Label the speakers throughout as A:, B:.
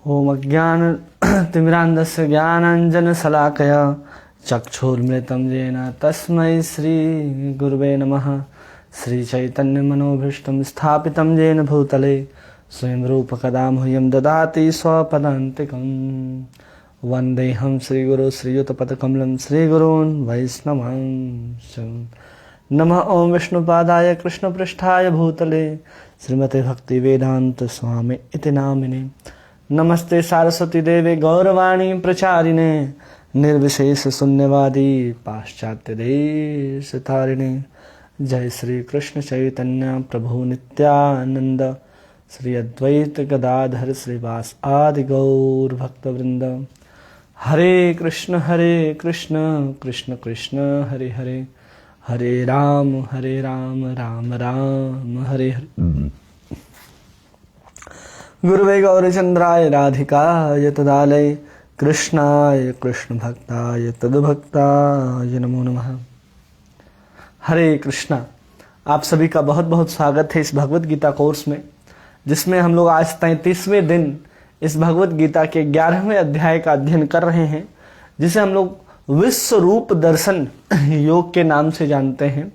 A: ओम अज्ञानतिमिरान्धस्य ज्ञानाञ्जनशलाकया चक्षुर्मृतं येन तस्मै श्रीगुरुवे नमः। श्रीचैतन्यमनोभीष्टं स्थापितं येन भूतले स्वयं रूपकदा मह्यं ददाति स्वपदान्तिकं। वन्देऽहं श्रीगुरो श्रीयुतपदकमलं श्रीगुरून् वैष्णवांश्च। नमः ओं विष्णुपादाय कृष्णपृष्ठाय भूतले श्रीमते भक्तिवेदांत स्वामी इति नामिने। नमस्ते सारस्वती देवे गौरवाणी प्रचारिणे निर्विशेष शून्यवादी पाश्चात्य देश तारिणे। जय श्री कृष्ण चैतन्य प्रभु नित्यानंद श्री अद्वैत गदाधर श्रीवास आदि गौर भक्तवृंद। हरे कृष्ण कृष्ण कृष्ण हरे हरे, हरे राम राम राम हरे हरे। गुरुवे गौरचंद्राय राधिकाय तदालय कृष्णाय कृष्ण भक्ताय तद्भक्ताय नमो नमः। हरे कृष्णा। आप सभी का बहुत बहुत स्वागत है इस भगवत गीता कोर्स में, जिसमें हम लोग आज 33वें दिन इस भगवत गीता के 11वें अध्याय का अध्ययन कर रहे हैं, जिसे हम लोग विश्व रूप दर्शन योग के नाम से जानते हैं,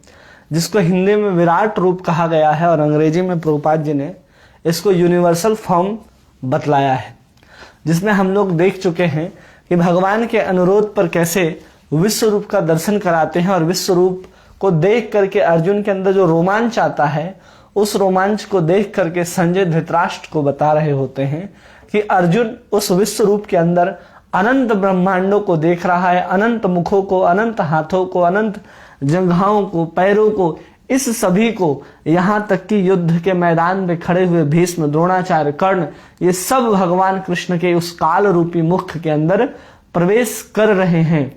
A: जिसको हिंदी में विराट रूप कहा गया है और अंग्रेजी में प्रभुपाद जी ने इसको यूनिवर्सल फॉर्म बतलाया है। जिसमें हम लोग देख चुके हैं कि भगवान के अनुरोध पर कैसे विश्व रूप का दर्शन कराते हैं, और विश्व रूप को देख करके अर्जुन के अंदर जो रोमांच आता है, उस रोमांच को देख करके संजय धृतराष्ट्र को बता रहे होते हैं कि अर्जुन उस विश्व रूप के अंदर अनंत ब्रह्मांडों को देख रहा है, अनंत मुखों को, अनंत हाथों को, अनंत जंघाओं को, पैरों को, इस सभी को, यहां तक कि युद्ध के मैदान में खड़े हुए भीष्म, द्रोणाचार्य, कर्ण, ये सब भगवान कृष्ण के उस काल रूपी मुख के अंदर प्रवेश कर रहे हैं,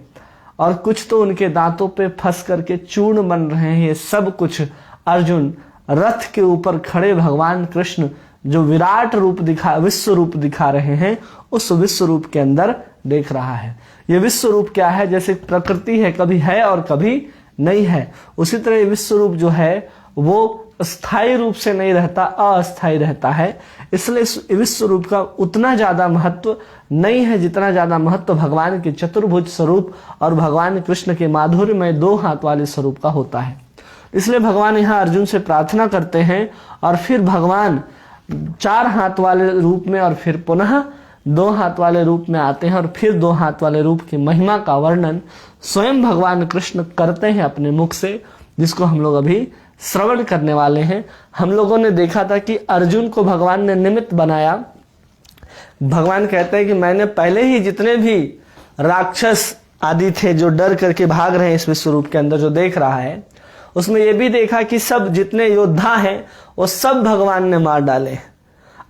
A: और कुछ तो उनके दांतों पे फंस करके चूर्ण बन रहे हैं। ये सब कुछ अर्जुन रथ के ऊपर खड़े भगवान कृष्ण जो विराट रूप विश्व रूप दिखा रहे हैं, उस विश्व रूप के अंदर देख रहा है। ये विश्व रूप क्या है? जैसे प्रकृति है, कभी है और कभी नहीं है, उसी तरह विश्व रूप जो है वो स्थायी रूप से नहीं रहता, अस्थायी रहता है। इसलिए इस विश्व रूप का उतना ज्यादा महत्व नहीं है जितना ज्यादा महत्व भगवान के चतुर्भुज स्वरूप और भगवान कृष्ण के माधुर्यमय 2 हाथ वाले स्वरूप का होता है। इसलिए भगवान यहाँ अर्जुन से प्रार्थना करते हैं, और फिर भगवान 4 हाथ वाले रूप में और फिर पुनः 2 हाथ वाले रूप में आते हैं, और फिर 2 हाथ वाले रूप की महिमा का वर्णन स्वयं भगवान कृष्ण करते हैं अपने मुख से, जिसको हम लोग अभी श्रवण करने वाले हैं। हम लोगों ने देखा था कि अर्जुन को भगवान ने निमित्त बनाया। भगवान कहते हैं कि मैंने पहले ही जितने भी राक्षस आदि थे जो डर करके भाग रहे हैं इस विश्व रूप के अंदर, जो देख रहा है, उसमें यह भी देखा कि सब जितने योद्धा हैं वो सब भगवान ने मार डाले।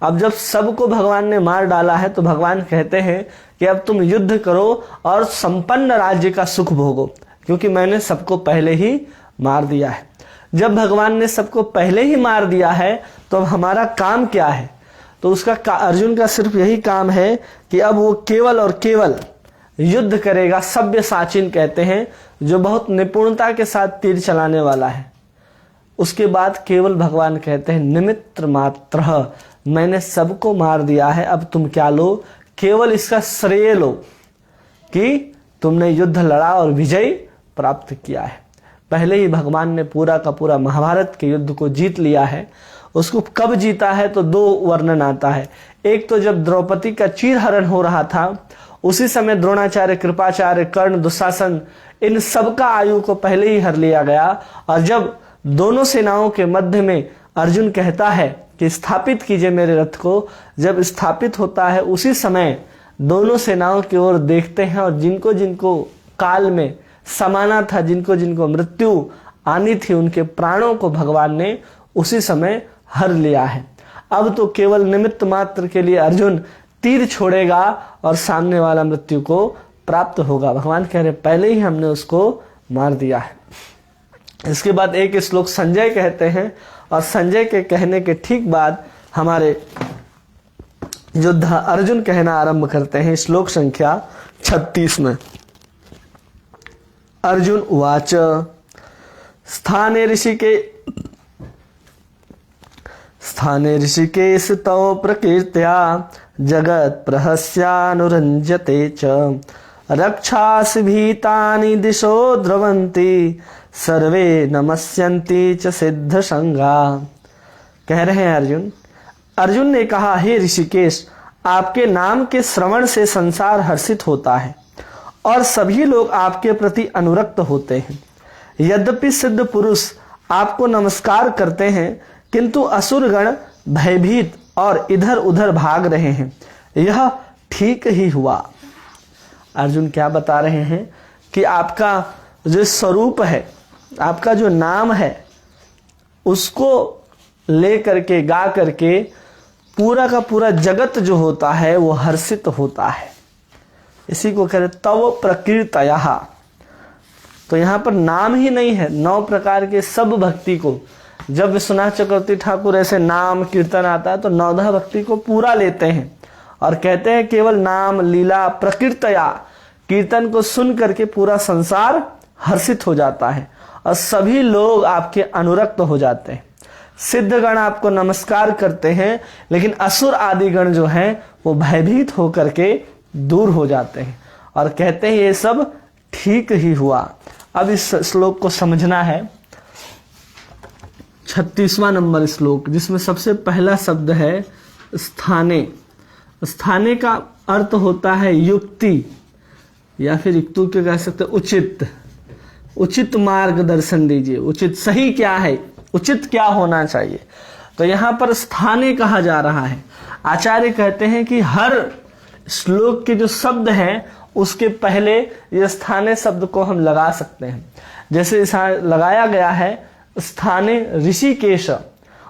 A: अब जब सबको भगवान ने मार डाला है तो भगवान कहते हैं कि अब तुम युद्ध करो और संपन्न राज्य का सुख भोगो, क्योंकि मैंने सबको पहले ही मार दिया है। जब भगवान ने सबको पहले ही मार दिया है तो अब हमारा काम क्या है? तो उसका अर्जुन का सिर्फ यही काम है कि अब वो केवल और केवल युद्ध करेगा। सव्यसाचिन कहते हैं, जो बहुत निपुणता के साथ तीर चलाने वाला है। उसके बाद केवल भगवान कहते हैं निमित्र मात्र, मैंने सबको मार दिया है, अब तुम क्या लो? केवल इसका श्रेय लो कि तुमने युद्ध लड़ा और विजय प्राप्त किया है। पहले ही भगवान ने पूरा का पूरा महाभारत के युद्ध को जीत लिया है। उसको कब जीता है तो 2 वर्णन आता है। एक तो जब द्रौपदी का चीरहरण हो रहा था, उसी समय द्रोणाचार्य, कृपाचार्य, कर्ण, दुशासन, इन सबका आयु को पहले ही हर लिया गया। और जब दोनों सेनाओं के मध्य में अर्जुन कहता है कि स्थापित कीजिए मेरे रथ को, जब स्थापित होता है उसी समय दोनों सेनाओं की ओर देखते हैं, और जिनको जिनको काल में समाना था, जिनको जिनको मृत्यु आनी थी, उनके प्राणों को भगवान ने उसी समय हर लिया है। अब तो केवल निमित्त मात्र के लिए अर्जुन तीर छोड़ेगा और सामने वाला मृत्यु को प्राप्त होगा। भगवान कह रहे पहले ही हमने उसको मार दिया है। इसके बाद एक श्लोक संजय कहते हैं, और संजय के कहने के ठीक बाद हमारे योद्धा अर्जुन कहना आरंभ करते हैं। श्लोक संख्या 36 में अर्जुन उवाच स्थाने ऋषिके स्थाने ऋषिकेश तव प्रकीर्त्या जगत प्रहस्यानुरंजते च रक्षासि भीतानि दिशो द्रवन्ति सर्वे नमस्यन्ति च सिद्ध संगा। कह रहे हैं अर्जुन ने कहा, हे ऋषिकेश, आपके नाम के श्रवण से संसार हर्षित होता है और सभी लोग आपके प्रति अनुरक्त होते हैं। यद्यपि सिद्ध पुरुष आपको नमस्कार करते हैं, किंतु असुरगण भयभीत और इधर उधर भाग रहे हैं। यह ठीक ही हुआ। अर्जुन क्या बता रहे हैं कि आपका जो स्वरूप है, आपका जो नाम है, उसको ले करके गा करके पूरा का पूरा जगत जो होता है वो हर्षित होता है। इसी को कहते तव प्रकीर्तयः। तो यहाँ पर नाम ही नहीं है, 9 प्रकार के सब भक्ति को, जब विश्वनाथ चक्रवर्ती ठाकुर ऐसे नाम कीर्तन आता है तो 9 भक्ति को पूरा लेते हैं और कहते हैं केवल नाम लीला प्रकीर्तया, कीर्तन को सुन करके पूरा संसार हर्षित हो जाता है और सभी लोग आपके अनुरक्त हो जाते हैं। सिद्ध गण आपको नमस्कार करते हैं, लेकिन असुर आदि गण जो हैं वो भयभीत होकर के दूर हो जाते हैं और कहते हैं ये सब ठीक ही हुआ। अब इस श्लोक को समझना है। 36वां नंबर श्लोक, जिसमें सबसे पहला शब्द है स्थाने। स्थाने का अर्थ होता है युक्ति, या फिर युक्तु के कह सकते उचित। उचित मार्गदर्शन दीजिए, उचित सही क्या है, उचित क्या होना चाहिए। तो यहाँ पर स्थाने कहा जा रहा है। आचार्य कहते हैं कि हर श्लोक के जो शब्द हैं उसके पहले ये स्थाने शब्द को हम लगा सकते हैं। जैसे लगाया गया है स्थाने ऋषिकेश,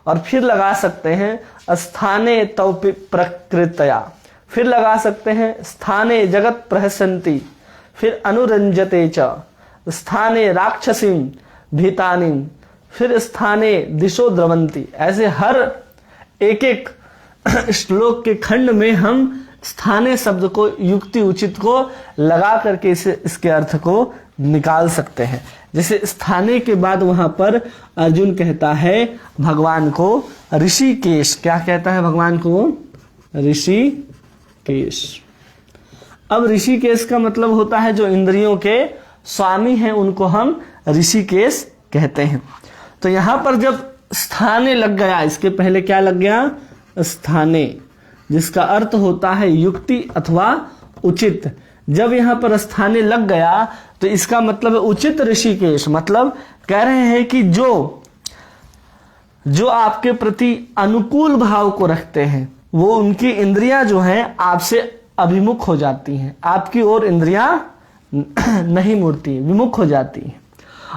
A: और फिर लगा सकते हैं स्थाने तव प्रकृतया, फिर लगा सकते हैं स्थाने जगत प्रहसन्ति, फिर अनुरंजते च, स्थाने राक्षसीं भीतानिं, फिर स्थाने दिशो द्रवंती। ऐसे हर एक एक श्लोक के खंड में हम स्थाने शब्द को, युक्ति उचित को लगा करके इसके अर्थ को निकाल सकते हैं। जैसे स्थाने के बाद वहां पर अर्जुन कहता है भगवान को ऋषिकेश। क्या कहता है भगवान को? ऋषिकेश। अब ऋषिकेश का मतलब होता है जो इंद्रियों के स्वामी हैं उनको हम ऋषिकेश कहते हैं। तो यहां पर जब स्थाने लग गया, इसके पहले क्या लग गया? स्थाने, जिसका अर्थ होता है युक्ति अथवा उचित। जब यहां पर स्थाने लग गया तो इसका मतलब है उचित ऋषिकेश। मतलब कह रहे हैं कि जो आपके प्रति अनुकूल भाव को रखते हैं वो उनकी इंद्रियां जो हैं आपसे अभिमुख हो जाती हैं, आपकी ओर इंद्रियां नहीं मुड़ती, विमुख हो जाती हैं।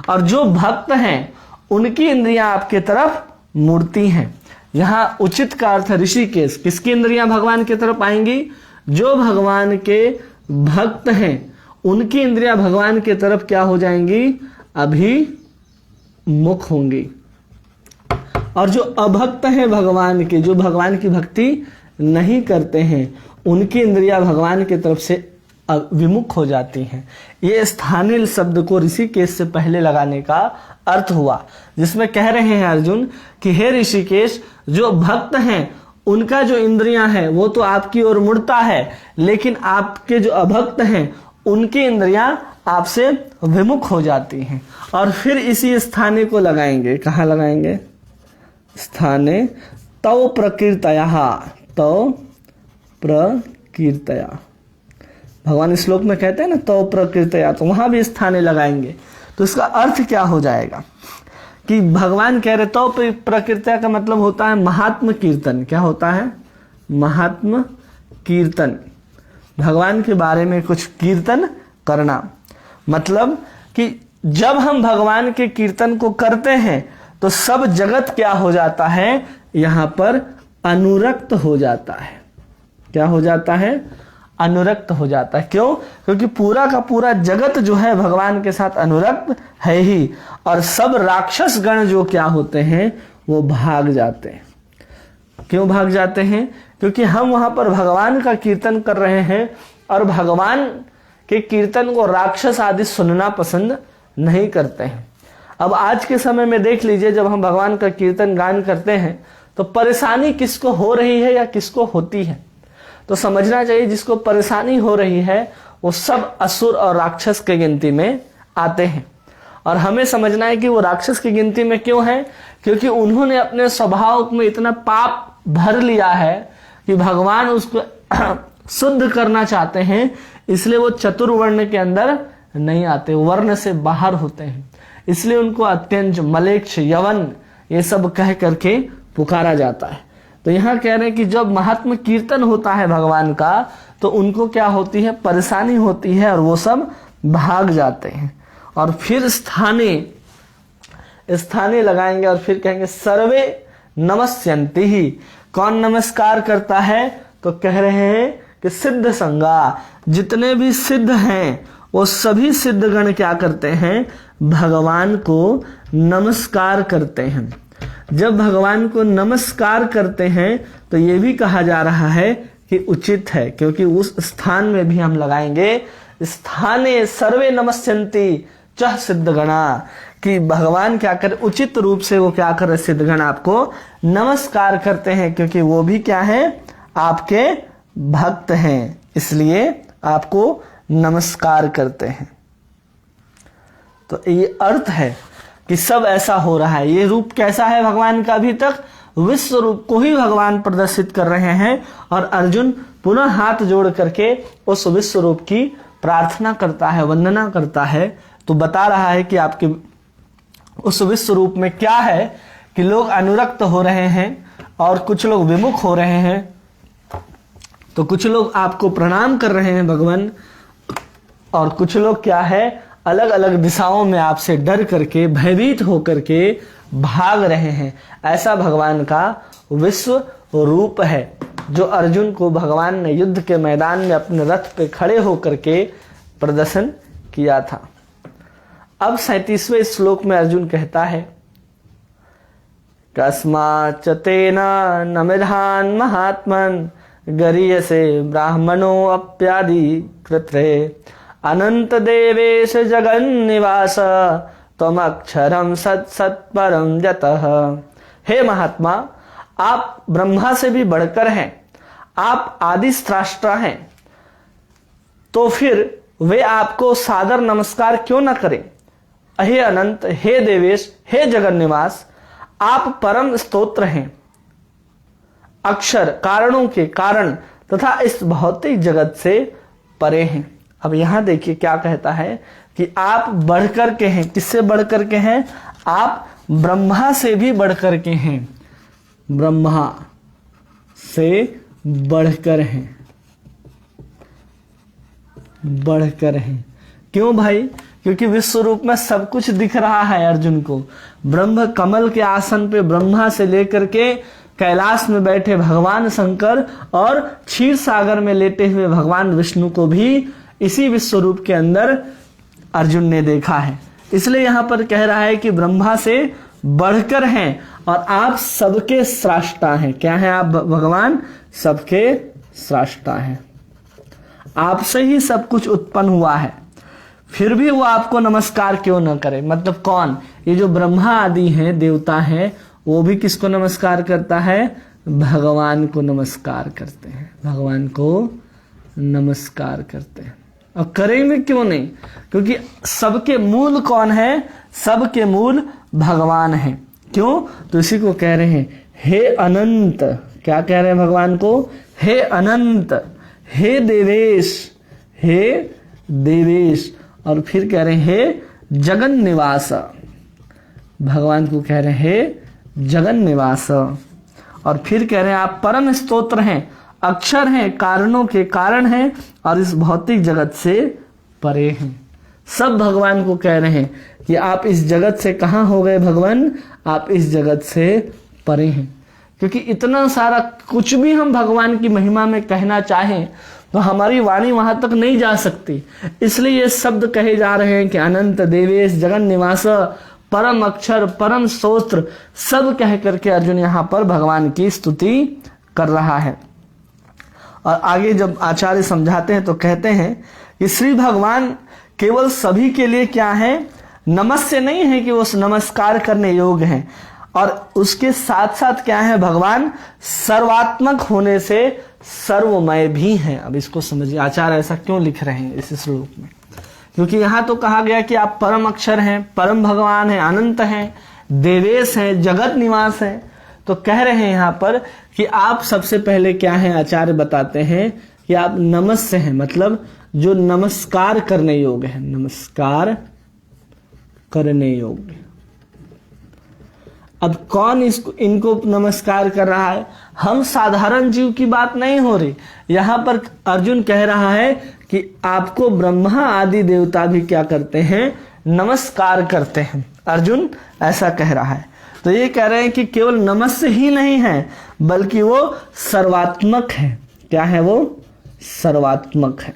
A: और जो भक्त हैं उनकी इंद्रियां आपके तरफ मुड़ती हैं। यहां उचित का अर्थ ऋषिकेश। किसकी इंद्रियां भगवान की तरफ आएंगी? जो भगवान के भक्त हैं उनकी इंद्रियां भगवान की तरफ क्या हो जाएंगी? अभिमुख होंगी। और जो अभक्त हैं भगवान के, जो भगवान की भक्ति नहीं करते हैं, उनकी इंद्रियां भगवान की तरफ से विमुख हो जाती हैं। ये स्थानीय शब्द को ऋषिकेश से पहले लगाने का अर्थ हुआ, जिसमें कह रहे हैं अर्जुन कि हे ऋषिकेश, जो भक्त हैं उनका जो इंद्रियां हैं वो तो आपकी ओर मुड़ता है, लेकिन आपके जो अभक्त हैं उनकी इंद्रियां आपसे विमुख हो जाती हैं। और फिर इसी स्थाने को लगाएंगे। कहाँ लगाएंगे? स्थाने तव प्रकीर्तया। तव प्रकीर्तया, भगवान इस श्लोक में कहते हैं ना तव प्रकीर्तया, तो वहां भी स्थाने लगाएंगे। तो इसका अर्थ क्या हो जाएगा कि भगवान कह रहे तव प्रकीर्तया का मतलब होता है महात्म कीर्तन। क्या होता है? महात्म कीर्तन, भगवान के बारे में कुछ कीर्तन करना। मतलब कि जब हम भगवान के कीर्तन को करते हैं तो सब जगत क्या हो जाता है? यहां पर अनुरक्त हो जाता है। क्या हो जाता है? अनुरक्त हो जाता है। क्यों? क्योंकि पूरा का पूरा जगत जो है भगवान के साथ अनुरक्त है ही। और सब राक्षस गण जो क्या होते हैं वो भाग जाते हैं। क्यों भाग जाते हैं? क्योंकि हम वहां पर भगवान का कीर्तन कर रहे हैं और भगवान के कीर्तन को राक्षस आदि सुनना पसंद नहीं करते हैं। अब आज के समय में देख लीजिए, जब हम भगवान का कीर्तन गान करते हैं तो परेशानी किसको हो रही है या किसको होती है? तो समझना चाहिए जिसको परेशानी हो रही है वो सब असुर और राक्षस के गिनती में आते हैं। और हमें समझना है कि वो राक्षस की गिनती में क्यों है, क्योंकि उन्होंने अपने स्वभाव में इतना पाप भर लिया है कि भगवान उसको शुद्ध करना चाहते हैं, इसलिए वो चतुर्वर्ण के अंदर नहीं आते, वर्ण से बाहर होते हैं। इसलिए उनको अत्यंत मलेच्छ, यवन ये सब कह करके पुकारा जाता है। तो यहाँ कह रहे हैं कि जब महात्म कीर्तन होता है भगवान का तो उनको क्या होती है, परेशानी होती है और वो सब भाग जाते हैं। और फिर स्थाने लगाएंगे और फिर कहेंगे सर्वे नमस्यन्ति ही। कौन नमस्कार करता है? तो कह रहे हैं कि सिद्ध संगा, जितने भी सिद्ध हैं वो सभी सिद्धगण क्या करते हैं, भगवान को नमस्कार करते हैं। जब भगवान को नमस्कार करते हैं तो ये भी कहा जा रहा है कि उचित है, क्योंकि उस स्थान में भी हम लगाएंगे स्थाने सर्वे नमस्यन्ति चह सिद्धगणा, कि भगवान क्या कर उचित रूप से वो क्या कर सिद्धगण आपको नमस्कार करते हैं, क्योंकि वो भी क्या है, आपके भक्त हैं, इसलिए आपको नमस्कार करते हैं। तो ये अर्थ है कि सब ऐसा हो रहा है। ये रूप कैसा है भगवान का? अभी तक विश्व रूप को ही भगवान प्रदर्शित कर रहे हैं और अर्जुन पुनः हाथ जोड़ करके उस विश्व रूप की प्रार्थना करता है, वंदना करता है। तो बता रहा है कि आपके उस विश्व रूप में क्या है कि लोग अनुरक्त हो रहे हैं और कुछ लोग विमुख हो रहे हैं, तो कुछ लोग आपको प्रणाम कर रहे हैं भगवान, और कुछ लोग क्या है, अलग अलग दिशाओं में आपसे डर करके, भयभीत होकर के भाग रहे हैं। ऐसा भगवान का विश्व रूप है जो अर्जुन को भगवान ने युद्ध के मैदान में अपने रथ पे खड़े होकर के प्रदर्शन किया था। अब 37वें श्लोक में अर्जुन कहता है, कस्माच्च तेन नमिधान महात्मन गरीयसे ब्राह्मणो अप्यादि कृत्रे अनंत देवेश जगन्निवास त्वमक्षरम सत्सत्परम जतः। हे महात्मा, आप ब्रह्मा से भी बढ़कर हैं, आप आदि स्रष्टा हैं, तो फिर वे आपको सादर नमस्कार क्यों न करें? हे अनंत, हे देवेश, हे जगन्निवास, आप परम स्तोत्र हैं, अक्षर कारणों के कारण तथा इस भौतिक जगत से परे हैं। अब यहां देखिए क्या कहता है कि आप बढ़कर के हैं। किससे बढ़कर के हैं? आप ब्रह्मा से भी बढ़कर के हैं, ब्रह्मा से बढ़कर हैं, बढ़कर हैं। क्यों भाई? क्योंकि विश्व रूप में सब कुछ दिख रहा है अर्जुन को। ब्रह्म कमल के आसन पे ब्रह्मा से लेकर के कैलाश में बैठे भगवान शंकर और क्षीर सागर में लेटे हुए भगवान विष्णु को भी इसी विश्व रूप के अंदर अर्जुन ने देखा है। इसलिए यहां पर कह रहा है कि ब्रह्मा से बढ़कर हैं और आप सबके स्रष्टा हैं। क्या है आप? भगवान सबके स्रष्टा हैं, आपसे ही सब कुछ उत्पन्न हुआ है, फिर भी वो आपको नमस्कार क्यों न करे? मतलब कौन? ये जो ब्रह्मा आदि हैं, देवता हैं, वो भी किसको नमस्कार करता है? भगवान को नमस्कार करते हैं, भगवान को नमस्कार करते हैं। और करेंगे क्यों नहीं? क्योंकि सबके मूल कौन है? सबके मूल भगवान है। क्यों? तो इसी को कह रहे हैं हे अनंत। क्या कह रहे हैं भगवान को? हे अनंत, हे देवेश, हे देवेश। और फिर कह रहे हैं हे जगन निवास। भगवान को कह रहे हैं हे जगन निवास। और फिर कह रहे हैं आप परम स्तोत्र हैं, अक्षर हैं, कारणों के कारण हैं और इस भौतिक जगत से परे हैं। सब भगवान को कह रहे हैं कि आप इस जगत से कहां हो गए भगवान? आप इस जगत से परे हैं। क्योंकि इतना सारा कुछ भी हम भगवान की महिमा में कहना चाहें तो हमारी वाणी वहां तक नहीं जा सकती। इसलिए ये शब्द कहे जा रहे हैं कि अनंत, देवेश, जगन निवास, परम अक्षर, परम स्तोत्र, सब कह करके अर्जुन यहाँ पर भगवान की स्तुति कर रहा है। और आगे जब आचार्य समझाते हैं तो कहते हैं कि श्री भगवान केवल सभी के लिए क्या है? नमस्य नहीं है कि वो नमस्कार करने योग्य हैं। और उसके साथ साथ क्या है, भगवान सर्वात्मक होने से सर्वमय भी हैं। अब इसको समझिए आचार्य ऐसा क्यों लिख रहे हैं इस श्लोक में, क्योंकि यहां तो कहा गया कि आप परम अक्षर हैं, परम भगवान हैं, अनंत हैं, देवेश हैं, जगत निवास हैं। तो कह रहे हैं यहां पर कि आप सबसे पहले क्या हैं, आचार्य बताते हैं कि आप नमस्य हैं, मतलब जो नमस्कार करने योग्य है, नमस्कार करने योग्य। अब कौन इनको नमस्कार कर रहा है? हम साधारण जीव की बात नहीं हो रही, यहां पर अर्जुन कह रहा है कि आपको ब्रह्मा आदि देवता भी क्या करते हैं, नमस्कार करते हैं। अर्जुन ऐसा कह रहा है। तो ये कह रहे हैं कि केवल नमस्य ही नहीं है, बल्कि वो सर्वात्मक है। क्या है वो? सर्वात्मक है।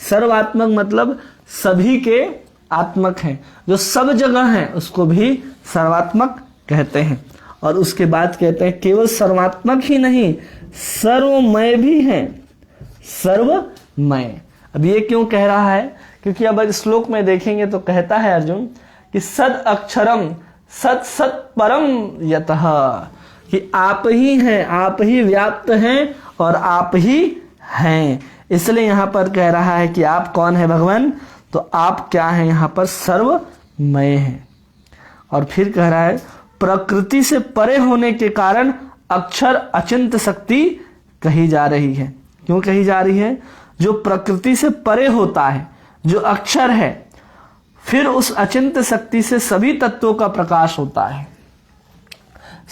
A: सर्वात्मक मतलब सभी के आत्मक है, जो सब जगह है उसको भी सर्वात्मक कहते हैं। और उसके बाद कहते हैं केवल सर्वात्मक ही नहीं, सर्वमय भी है, सर्वमय। अब ये क्यों कह रहा है? क्योंकि अब इस श्लोक में देखेंगे तो कहता है अर्जुन कि सद अक्षरम सत सत परम यतः, कि आप ही हैं, आप ही व्याप्त हैं और आप ही हैं। इसलिए यहां पर कह रहा है कि आप कौन है भगवान? तो आप क्या हैं यहां पर? सर्वमय हैं। और फिर कह रहा है प्रकृति से परे होने के कारण अक्षर अचिंत्य शक्ति कही जा रही है। क्यों कही जा रही है? जो प्रकृति से परे होता है, जो अक्षर है, फिर उस अचिंत्य शक्ति से सभी तत्वों का प्रकाश होता है,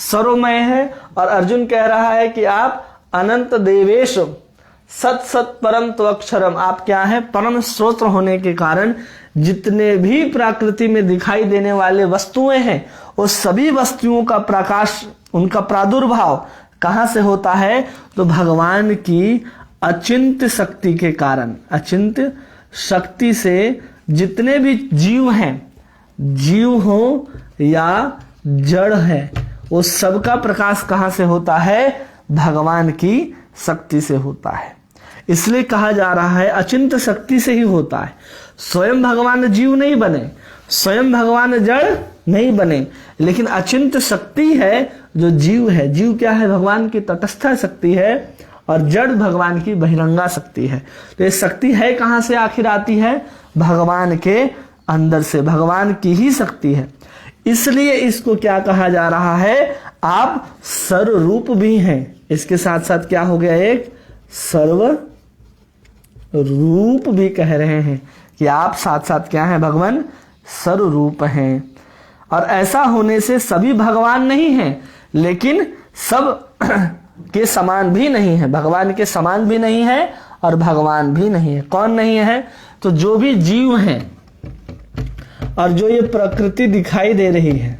A: सर्वमय है। और अर्जुन कह रहा है कि आप अनंत देवेश सत सत परम त्वक्षरम, आप क्या है? परम स्रोत होने के कारण जितने भी प्रकृति में दिखाई देने वाले वस्तुएं हैं, उस सभी वस्तुओं का प्रकाश, उनका प्रादुर्भाव कहां से होता है? तो भगवान की अचिंत्य शक्ति के कारण। अचिंत्य शक्ति से जितने भी जीव हैं, जीव हो या जड़ है, वो सबका प्रकाश कहां से होता है? भगवान की शक्ति से होता है। इसलिए कहा जा रहा है अचिंत्य शक्ति से ही होता है। स्वयं भगवान जीव नहीं बने, स्वयं भगवान जड़ नहीं बने, लेकिन अचिंत्य शक्ति है जो जीव है। जीव क्या है? भगवान की तटस्थ शक्ति है और जड़ भगवान की बहिरंगा शक्ति है। तो ये शक्ति है कहां से आखिर आती है? भगवान के अंदर से, भगवान की ही शक्ति है। इसलिए इसको क्या कहा जा रहा है? आप सर्वरूप भी हैं। इसके साथ साथ क्या हो गया? एक सर्व रूप भी कह रहे हैं कि आप साथ साथ क्या है? भगवान सर्वरूप हैं। और ऐसा होने से सभी भगवान नहीं हैं, लेकिन सब के समान भी नहीं है। भगवान के समान भी नहीं है और भगवान भी नहीं है। कौन नहीं है? तो जो भी जीव हैं और जो ये प्रकृति दिखाई दे रही है,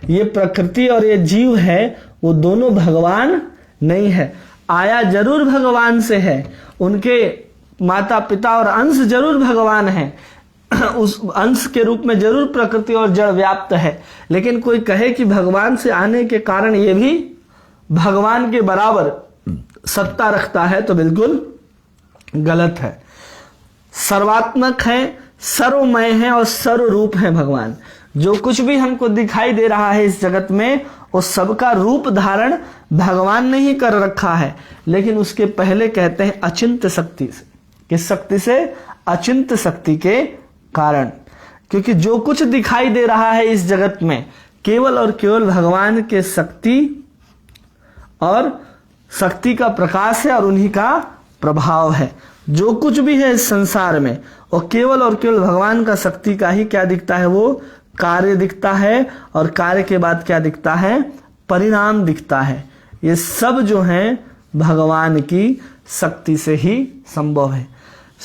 A: ये प्रकृति और ये जीव है, वो दोनों भगवान नहीं है। आया जरूर भगवान से है, उनके माता पिता और अंश जरूर भगवान है, उस अंश के रूप में जरूर प्रकृति और जड़ व्याप्त है, लेकिन कोई कहे कि भगवान से आने के कारण ये भी भगवान के बराबर सत्ता रखता है तो बिल्कुल गलत है। सर्वात्मक है, सर्वमय है और सर्वरूप है भगवान। जो कुछ भी हमको दिखाई दे रहा है इस जगत में, उस सबका रूप धारण भगवान ने ही कर रखा है। लेकिन उसके पहले कहते हैं अचिंत्य शक्ति से। किस शक्ति से? अचिंत्य शक्ति के कारण। क्योंकि जो कुछ दिखाई दे रहा है इस जगत में, केवल और केवल भगवान के शक्ति और शक्ति का प्रकाश है और उन्हीं का प्रभाव है। जो कुछ भी है इस संसार में, वो केवल और केवल भगवान का शक्ति का ही क्या दिखता है? वो कार्य दिखता है। और कार्य के बाद क्या दिखता है? परिणाम दिखता है। ये सब जो है भगवान की शक्ति से ही संभव है।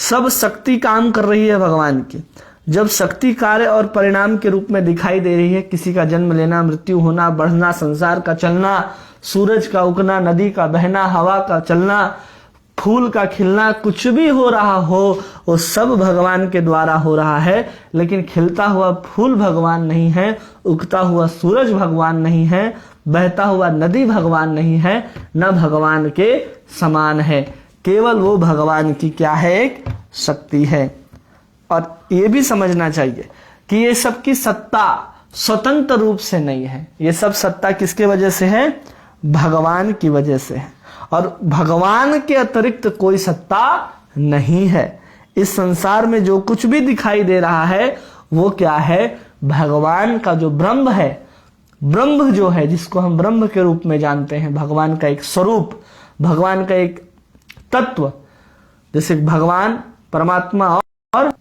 A: सब शक्ति काम कर रही है भगवान की। जब शक्ति कार्य और परिणाम के रूप में दिखाई दे रही है, किसी का जन्म लेना, मृत्यु होना, बढ़ना, संसार का चलना, सूरज का उगना, नदी का बहना, हवा का चलना, फूल का खिलना, कुछ भी हो रहा हो, वो सब भगवान के द्वारा हो रहा है। लेकिन खिलता हुआ फूल भगवान नहीं है, उगता हुआ सूरज भगवान नहीं है, बहता हुआ नदी भगवान नहीं है, न भगवान के समान है। केवल वो भगवान की क्या है? एक शक्ति है। और ये भी समझना चाहिए कि ये सबकी सत्ता स्वतंत्र रूप से नहीं है। ये सब सत्ता किसके वजह से है? भगवान की वजह से है। और भगवान के अतिरिक्त कोई सत्ता नहीं है। इस संसार में जो कुछ भी दिखाई दे रहा है वो क्या है? भगवान का जो ब्रह्म है, ब्रह्म जो है जिसको हम ब्रह्म के रूप में जानते हैं, भगवान का एक स्वरूप, भगवान का एक तत्व, जैसे भगवान परमात्मा और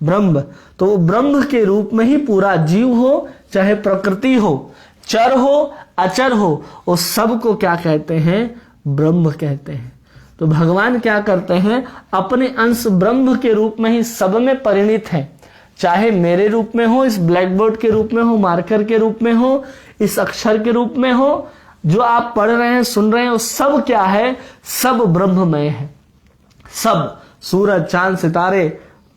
A: ब्रह्म, तो वो ब्रह्म के रूप में ही पूरा जीव हो, चाहे प्रकृति हो, चर हो, अचर हो, वो सबको क्या कहते हैं? ब्रह्म कहते हैं। तो भगवान क्या करते हैं? अपने अंश ब्रह्म के रूप में ही सब में परिणित है। चाहे मेरे रूप में हो, इस ब्लैक बोर्ड के रूप में हो, मार्कर के रूप में हो, इस अक्षर के रूप में हो, जो आप पढ़ रहे हैं, सुन रहे हैं, वो सब क्या है? सब ब्रह्ममय है। सब, सूरज, चांद, सितारे,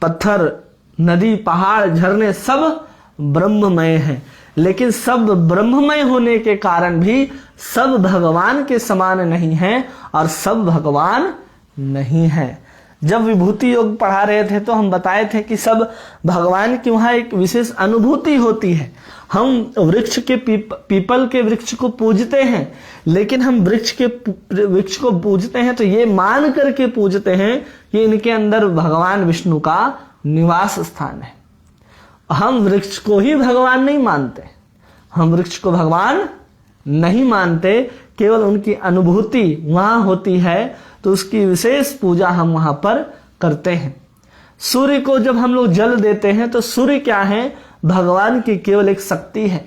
A: पत्थर, नदी, पहाड़, झरने, सब ब्रह्ममय है। लेकिन सब ब्रह्ममय होने के कारण भी सब भगवान के समान नहीं है और सब भगवान नहीं है। जब विभूति योग पढ़ा रहे थे तो हम बताए थे कि सब भगवान की वहां एक विशेष अनुभूति होती है। हम वृक्ष के पीपल के वृक्ष को पूजते हैं, लेकिन हम वृक्ष को पूजते हैं तो ये मान करके पूजते हैं कि इनके अंदर भगवान विष्णु का निवास स्थान है। हम वृक्ष को ही भगवान नहीं मानते, हम वृक्ष को भगवान नहीं मानते, केवल उनकी अनुभूति वहां होती है तो उसकी विशेष पूजा हम वहां पर करते हैं। सूर्य को जब हम लोग जल देते हैं तो सूर्य क्या है? भगवान की केवल एक शक्ति है।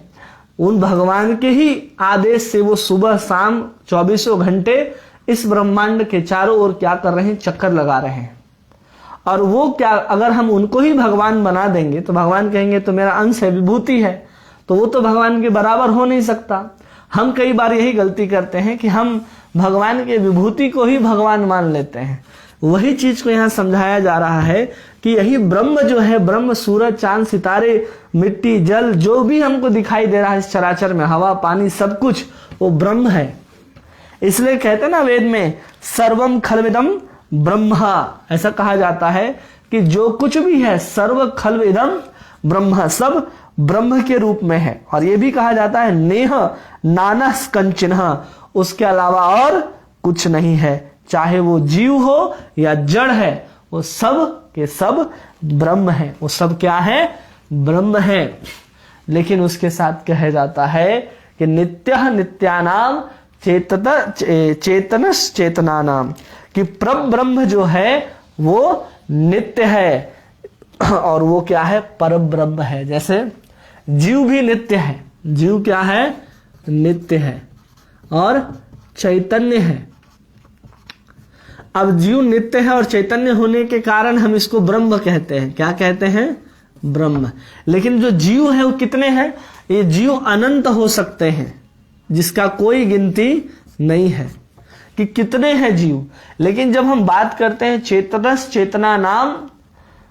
A: उन भगवान के ही आदेश से वो सुबह शाम 24 घंटे इस ब्रह्मांड के चारों ओर क्या कर रहे हैं? चक्कर लगा रहे हैं। और वो क्या, अगर हम उनको ही भगवान बना देंगे तो भगवान कहेंगे तो मेरा अंश है, विभूति है, तो वो तो भगवान के बराबर हो नहीं सकता। हम कई बार यही गलती करते हैं कि हम भगवान के विभूति को ही भगवान मान लेते हैं। वही चीज को यहाँ समझाया जा रहा है कि यही ब्रह्म जो है, ब्रह्म सूरज, चांद, सितारे, मिट्टी, जल, जो भी हमको दिखाई दे रहा है इस चराचर में, हवा, पानी, सब कुछ वो ब्रह्म है। इसलिए कहते हैं ना वेद में, सर्वम खल्विदम ब्रह्मा, ऐसा कहा जाता है कि जो कुछ भी है सर्व खल्विदम ब्रह्म, सब ब्रह्म के रूप में है। और ये भी कहा जाता है नेह नानस कंचिन्ह, उसके अलावा और कुछ नहीं है। चाहे वो जीव हो या जड़ है, वो सब के सब ब्रह्म है। वो सब क्या है? ब्रह्म है। लेकिन उसके साथ कहा जाता है कि नित्यः नित्यानाम चेतनस चेतनानाम, कि परब्रह्म जो है वो नित्य है और वो क्या है? परब्रह्म है। जैसे जीव भी नित्य है, जीव क्या है? नित्य है और चैतन्य है। अब जीव नित्य है और चैतन्य होने के कारण हम इसको ब्रह्म कहते हैं। क्या कहते हैं? ब्रह्म। लेकिन जो जीव है वो कितने हैं? ये जीव अनंत हो सकते हैं, जिसका कोई गिनती नहीं है कि कितने हैं जीव। लेकिन जब हम बात करते हैं चेतनस चेतना नाम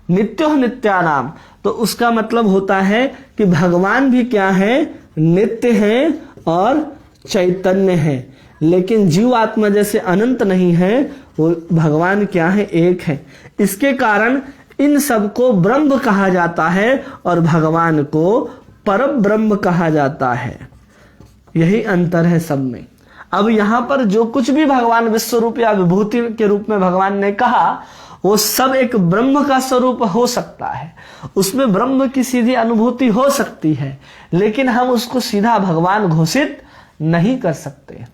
A: नित्यो नित्यानाम, तो उसका मतलब होता है कि भगवान भी क्या है? नित्य है और चैतन्य है। लेकिन जीव आत्मा जैसे अनंत नहीं है, वो भगवान क्या है? एक है। इसके कारण इन सबको ब्रह्म कहा जाता है और भगवान को परब्रह्म कहा जाता है। यही अंतर है सब में। अब यहां पर जो कुछ भी भगवान विश्व रूप या विभूति के रूप में भगवान ने कहा, वो सब एक ब्रह्म का स्वरूप हो सकता है, उसमें ब्रह्म की सीधी अनुभूति हो सकती है, लेकिन हम उसको सीधा भगवान घोषित नहीं कर सकते।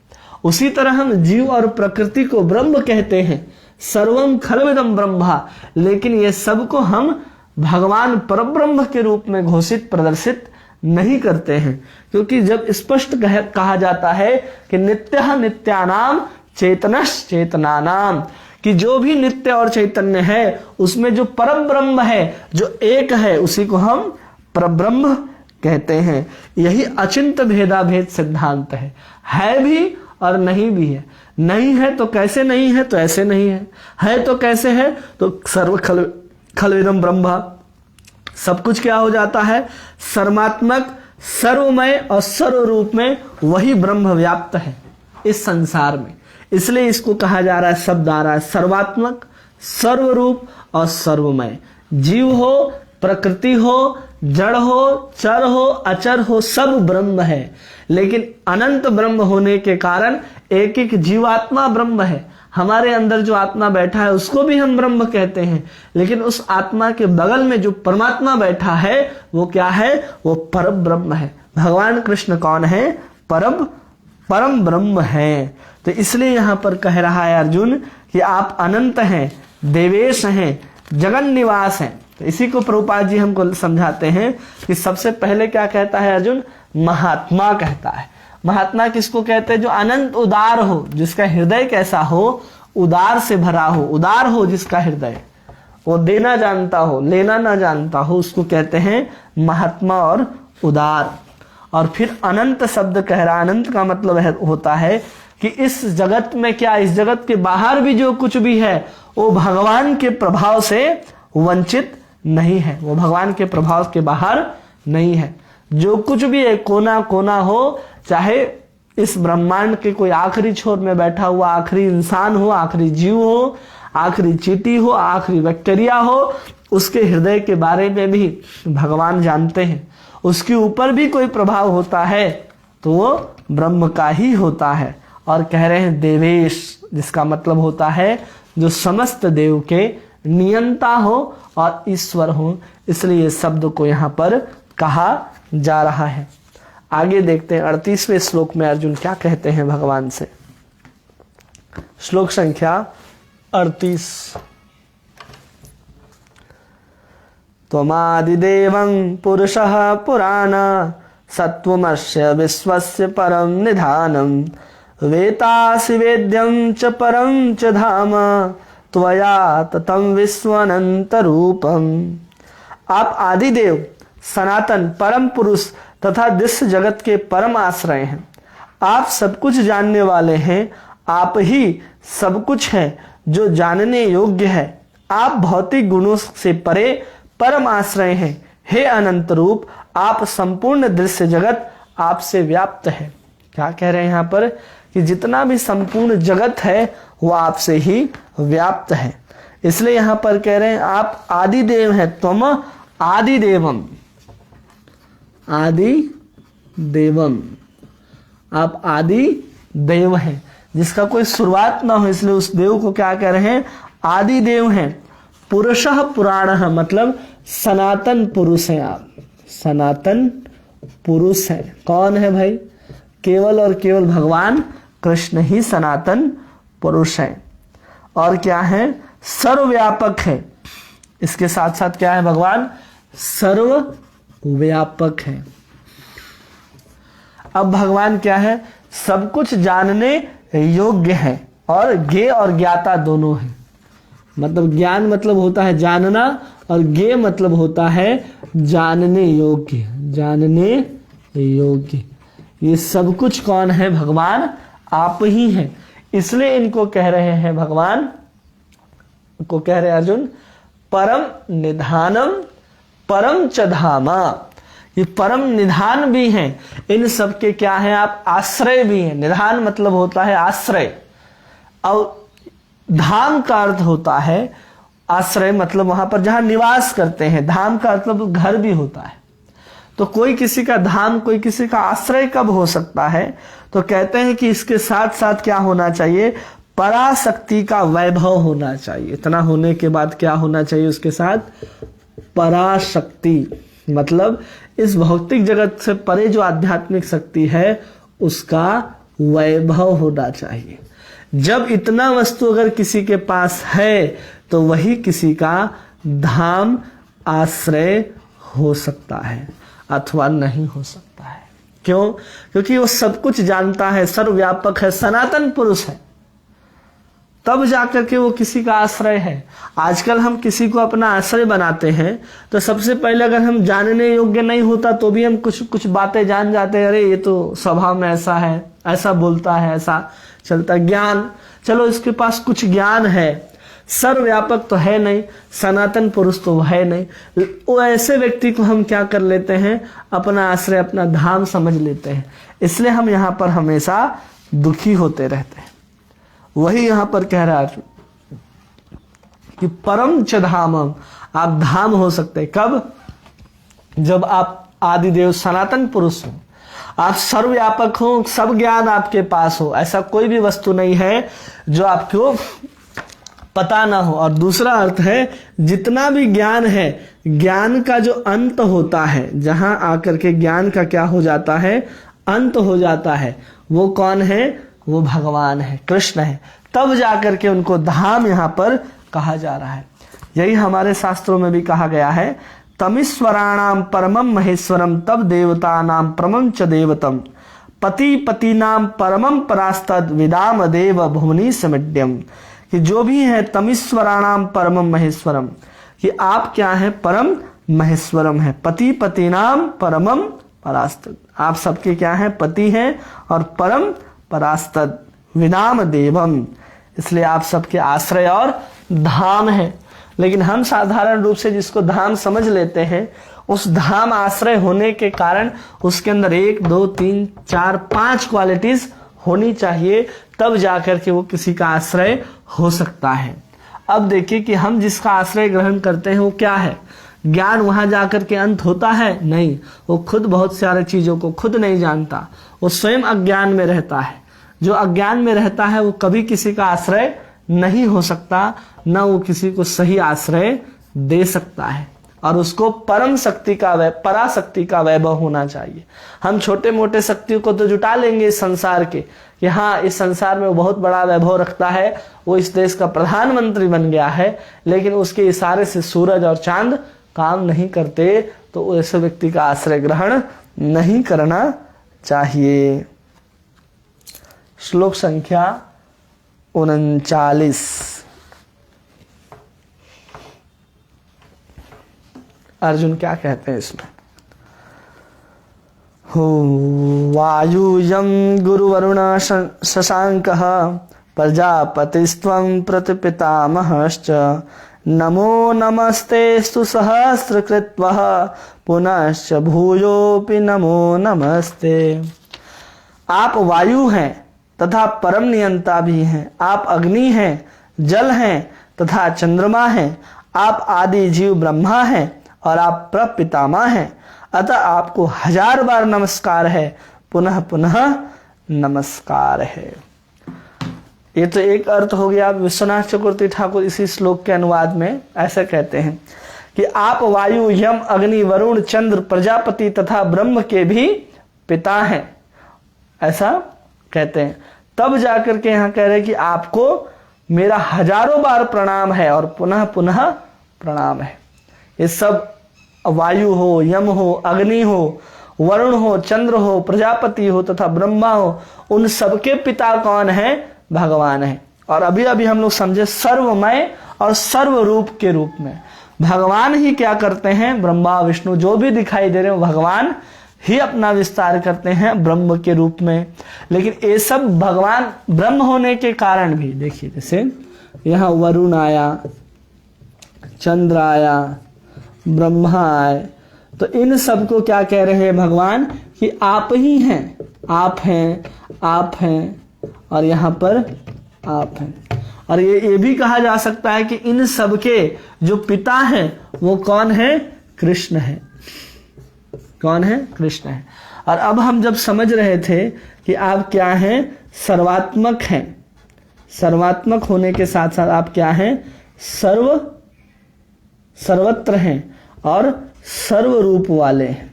A: उसी तरह हम जीव और प्रकृति को ब्रह्म कहते हैं, सर्वम खल्विदम ब्रह्मा, लेकिन ये सब को हम भगवान परब्रह्म के रूप में घोषित प्रदर्शित नहीं करते हैं। क्योंकि जब स्पष्ट कहा जाता है कि नित्यः नित्यानाम चेतनश्च चेतनानाम, कि जो भी नित्य और चैतन्य है उसमें जो परब्रह्म है, जो एक है, उसी को हम परब्रह्म कहते हैं। यही अचिंत भेदाभेद सिद्धांत है भी और नहीं भी है। नहीं है तो कैसे नहीं है? तो ऐसे नहीं है तो कैसे है? तो सर्व खल्विदम ब्रह्म, सब कुछ क्या हो जाता है? सर्वात्मक, सर्वमय और सर्वरूप में वही ब्रह्म व्याप्त है इस संसार में। इसलिए इसको कहा जा रहा है, शब्द आ रहा है सर्वात्मक, सर्वरूप और सर्वमय। जीव हो, प्रकृति हो जड़ हो, चर हो, अचर हो, सब ब्रह्म है। लेकिन अनंत ब्रह्म होने के कारण एक एक जीवात्मा ब्रह्म है। हमारे अंदर जो आत्मा बैठा है उसको भी हम ब्रह्म कहते हैं, लेकिन उस आत्मा के बगल में जो परमात्मा बैठा है वो क्या है? वो परम ब्रह्म है। भगवान कृष्ण कौन है? परम ब्रह्म है। तो इसलिए यहां पर कह रहा है अर्जुन कि आप अनंत हैं, देवेश हैं, जगन निवास हैं। तो इसी को प्रभुपाद जी हमको समझाते हैं कि सबसे पहले क्या कहता है अर्जुन? महात्मा कहता है। महात्मा किसको कहते हैं? जो अनंत उदार हो, जिसका हृदय कैसा हो? उदार से भरा हो, उदार हो जिसका हृदय, वो देना जानता हो, लेना ना जानता हो, उसको कहते हैं महात्मा और उदार। और फिर अनंत शब्द कह रहा, अनंत का मतलब होता है कि इस जगत में क्या, इस जगत के बाहर भी जो कुछ भी है वो भगवान के प्रभाव से वंचित नहीं है, वो भगवान के प्रभाव के बाहर नहीं है। जो कुछ भी है, कोना कोना हो, चाहे इस ब्रह्मांड के कोई आखिरी छोर में बैठा हुआ आखिरी इंसान हो, आखिरी जीव हो, आखिरी चींटी हो, आखिरी बैक्टीरिया हो, उसके हृदय के बारे में भी भगवान जानते हैं। उसके ऊपर भी कोई प्रभाव होता है तो वो ब्रह्म का ही होता है। और कह रहे हैं देवेश, जिसका मतलब होता है जो समस्त देव के नियंता हो और ईश्वर हो। इसलिए इस शब्द को यहाँ पर कहा जा रहा है। आगे देखते हैं 38वें श्लोक में अर्जुन क्या कहते हैं भगवान से। श्लोक संख्या 38। त्वमादिदेवं पुरुषः पुराण सत्वमस्य विश्वस्य परम निधानम वेतासि वेद्यं च परं च धाम त्वया ततं विश्वनंत रूपम। आप आदिदेव, सनातन, परम पुरुष तथा दिस जगत के परम आश्रय हैं। आप सब कुछ जानने वाले हैं, आप ही सब कुछ हैं जो जानने योग्य है। आप भौतिक गुणों से परे परम आश्रय हैं। हे अनंत रूप, आप संपूर्ण दृश्य जगत आपसे व्याप्त है। क्या कह रहे हैं यहाँ पर? कि जितना भी संपूर्ण जगत है वो आपसे ही व्याप्त है। इसलिए यहाँ पर कह रहे हैं आप आदि देव हैं। त्वम आदि देवम, आदि देवम, आप आदि देव हैं जिसका कोई शुरुआत ना हो, इसलिए उस देव को क्या कह रहे हैं? आदि देव हैं। पुरुषः पुराणः, मतलब सनातन पुरुष हैं आप, सनातन पुरुष हैं। कौन है भाई? केवल और केवल भगवान कृष्ण ही सनातन पुरुष हैं। और क्या है? सर्वव्यापक है। इसके साथ साथ क्या है? भगवान सर्वव्यापक है। अब भगवान क्या है? सब कुछ जानने योग्य है और ज्ञेय और ज्ञाता दोनों है। मतलब ज्ञान मतलब होता है जानना और ज्ञेय मतलब होता है जानने योग्य, जानने योग्य। ये सब कुछ कौन है? भगवान आप ही हैं। इसलिए इनको कह रहे हैं, भगवान को कह रहे हैं अर्जुन, परम निधानम परम च धामा। ये परम निधान भी हैं, इन सब के क्या है? आप आश्रय भी हैं। निधान मतलब होता है आश्रय, और धाम का अर्थ होता है आश्रय, मतलब वहां पर जहां निवास करते हैं। धाम का मतलब घर भी होता है। तो कोई किसी का धाम, कोई किसी का आश्रय कब हो सकता है? तो कहते हैं कि इसके साथ साथ क्या होना चाहिए? पराशक्ति का वैभव होना चाहिए। इतना होने के बाद क्या होना चाहिए उसके साथ? पराशक्ति, मतलब इस भौतिक जगत से परे जो आध्यात्मिक शक्ति है उसका वैभव होना चाहिए। जब इतना वस्तु अगर किसी के पास है तो वही किसी का धाम, आश्रय हो सकता है अथवा नहीं हो सकता है। क्यों? क्योंकि वो सब कुछ जानता है, सर्वव्यापक है, सनातन पुरुष है, तब जाकर के वो किसी का आश्रय है। आजकल हम किसी को अपना आश्रय बनाते हैं तो सबसे पहले अगर हम जानने योग्य नहीं होता तो भी हम कुछ बातें जान जाते हैं। अरे ये तो स्वभाव में ऐसा है, ऐसा बोलता है, ऐसा चलता। ज्ञान, चलो इसके पास कुछ ज्ञान है, सर्वव्यापक तो है नहीं, सनातन पुरुष तो है नहीं। वो ऐसे व्यक्ति को हम क्या कर लेते हैं? अपना आश्रय, अपना धाम समझ लेते हैं। इसलिए हम यहाँ पर हमेशा दुखी होते रहते हैं। वही यहाँ पर कह रहा है कि परम च धामम, आप धाम हो सकते हैं। कब? जब आप आदिदेव सनातन पुरुष हो, आप सर्वव्यापक हो, सब ज्ञान आपके पास हो, ऐसा कोई भी वस्तु नहीं है जो आपको पता ना हो। और दूसरा अर्थ है जितना भी ज्ञान है, ज्ञान का जो अंत होता है, जहां आकर के ज्ञान का क्या हो जाता है, अंत हो जाता है, वो कौन है, वो भगवान है, कृष्ण है। तब जाकर के उनको धाम यहां पर कहा जा रहा है। यही हमारे शास्त्रों में भी कहा गया है, तमीश्वराणाम परमम महेश्वरम तब देवतानाम परमं च देवतम पति पतिनाम परमं परास्तद विदाम देव भुवनी समिड्यम। कि जो भी है तमीश्वराणाम परमं महेश्वरम, कि आप क्या है, परम महेश्वरम है, पति पतिनाम परमं परास्तद, आप सबके क्या है, पति हैं और परम परास्तद विदाम देवम, इसलिए आप सबके आश्रय और धाम है। लेकिन हम साधारण रूप से जिसको धाम समझ लेते हैं, उस धाम आश्रय होने के कारण उसके अंदर 1 2 3 4 5 क्वालिटीज होनी चाहिए, तब जाकर के वो किसी का आश्रय हो सकता है। अब देखिए कि हम जिसका आश्रय ग्रहण करते हैं वो क्या है। ज्ञान वहां जाकर के अंत होता है? नहीं, वो खुद बहुत सारी चीजों को खुद नहीं जानता, वो स्वयं अज्ञान में रहता है। जो अज्ञान में रहता है वो कभी किसी का आश्रय नहीं हो सकता, न वो किसी को सही आश्रय दे सकता है। और उसको परम शक्ति का पराशक्ति का वैभव होना चाहिए। हम छोटे मोटे शक्तियों को तो जुटा लेंगे इस संसार के, कि हाँ इस संसार में वो बहुत बड़ा वैभव रखता है, वो इस देश का प्रधानमंत्री बन गया है, लेकिन उसके इशारे से सूरज और चांद काम नहीं करते, तो ऐसे व्यक्ति का आश्रय ग्रहण नहीं करना चाहिए। श्लोक संख्या 39। अर्जुन क्या कहते हैं इसमें? हो वायुयं गुरुवरुण शशांकः प्रजापतिस्त्वं प्रतिपितामहश्च नमो नमस्तेस्तु सहस्रकृत्वः पुनश्च भूयोऽपि नमो नमस्ते। आप वायु हैं तथा परम नियंता भी हैं, आप अग्नि हैं, जल हैं तथा चंद्रमा हैं, आप आदि जीव ब्रह्मा हैं और आप प्रपितामह हैं, अतः आपको 1000 बार नमस्कार है, पुनः पुनः नमस्कार है। ये तो एक अर्थ हो गया। विश्वनाथ चक्रवर्ती ठाकुर इसी श्लोक के अनुवाद में ऐसे कहते हैं कि आप वायु, यम, अग्नि, वरुण, चंद्र, प्रजापति तथा ब्रह्म के भी पिता हैं, ऐसा कहते हैं। तब जाकर के यहाँ कह रहे कि आपको मेरा 1000 बार प्रणाम है और पुनः पुनः प्रणाम है। ये सब वायु हो, यम हो, अग्नि हो, वरुण हो, चंद्र हो, प्रजापति हो तथा ब्रह्मा हो, उन सबके पिता कौन है? भगवान है। और अभी अभी हम लोग समझे सर्वमय और सर्वरूप के रूप में भगवान ही क्या करते हैं? ब्रह्मा विष्णु जो भी दिखाई दे रहे हैं भगवान ही अपना विस्तार करते हैं ब्रह्म के रूप में। लेकिन ये सब भगवान ब्रह्म होने के कारण भी, देखिए जैसे यहाँ वरुण आया, चंद्र आया, ब्रह्मा आए, तो इन सबको क्या कह रहे हैं भगवान? कि आप ही हैं, आप हैं, आप हैं और यहाँ पर आप हैं। और ये भी कहा जा सकता है कि इन सबके जो पिता हैं वो कौन है? कृष्ण है। कौन है? कृष्ण है। और अब हम जब समझ रहे थे कि आप क्या हैं? सर्वात्मक हैं। सर्वात्मक होने के साथ साथ आप क्या हैं? सर्वत्र हैं और सर्वरूप वाले हैं।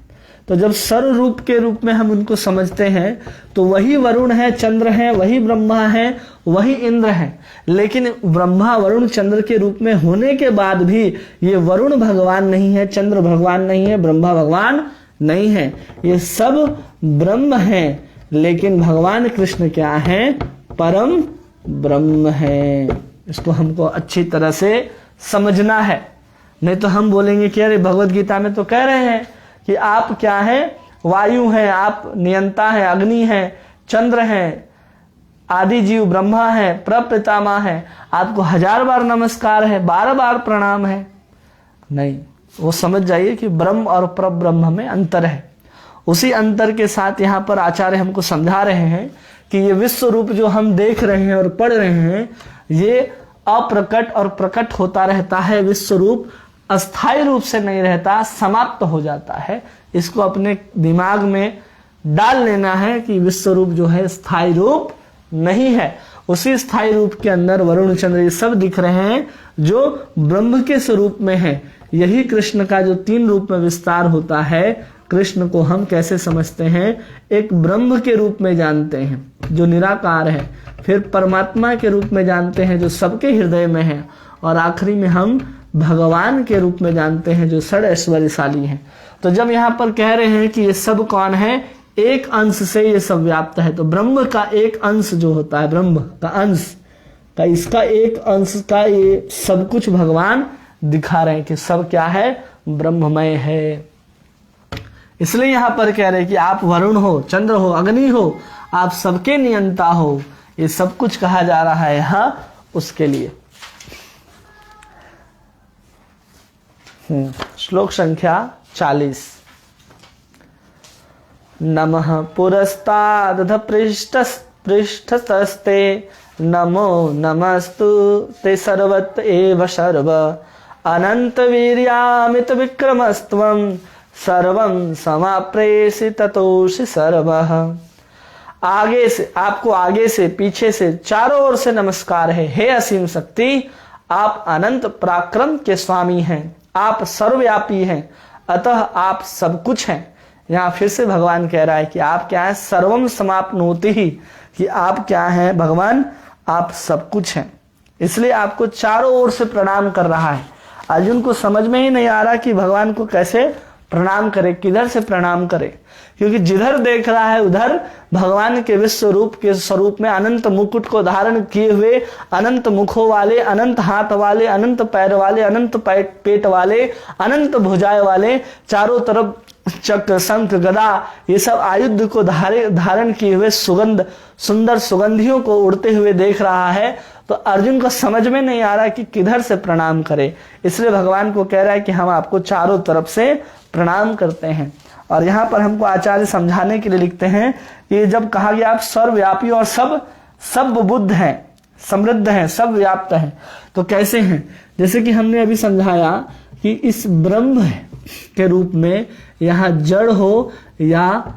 A: तो जब सर्वरूप के रूप में हम उनको समझते हैं तो वही वरुण है, चंद्र है, वही ब्रह्मा है, वही इंद्र है। लेकिन ब्रह्मा वरुण चंद्र के रूप में होने के बाद भी ये वरुण भगवान नहीं है, चंद्र भगवान नहीं है, ब्रह्मा भगवान नहीं है, ये सब ब्रह्म हैं। लेकिन भगवान कृष्ण क्या है? परम ब्रह्म है। इसको हमको अच्छी तरह से समझना है, नहीं तो हम बोलेंगे कि अरे भगवत गीता में तो कह रहे हैं कि आप क्या हैं? वायु हैं, आप नियंता हैं, अग्नि हैं, चंद्र हैं, आदि जीव ब्रह्मा है, प्रपितामह है, आपको 1000 बार नमस्कार है, 12 बार प्रणाम है। नहीं, वो समझ जाइए कि ब्रह्म और परब्रह्म में अंतर है। उसी अंतर के साथ यहाँ पर आचार्य हमको समझा रहे हैं कि ये विश्व रूप जो हम देख रहे हैं और पढ़ रहे हैं, ये अप्रकट और प्रकट होता रहता है। विश्व रूप अस्थायी रूप से नहीं रहता, समाप्त हो जाता है। इसको अपने दिमाग में डाल लेना है कि विश्व रूप जो है स्थायी रूप नहीं है। उसी स्थायी रूप के अंदर वरुण चंद्र ये सब दिख रहे हैं जो ब्रह्म के स्वरूप में है। यही कृष्ण का जो 3 रूप में विस्तार होता है, कृष्ण को हम कैसे समझते हैं? एक ब्रह्म के रूप में जानते हैं जो निराकार है, फिर परमात्मा के रूप में जानते हैं जो सबके हृदय में है, और आखिरी में हम भगवान के रूप में जानते हैं जो षड ऐश्वर्यशाली हैं। तो जब यहाँ पर कह रहे हैं कि ये सब कौन है? एक अंश से ये सब व्याप्त है। तो ब्रह्म का एक अंश जो होता है, ब्रह्म का अंश का, इसका एक अंश का ये सब कुछ भगवान दिखा रहे हैं कि सब क्या है? ब्रह्ममय है। इसलिए यहां पर कह रहे हैं कि आप वरुण हो, चंद्र हो, अग्नि हो, आप सबके नियंता हो। ये सब कुछ कहा जा रहा है यहां उसके लिए। श्लोक संख्या 40। नमः पुरस्तादध पृष्ठतस्ते नमो नमस्तु ते सर्वत एव सर्व अनंत वीर्यामित विक्रमस्त्वं सर्वं समाप्रेषि ततोषि सर्वः। आगे से, आपको आगे से, पीछे से, चारों ओर से नमस्कार है। हे असीम शक्ति, आप अनंत पराक्रम के स्वामी हैं, आप सर्वव्यापी हैं, अतः आप सब कुछ हैं। यहाँ फिर से भगवान कह रहा है कि आप क्या है? सर्वम समाप्नोति ही, कि आप क्या हैं? भगवान आप सब कुछ हैं। इसलिए आपको चारों ओर से प्रणाम कर रहा है। अर्जुन को समझ में ही नहीं आ रहा कि भगवान को कैसे प्रणाम करे, किधर से प्रणाम करे, क्योंकि जिधर देख रहा है उधर भगवान के विश्व रूप के स्वरूप में अनंत मुकुट को धारण किए हुए, अनंत मुखों वाले, अनंत हाथ वाले, अनंत पैर वाले, अनंत पेट वाले, अनंत भुजाएं वाले, चारों तरफ चक्र, शंख, गदा, ये सब आयुध को धारण किए हुए सुंदर सुगंधियों को उड़ते हुए देख रहा है। तो अर्जुन को समझ में नहीं आ रहा कि किधर से प्रणाम करे। इसलिए भगवान को कह रहा है कि हम आपको चारों तरफ से प्रणाम करते हैं। और यहाँ पर हमको आचार्य समझाने के लिए लिखते हैं कि जब कहा गया आप सर्वव्यापी और सब बुद्ध हैं, समृद्ध हैं, सब व्याप्त हैं, तो कैसे हैं? जैसे कि हमने अभी समझाया कि इस ब्रह्म के रूप में यहाँ जड़ हो या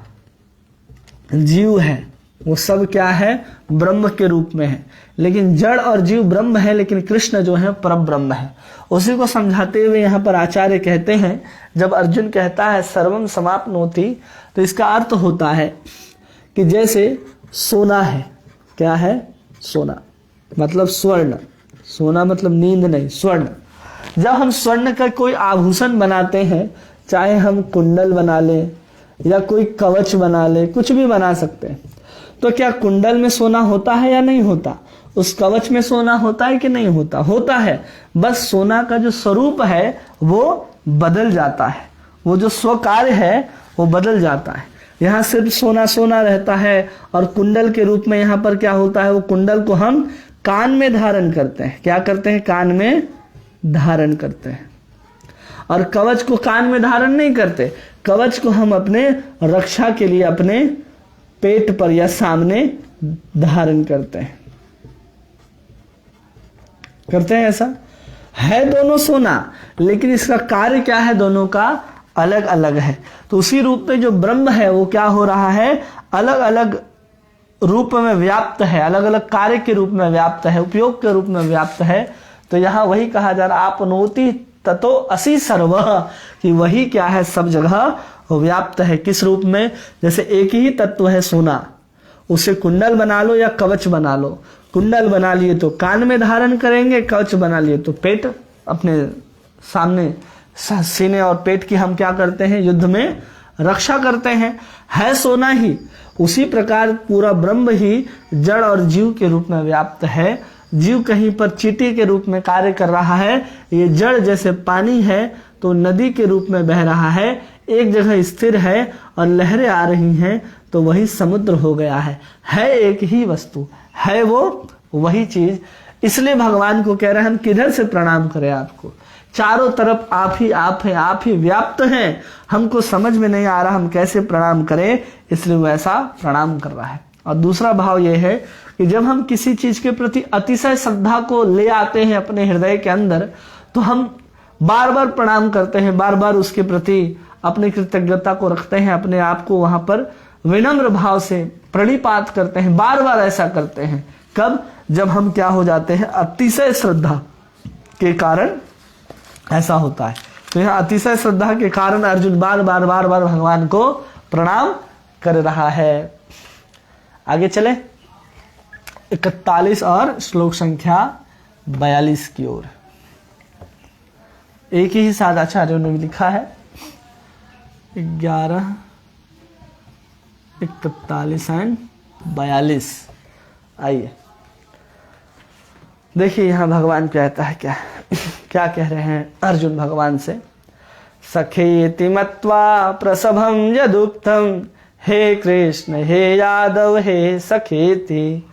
A: जीव है, वो सब क्या है? ब्रह्म के रूप में है। लेकिन जड़ और जीव ब्रह्म है, लेकिन कृष्ण जो है परम ब्रह्म है। उसी को समझाते हुए यहाँ पर आचार्य कहते हैं, जब अर्जुन कहता है सर्वम समाप्नोति, तो इसका अर्थ होता है कि जैसे सोना है, क्या है? सोना मतलब स्वर्ण, सोना मतलब नींद नहीं, स्वर्ण। जब हम स्वर्ण का कोई आभूषण बनाते हैं, चाहे हम कुंडल बना लें या कोई कवच बना ले, कुछ भी बना सकते हैं, तो क्या कुंडल में सोना होता है या नहीं होता? उस कवच में सोना होता है कि नहीं होता? होता है। बस सोना का जो स्वरूप है वो बदल जाता है, वो जो स्वकार्य है वो बदल जाता है। यहाँ सिर्फ सोना सोना रहता है, और कुंडल के रूप में यहाँ पर क्या होता है? वो कुंडल को हम कान में धारण करते हैं। क्या करते हैं? कान में धारण करते हैं। और कवच को कान में धारण नहीं करते, कवच को हम अपने रक्षा के लिए अपने पेट पर या सामने धारण करते हैं ऐसा है। दोनों सोना, लेकिन इसका कार्य क्या है? दोनों का अलग अलग है। तो उसी रूप में जो ब्रह्म है वो क्या हो रहा है? अलग अलग रूप में व्याप्त है, अलग अलग कार्य के रूप में व्याप्त है, उपयोग के रूप में व्याप्त है। तो यहाँ वही कहा जा रहा, आपनोति ततो असि सर्व, कि वही क्या है? सब जगह व्याप्त है। किस रूप में? जैसे एक ही तत्व है सोना, उसे कुंडल बना लो या कवच बना लो। कुंडल बना लिए तो कान में धारण करेंगे, कवच बना लिए तो पेट अपने सामने, सीने और पेट की हम क्या करते हैं? युद्ध में रक्षा करते हैं। है सोना ही। उसी प्रकार पूरा ब्रह्म ही जड़ और जीव के रूप में व्याप्त है। जीव कहीं पर चींटी के रूप में कार्य कर रहा है, ये जड़ जैसे पानी है तो नदी के रूप में बह रहा है, एक जगह स्थिर है और लहरें आ रही हैं, तो वही समुद्र हो गया है एक ही वस्तु, है वो वही चीज। इसलिए भगवान को कह रहे हैं हम किधर से प्रणाम करें आपको? चारों तरफ आप ही आप हैं, आप ही व्याप्त हैं। हमको समझ में नहीं आ रहा हम कैसे प्रणाम करें, इसलिए वो ऐसा प्रणाम कर रहा है। और दूसरा भाव यह है कि जब हम किसी चीज के प्रति अतिशय श्रद्धा को ले आते हैं अपने हृदय के अंदर, तो हम बार बार प्रणाम करते हैं, बार बार उसके प्रति अपनी कृतज्ञता को रखते हैं, अपने आप को वहां पर विनम्र भाव से प्रणिपात करते हैं, बार बार ऐसा करते हैं। कब? जब हम क्या हो जाते हैं, अतिशय श्रद्धा के कारण ऐसा होता है। तो यहां अतिशय श्रद्धा के कारण अर्जुन बार बार भगवान को प्रणाम कर रहा है। आगे चले 41 और श्लोक संख्या 42 की ओर। एक ही साथ आचार्यों ने भी लिखा है 11, 41 एंड 42। आइए देखिए यहां भगवान कहता है क्या क्या कह रहे हैं अर्जुन भगवान से। सखेति मत्वा प्रसभं यदुक्तम हे कृष्ण हे यादव हे सखेति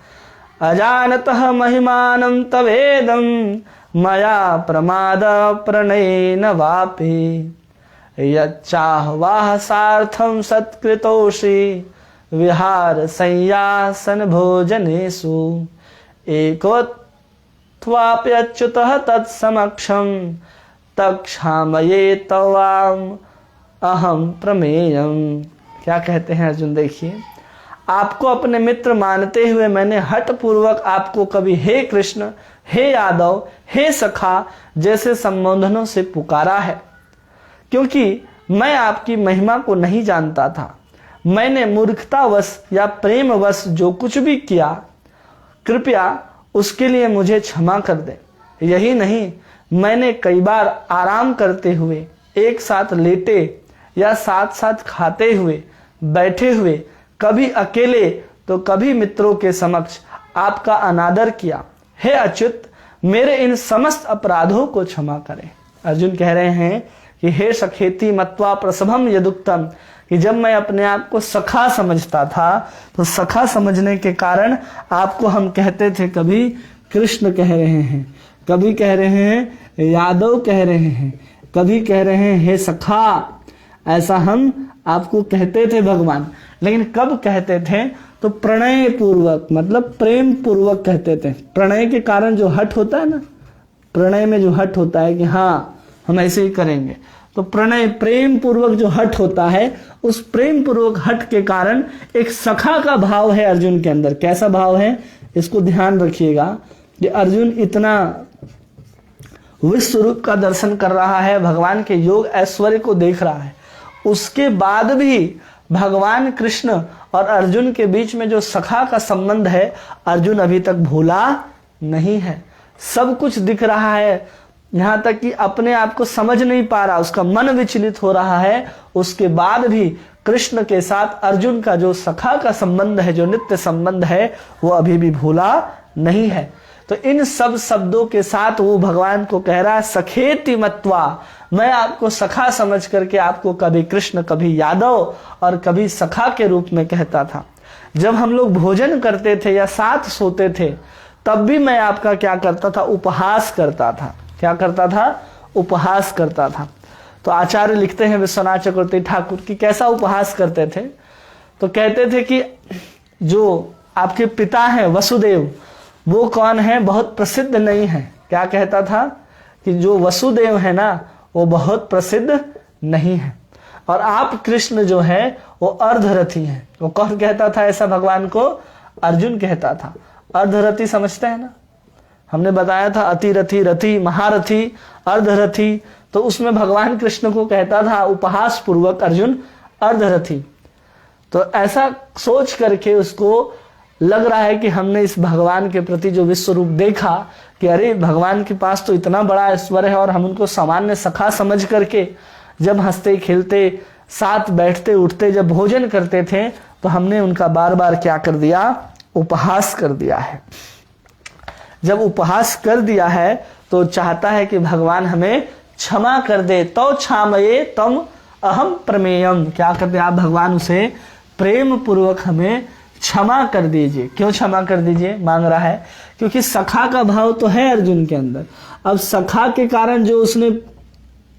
A: अजानतः महिमानं तवेदं मया प्रमाद प्रणयेन वापि यच्चाह्वाह सार्थं सत्कृतोषि विहार संयासन भोजनेषु एकोत्वाप्यच्युतः तत्समक्षं तक्षामये तवाम अहम प्रमेयम। क्या कहते हैं अर्जुन, देखिए आपको अपने मित्र मानते हुए मैंने हठ पूर्वक आपको कभी हे कृष्ण हे यादव हे सखा जैसे संबोधनों से पुकारा है, क्योंकि मैं आपकी महिमा को नहीं जानता था। मैंने मूर्खतावश या प्रेमवश जो कुछ भी किया कृपया उसके लिए मुझे क्षमा कर दे। यही नहीं, मैंने कई बार आराम करते हुए, एक साथ लेटे या साथ साथ खाते हुए, बैठे हुए, कभी अकेले तो कभी मित्रों के समक्ष आपका अनादर किया। हे अच्युत, मेरे इन समस्त अपराधों को क्षमा करें। अर्जुन कह रहे हैं कि हे सखेति मत्वा प्रसभम यदुक्तम, कि जब मैं अपने आप को सखा समझता था तो सखा समझने के कारण आपको हम कहते थे, कभी कृष्ण कह रहे हैं, कभी कह रहे हैं यादव कह रहे हैं, कभी कह रहे हैं हे सखा, ऐसा हम आपको कहते थे भगवान। लेकिन कब कहते थे? तो प्रणय पूर्वक, मतलब प्रेम पूर्वक कहते थे। प्रणय के कारण जो हट होता है ना, प्रणय में जो हट होता है कि हाँ हम ऐसे ही करेंगे, तो प्रणय प्रेम पूर्वक जो हट होता है, उस प्रेम पूर्वक हट के कारण एक सखा का भाव है अर्जुन के अंदर। कैसा भाव है इसको ध्यान रखिएगा कि अर्जुन इतना विश्व रूप का दर्शन कर रहा है, भगवान के योग ऐश्वर्य को देख रहा है, उसके बाद भी भगवान कृष्ण और अर्जुन के बीच में जो सखा का संबंध है अर्जुन अभी तक भूला नहीं है। सब कुछ दिख रहा है, यहां तक कि अपने आप को समझ नहीं पा रहा, उसका मन विचलित हो रहा है। उसके बाद भी कृष्ण के साथ अर्जुन का जो सखा का संबंध है, जो नित्य संबंध है, वो अभी भी भूला नहीं है। तो इन सब शब्दों के साथ वो भगवान को कह रहा है सखेति मत्वा, मैं आपको सखा समझ करके आपको कभी कृष्ण, कभी यादव और कभी सखा के रूप में कहता था। जब हम लोग भोजन करते थे या साथ सोते थे तब भी मैं आपका क्या करता था? उपहास करता था। क्या करता था? उपहास करता था। तो आचार्य लिखते हैं विश्वनाथ चक्रवर्ती ठाकुर की कैसा उपहास करते थे, तो कहते थे कि जो आपके पिता हैं वसुदेव, वो कौन है? बहुत प्रसिद्ध नहीं है। क्या कहता था? कि जो वसुदेव है ना वो बहुत प्रसिद्ध नहीं है, और आप कृष्ण जो है वो अर्धरथी हैं। वो कौन कहता था ऐसा भगवान को? अर्जुन कहता था। अर्धरथी समझते हैं ना, हमने बताया था अतिरथी, रथी, महारथी, अर्धरथी। तो उसमें भगवान कृष्ण को कहता था उपहास पूर्वक अर्जुन अर्धरथी। तो ऐसा सोच करके उसको लग रहा है कि हमने इस भगवान के प्रति जो विश्व रूप देखा कि अरे भगवान के पास तो इतना बड़ा ऐश्वर्य है, और हम उनको सामान्य सखा समझ करके जब हंसते खेलते साथ बैठते उठते जब भोजन करते थे तो हमने उनका बार बार क्या कर दिया? उपहास कर दिया है। जब उपहास कर दिया है तो चाहता है कि भगवान हमें क्षमा कर दे। तो क्षामये तम अहम प्रमेयम, क्या करते आप? भगवान उसे प्रेम पूर्वक हमें क्षमा कर दीजिए। क्यों क्षमा कर दीजिए मांग रहा है? क्योंकि सखा का भाव तो है अर्जुन के अंदर। अब सखा के कारण जो उसने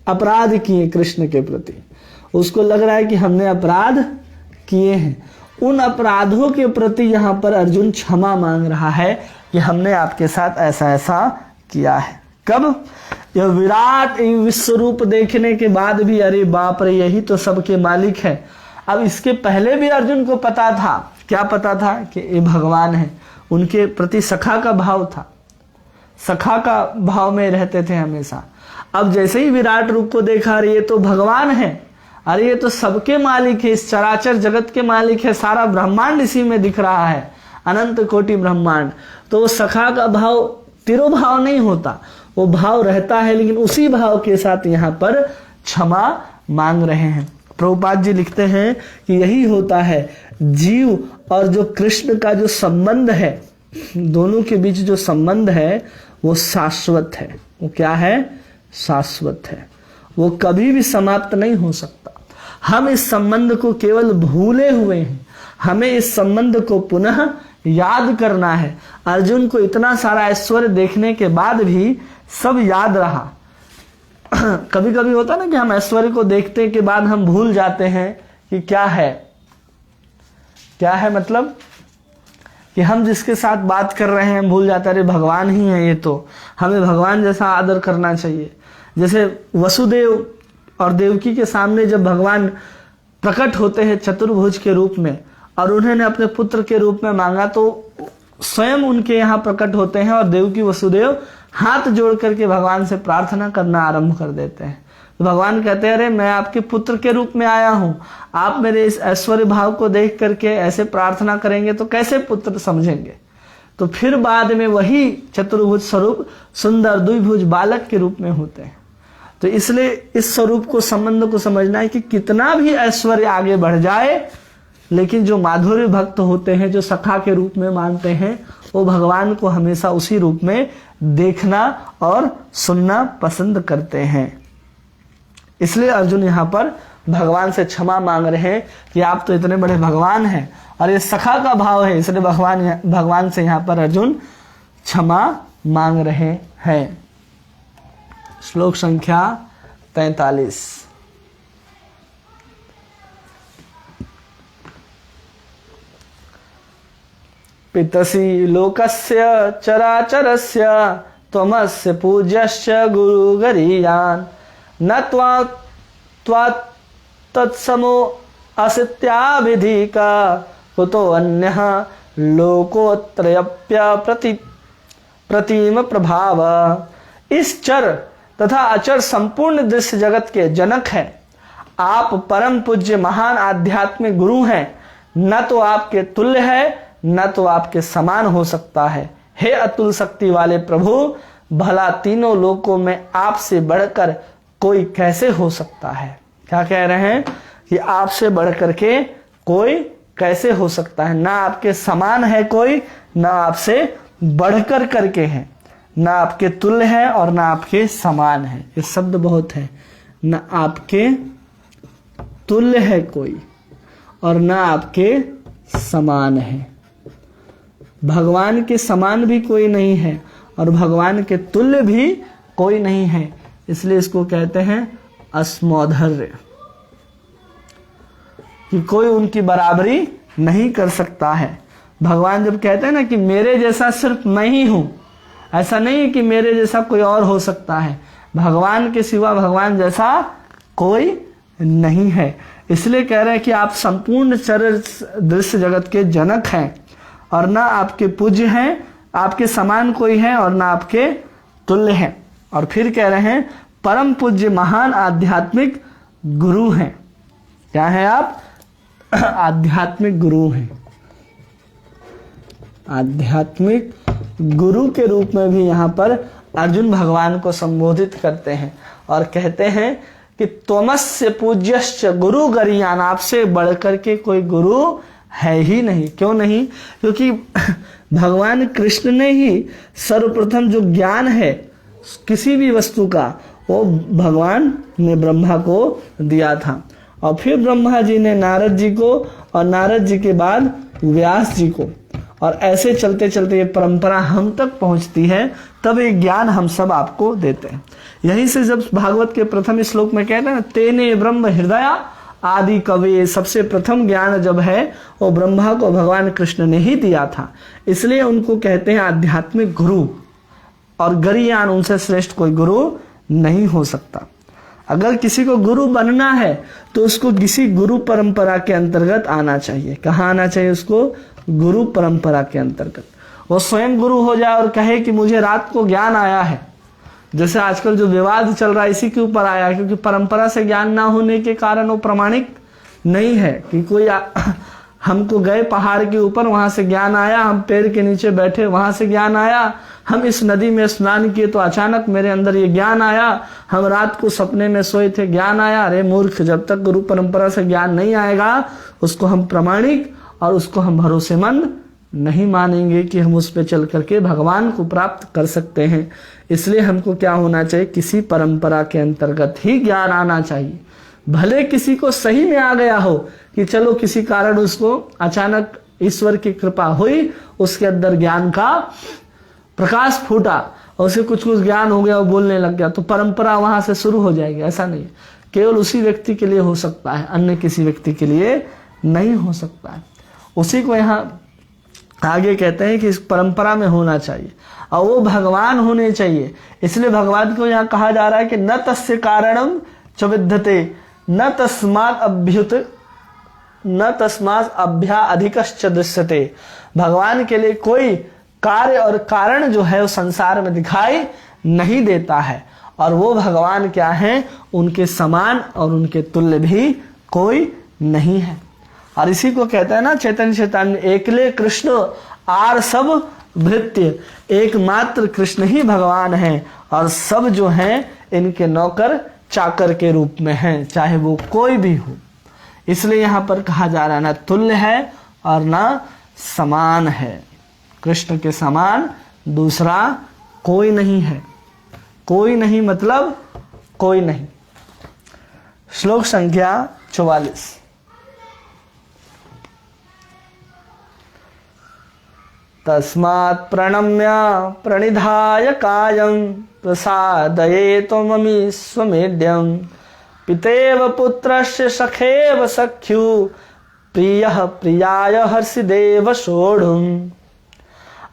A: अपराध किए कृष्ण के प्रति, उसको लग रहा है कि हमने अपराध किए हैं। उन अपराधों के प्रति यहाँ पर अर्जुन क्षमा मांग रहा है कि हमने आपके साथ ऐसा ऐसा किया है। कब? यह विराट विश्व रूप देखने के बाद भी अरे बाप रे यही तो सबके मालिक है। अब इसके पहले भी अर्जुन को पता था, क्या पता था कि ये भगवान है। उनके प्रति सखा का भाव था, सखा का भाव में रहते थे हमेशा। अब जैसे ही विराट रूप को देखा, अरे ये तो भगवान है, अरे ये तो सबके मालिक है, इस चराचर जगत के मालिक है, सारा ब्रह्मांड इसी में दिख रहा है, अनंत कोटि ब्रह्मांड। तो वो सखा का भाव तिरोभाव नहीं होता, वो भाव रहता है, लेकिन उसी भाव के साथ यहाँ पर क्षमा मांग रहे हैं। प्रभुपाद जी लिखते हैं कि यही होता है जीव और जो कृष्ण का जो संबंध है, दोनों के बीच जो संबंध है वो शाश्वत है। वो क्या है? शाश्वत है, वो कभी भी समाप्त नहीं हो सकता। हम इस संबंध को केवल भूले हुए हैं, हमें इस संबंध को पुनः याद करना है। अर्जुन को इतना सारा ऐश्वर्य देखने के बाद भी सब याद रहा। कभी कभी होता ना कि हम ऐश्वर्य को देखने के बाद हम भूल जाते हैं कि क्या है, क्या है मतलब कि हम जिसके साथ बात कर रहे हैं भूल जाते हैं, अरे भगवान ही है ये तो, हमें भगवान जैसा आदर करना चाहिए। जैसे वसुदेव और देवकी के सामने जब भगवान प्रकट होते हैं चतुर्भुज के रूप में और उन्होंने अपने पुत्र के रूप में मांगा, तो स्वयं उनके यहाँ प्रकट होते हैं और देवकी वसुदेव हाथ जोड़ करके भगवान से प्रार्थना करना आरंभ कर देते हैं। तो भगवान कहते हैं, अरे मैं आपके पुत्र के रूप में आया हूं, आप मेरे इस ऐश्वर्य भाव को देख करके ऐसे प्रार्थना करेंगे तो कैसे पुत्र समझेंगे। तो फिर बाद में वही चतुर्भुज स्वरूप सुंदर द्विभुज बालक के रूप में होते हैं। तो इसलिए इस स्वरूप को, संबंध को समझना है कि कितना भी ऐश्वर्य आगे बढ़ जाए, लेकिन जो माधुर्य भक्त होते हैं, जो सखा के रूप में मानते हैं, वो भगवान को हमेशा उसी रूप में देखना और सुनना पसंद करते हैं। इसलिए अर्जुन यहाँ पर भगवान से क्षमा मांग रहे हैं कि आप तो इतने बड़े भगवान हैं और ये सखा का भाव है, इसलिए भगवान से यहाँ पर अर्जुन क्षमा मांग रहे हैं। श्लोक संख्या 43। पितसी लोकस्य चराचरस्य त्वमस्य पूज्यश्च गुरुगरीयान् न त्वा तत्समो अस्त्याभिधिका कुतो अन्यः लोकोत्रयप्य प्रतिम प्रभाव। इस चर तथा अचर संपूर्ण दृश्य जगत के जनक हैं। आप परम पूज्य महान आध्यात्मिक गुरु हैं, न तो आपके तुल्य है न तो आपके समान हो सकता है। हे अतुल शक्ति वाले प्रभु, भला तीनों लोकों में आपसे बढ़कर कोई कैसे हो सकता है। क्या कह रहे हैं कि आपसे बढ़कर के कोई कैसे हो सकता है। ना आपके समान है कोई, ना आपसे बढ़कर करके है, ना आपके तुल्य है और ना आपके समान है। ये शब्द बहुत है, ना आपके तुल्य है कोई और ना आपके समान है। भगवान के समान भी कोई नहीं है और भगवान के तुल्य भी कोई नहीं है, इसलिए इसको कहते हैं अस्मौधर्य, कि कोई उनकी बराबरी नहीं कर सकता है। भगवान जब कहते हैं ना कि मेरे जैसा सिर्फ मैं ही हूं, ऐसा नहीं है कि मेरे जैसा कोई और हो सकता है। भगवान के सिवा भगवान जैसा कोई नहीं है। इसलिए कह रहे हैं कि आप संपूर्ण चर दृश्य जगत के जनक हैं और ना आपके पूज्य हैं, आपके समान कोई है और ना आपके तुल्य हैं। और फिर कह रहे हैं परम पूज्य महान आध्यात्मिक गुरु हैं। क्या है आप? आध्यात्मिक गुरु हैं। आध्यात्मिक गुरु के रूप में भी यहाँ पर अर्जुन भगवान को संबोधित करते हैं और कहते हैं कि त्वमस्य पूज्यश्च गुरु गरीयान, आपसे बढ़कर के कोई गुरु है ही नहीं। क्यों नहीं? क्योंकि भगवान कृष्ण ने ही सर्वप्रथम जो ज्ञान है किसी भी वस्तु का, वो भगवान ने ब्रह्मा को दिया था और फिर ब्रह्मा जी ने नारद जी को और नारद जी के बाद व्यास जी को, और ऐसे चलते चलते ये परंपरा हम तक पहुंचती है, तब ये ज्ञान हम सब आपको देते हैं। यहीं से जब भागवत के प्रथम श्लोक में कहते हैं ना, तेने ब्रह्म हृदया आदि कवि, सबसे प्रथम ज्ञान जब है वो ब्रह्मा को भगवान कृष्ण ने ही दिया था। इसलिए उनको कहते हैं आध्यात्मिक गुरु, और गरीयान, उनसे श्रेष्ठ कोई गुरु नहीं हो सकता। अगर किसी को गुरु बनना है तो उसको किसी गुरु परंपरा के अंतर्गत आना चाहिए। कहाँ आना चाहिए उसको? गुरु परंपरा के अंतर्गत। वो स्वयं गुरु हो जाए और कहे कि मुझे रात को ज्ञान आया है। जैसे आजकल जो विवाद चल रहा है इसी के ऊपर आया, क्योंकि परंपरा से ज्ञान ना होने के कारण वो प्रमाणिक नहीं है कि कोई हमको गए पहाड़ के ऊपर, वहां से ज्ञान आया, हम पेड़ के नीचे बैठे वहां से ज्ञान आया, हम इस नदी में स्नान किए तो अचानक मेरे अंदर ये ज्ञान आया, हम रात को सपने में सोए थे ज्ञान आया। अरे मूर्ख, जब तक गुरु परंपरा से ज्ञान नहीं आएगा उसको हम प्रमाणिक और उसको हम भरोसेमंद नहीं मानेंगे कि हम उस पर चल करके भगवान को प्राप्त कर सकते हैं। इसलिए हमको क्या होना चाहिए? किसी परंपरा के अंतर्गत ही ज्ञान आना चाहिए। भले किसी को सही में आ गया हो कि चलो किसी कारण उसको अचानक ईश्वर की कृपा हुई, उसके अंदर ज्ञान का प्रकाश फूटा और उसे कुछ ज्ञान हो गया, वो बोलने लग गया, तो परंपरा वहां से शुरू हो जाएगी। ऐसा नहीं, केवल उसी व्यक्ति के लिए हो सकता है, अन्य किसी व्यक्ति के लिए नहीं हो सकता है। उसी को यहाँ आगे कहते हैं कि इस परंपरा में होना चाहिए और वो भगवान होने चाहिए। इसलिए भगवान को यहाँ कहा जा रहा है कि न तस्य कारणम च विद्यते न तस्मात् अभ्युत न तस्मात् अभ्या अधिकश्च दृश्यते। भगवान के लिए कोई कार्य और कारण जो है वो संसार में दिखाई नहीं देता है, और वो भगवान क्या है? उनके समान और उनके तुल्य भी कोई नहीं है। और इसी को कहते हैं ना चैतन्य चैतन्य एकले कृष्ण आर सब भृत्य, एकमात्र कृष्ण ही भगवान है और सब जो हैं इनके नौकर चाकर के रूप में हैं, चाहे वो कोई भी हो। इसलिए यहाँ पर कहा जा रहा है ना तुल्य है और ना समान है। कृष्ण के समान दूसरा कोई नहीं है। कोई नहीं मतलब कोई नहीं। श्लोक संख्या 44। तस्मात् प्रणम्य प्रणिधाय कायं प्रसादयेतु ममी स्वमेड्यं पितेव पुत्रस्य सखेव सख्यु प्रियः प्रियाय हर्षिदेव सोढ़ुम्।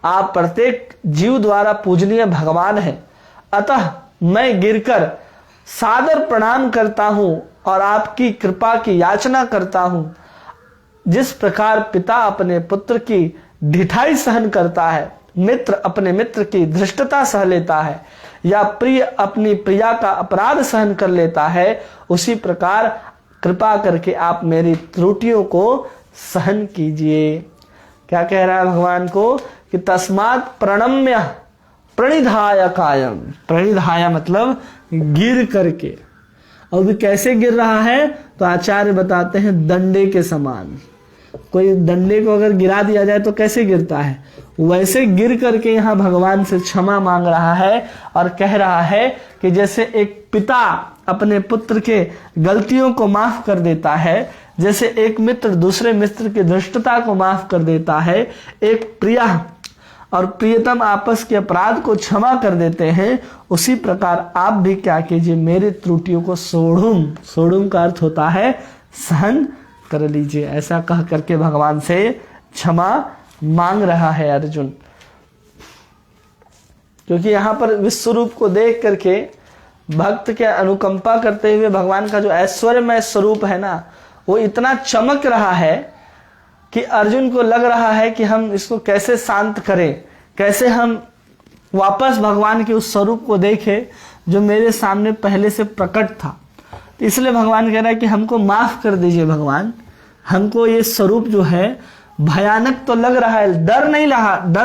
A: आप प्रत्येक जीव द्वारा पूजनीय भगवान हैं, अतः मैं गिरकर सादर प्रणाम करता हूं और आपकी कृपा की याचना करता हूं। जिस प्रकार पिता अपने पुत्र की ढिठाई सहन करता है, मित्र अपने मित्र की धृष्टता सह लेता है, या प्रिय अपनी प्रिया का अपराध सहन कर लेता है, उसी प्रकार कृपा करके आप मेरी त्रुटियों को सहन कीजिए। क्या कह रहा है भगवान को? कि तस्मात् प्रणम्य प्रणिधाय कायम। प्रणिधाय मतलब गिर करके। और भी कैसे गिर रहा है? तो आचार्य बताते हैं दंडे के समान। कोई डंडे को अगर गिरा दिया जाए तो कैसे गिरता है, वैसे गिर करके यहाँ भगवान से क्षमा मांग रहा है और कह रहा है कि जैसे एक पिता अपने पुत्र के गलतियों को माफ कर देता है, जैसे एक मित्र दूसरे मित्र की धृष्टता को माफ कर देता है, एक प्रिया और प्रियतम आपस के अपराध को क्षमा कर देते हैं, उसी प्रकार आप भी क्या कीजिए, मेरी त्रुटियों को सोढ़ुम, सोढ़ुम का अर्थ होता है सहन कर लीजिए। ऐसा कह करके भगवान से क्षमा मांग रहा है अर्जुन। क्योंकि यहाँ पर विश्व रूप को देख करके भक्त के अनुकंपा करते हुए भगवान का जो ऐश्वर्यमय स्वरूप है ना, वो इतना चमक रहा है कि अर्जुन को लग रहा है कि हम इसको कैसे शांत करें, कैसे हम वापस भगवान के उस स्वरूप को देखें जो मेरे सामने पहले से प्रकट था। इसलिए भगवान कह रहा है कि हमको माफ कर दीजिए भगवान, हमको ये स्वरूप जो है भयानक तो लग रहा है, डर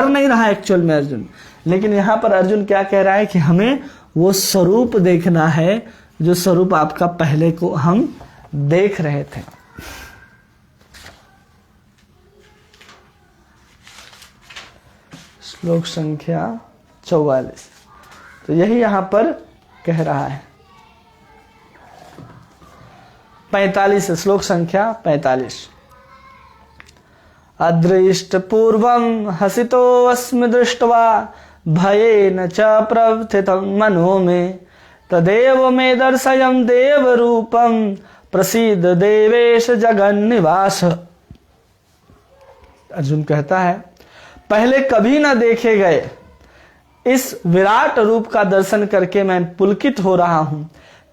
A: नहीं रहा एक्चुअल में अर्जुन, लेकिन यहाँ पर अर्जुन क्या कह रहा है कि हमें वो स्वरूप देखना है जो स्वरूप आपका पहले को हम देख रहे थे। श्लोक संख्या 44। तो यही यहां पर कह रहा है। 45 श्लोक संख्या 45। अदृष्ट पूर्वं हसितो अस्मि दृष्ट्वा भयेन च प्रवर्तितं मनो मे तदेव मे दर्शयं देव रूपं प्रसीद देवेश जगन्निवास। अर्जुन कहता है पहले कभी ना देखे गए इस विराट रूप का दर्शन करके मैं पुलकित हो रहा हूं,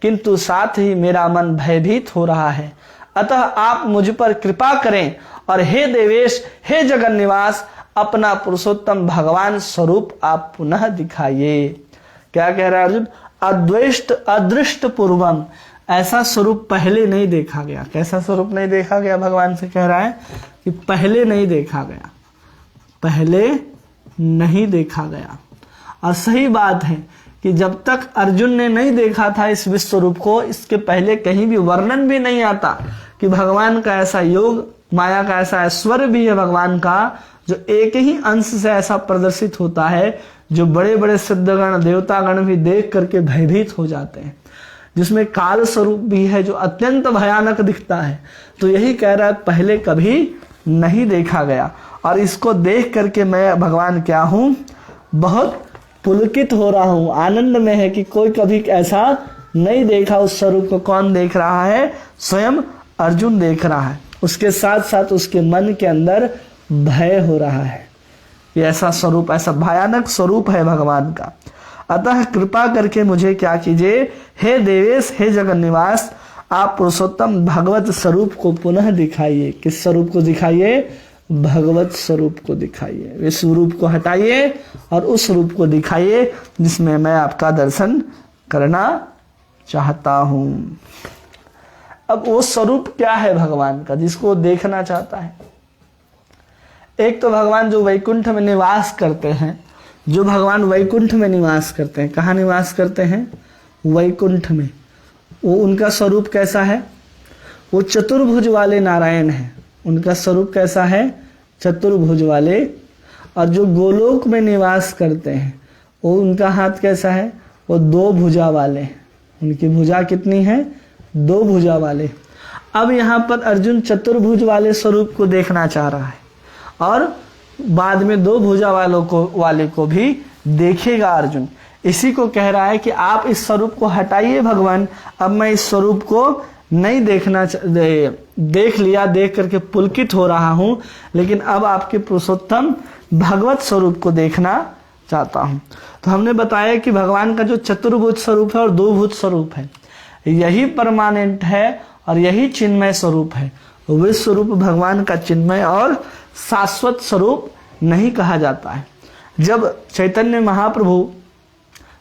A: किंतु साथ ही मेरा मन भयभीत हो रहा है। अतः आप मुझ पर कृपा करें और हे देवेश, हे जगन निवास, अपना पुरुषोत्तम भगवान स्वरूप आप पुनः दिखाइए। क्या कह रहा है अर्जुन? अदृष्ट पूर्वम, ऐसा स्वरूप पहले नहीं देखा गया। कैसा स्वरूप नहीं देखा गया? भगवान से कह रहा है कि पहले नहीं देखा गया, पहले नहीं देखा गया। और सही बात है कि जब तक अर्जुन ने नहीं देखा था इस विश्व रूप को, इसके पहले कहीं भी वर्णन भी नहीं आता कि भगवान का ऐसा योग, माया का ऐसा ऐश्वर्य भी है भगवान का, जो एक ही अंश से ऐसा प्रदर्शित होता है, जो बड़े बड़े सिद्धगण देवतागण भी देख करके भयभीत हो जाते हैं, जिसमें काल स्वरूप भी है जो अत्यंत भयानक दिखता है। तो यही कह रहा है पहले कभी नहीं देखा गया, और इसको देख करके मैं भगवान क्या हूं? बहुत पुलकित हो रहा हूं, आनंद में है कि कोई कभी ऐसा नहीं देखा। उस स्वरूप को कौन देख रहा है? स्वयं अर्जुन देख रहा है। उसके साथ साथ उसके मन के अंदर भय हो रहा है। ये ऐसा स्वरूप, ऐसा भयानक स्वरूप है भगवान का। अतः कृपा करके मुझे क्या कीजिए, हे देवेश, हे जगन निवास, आप पुरुषोत्तम भगवत स्वरूप को पुनः दिखाइए। किस स्वरूप को दिखाइए? भगवत स्वरूप को दिखाइए। इस रूप को हटाइए और उस रूप को दिखाइए जिसमें मैं आपका दर्शन करना चाहता हूं। अब वो स्वरूप क्या है भगवान का जिसको देखना चाहता है? एक तो भगवान जो वैकुंठ में निवास करते हैं, जो भगवान वैकुंठ में निवास करते हैं। कहाँ निवास करते हैं? वैकुंठ में। वो उनका स्वरूप कैसा है? वो चतुर्भुज वाले नारायण हैं। उनका स्वरूप कैसा है? चतुर्भुज वाले। और जो गोलोक में निवास करते हैं, वो उनका हाथ कैसा है? वो दो भुजा वाले। उनकी भुजा कितनी है? दो भुजा वाले। अब यहाँ पर अर्जुन चतुर्भुज वाले स्वरूप को देखना चाह रहा है, और बाद में दो भुजा वाले को भी देखेगा अर्जुन। इसी को कह रहा है कि आप इस स्वरूप को हटाइए भगवान, अब मैं इस स्वरूप को नहीं देखना, देख लिया, देख करके पुलकित हो रहा हूं, लेकिन अब आपके पुरुषोत्तम भगवत स्वरूप को देखना चाहता हूं। तो हमने बताया कि भगवान का जो चतुर्भुज स्वरूप है और दो भुज स्वरूप है, यही परमानेंट है और यही चिन्मय स्वरूप है। विश्व स्वरूप भगवान का चिन्मय और शाश्वत स्वरूप नहीं कहा जाता है। जब चैतन्य महाप्रभु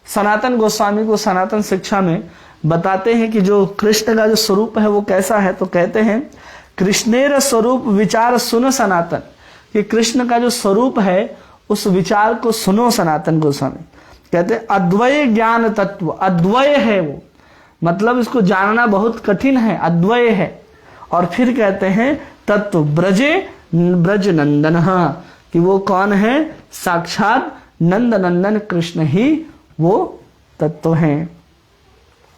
A: सनातन गोस्वामी को सनातन शिक्षा में बताते हैं कि जो कृष्ण का जो स्वरूप है वो कैसा है, तो कहते हैं कृष्णेर स्वरूप विचार सुनो सनातन, कि कृष्ण का जो स्वरूप है उस विचार को सुनो सनातन गोस्वामी। कहते हैं अद्वय ज्ञान तत्व, अद्वय है वो, मतलब इसको जानना बहुत कठिन है, अद्वय है। और फिर कहते हैं तत्व ब्रजे ब्रज नंदन, कि वो कौन है? साक्षात नंद नंदन कृष्ण ही वो तत्व हैं।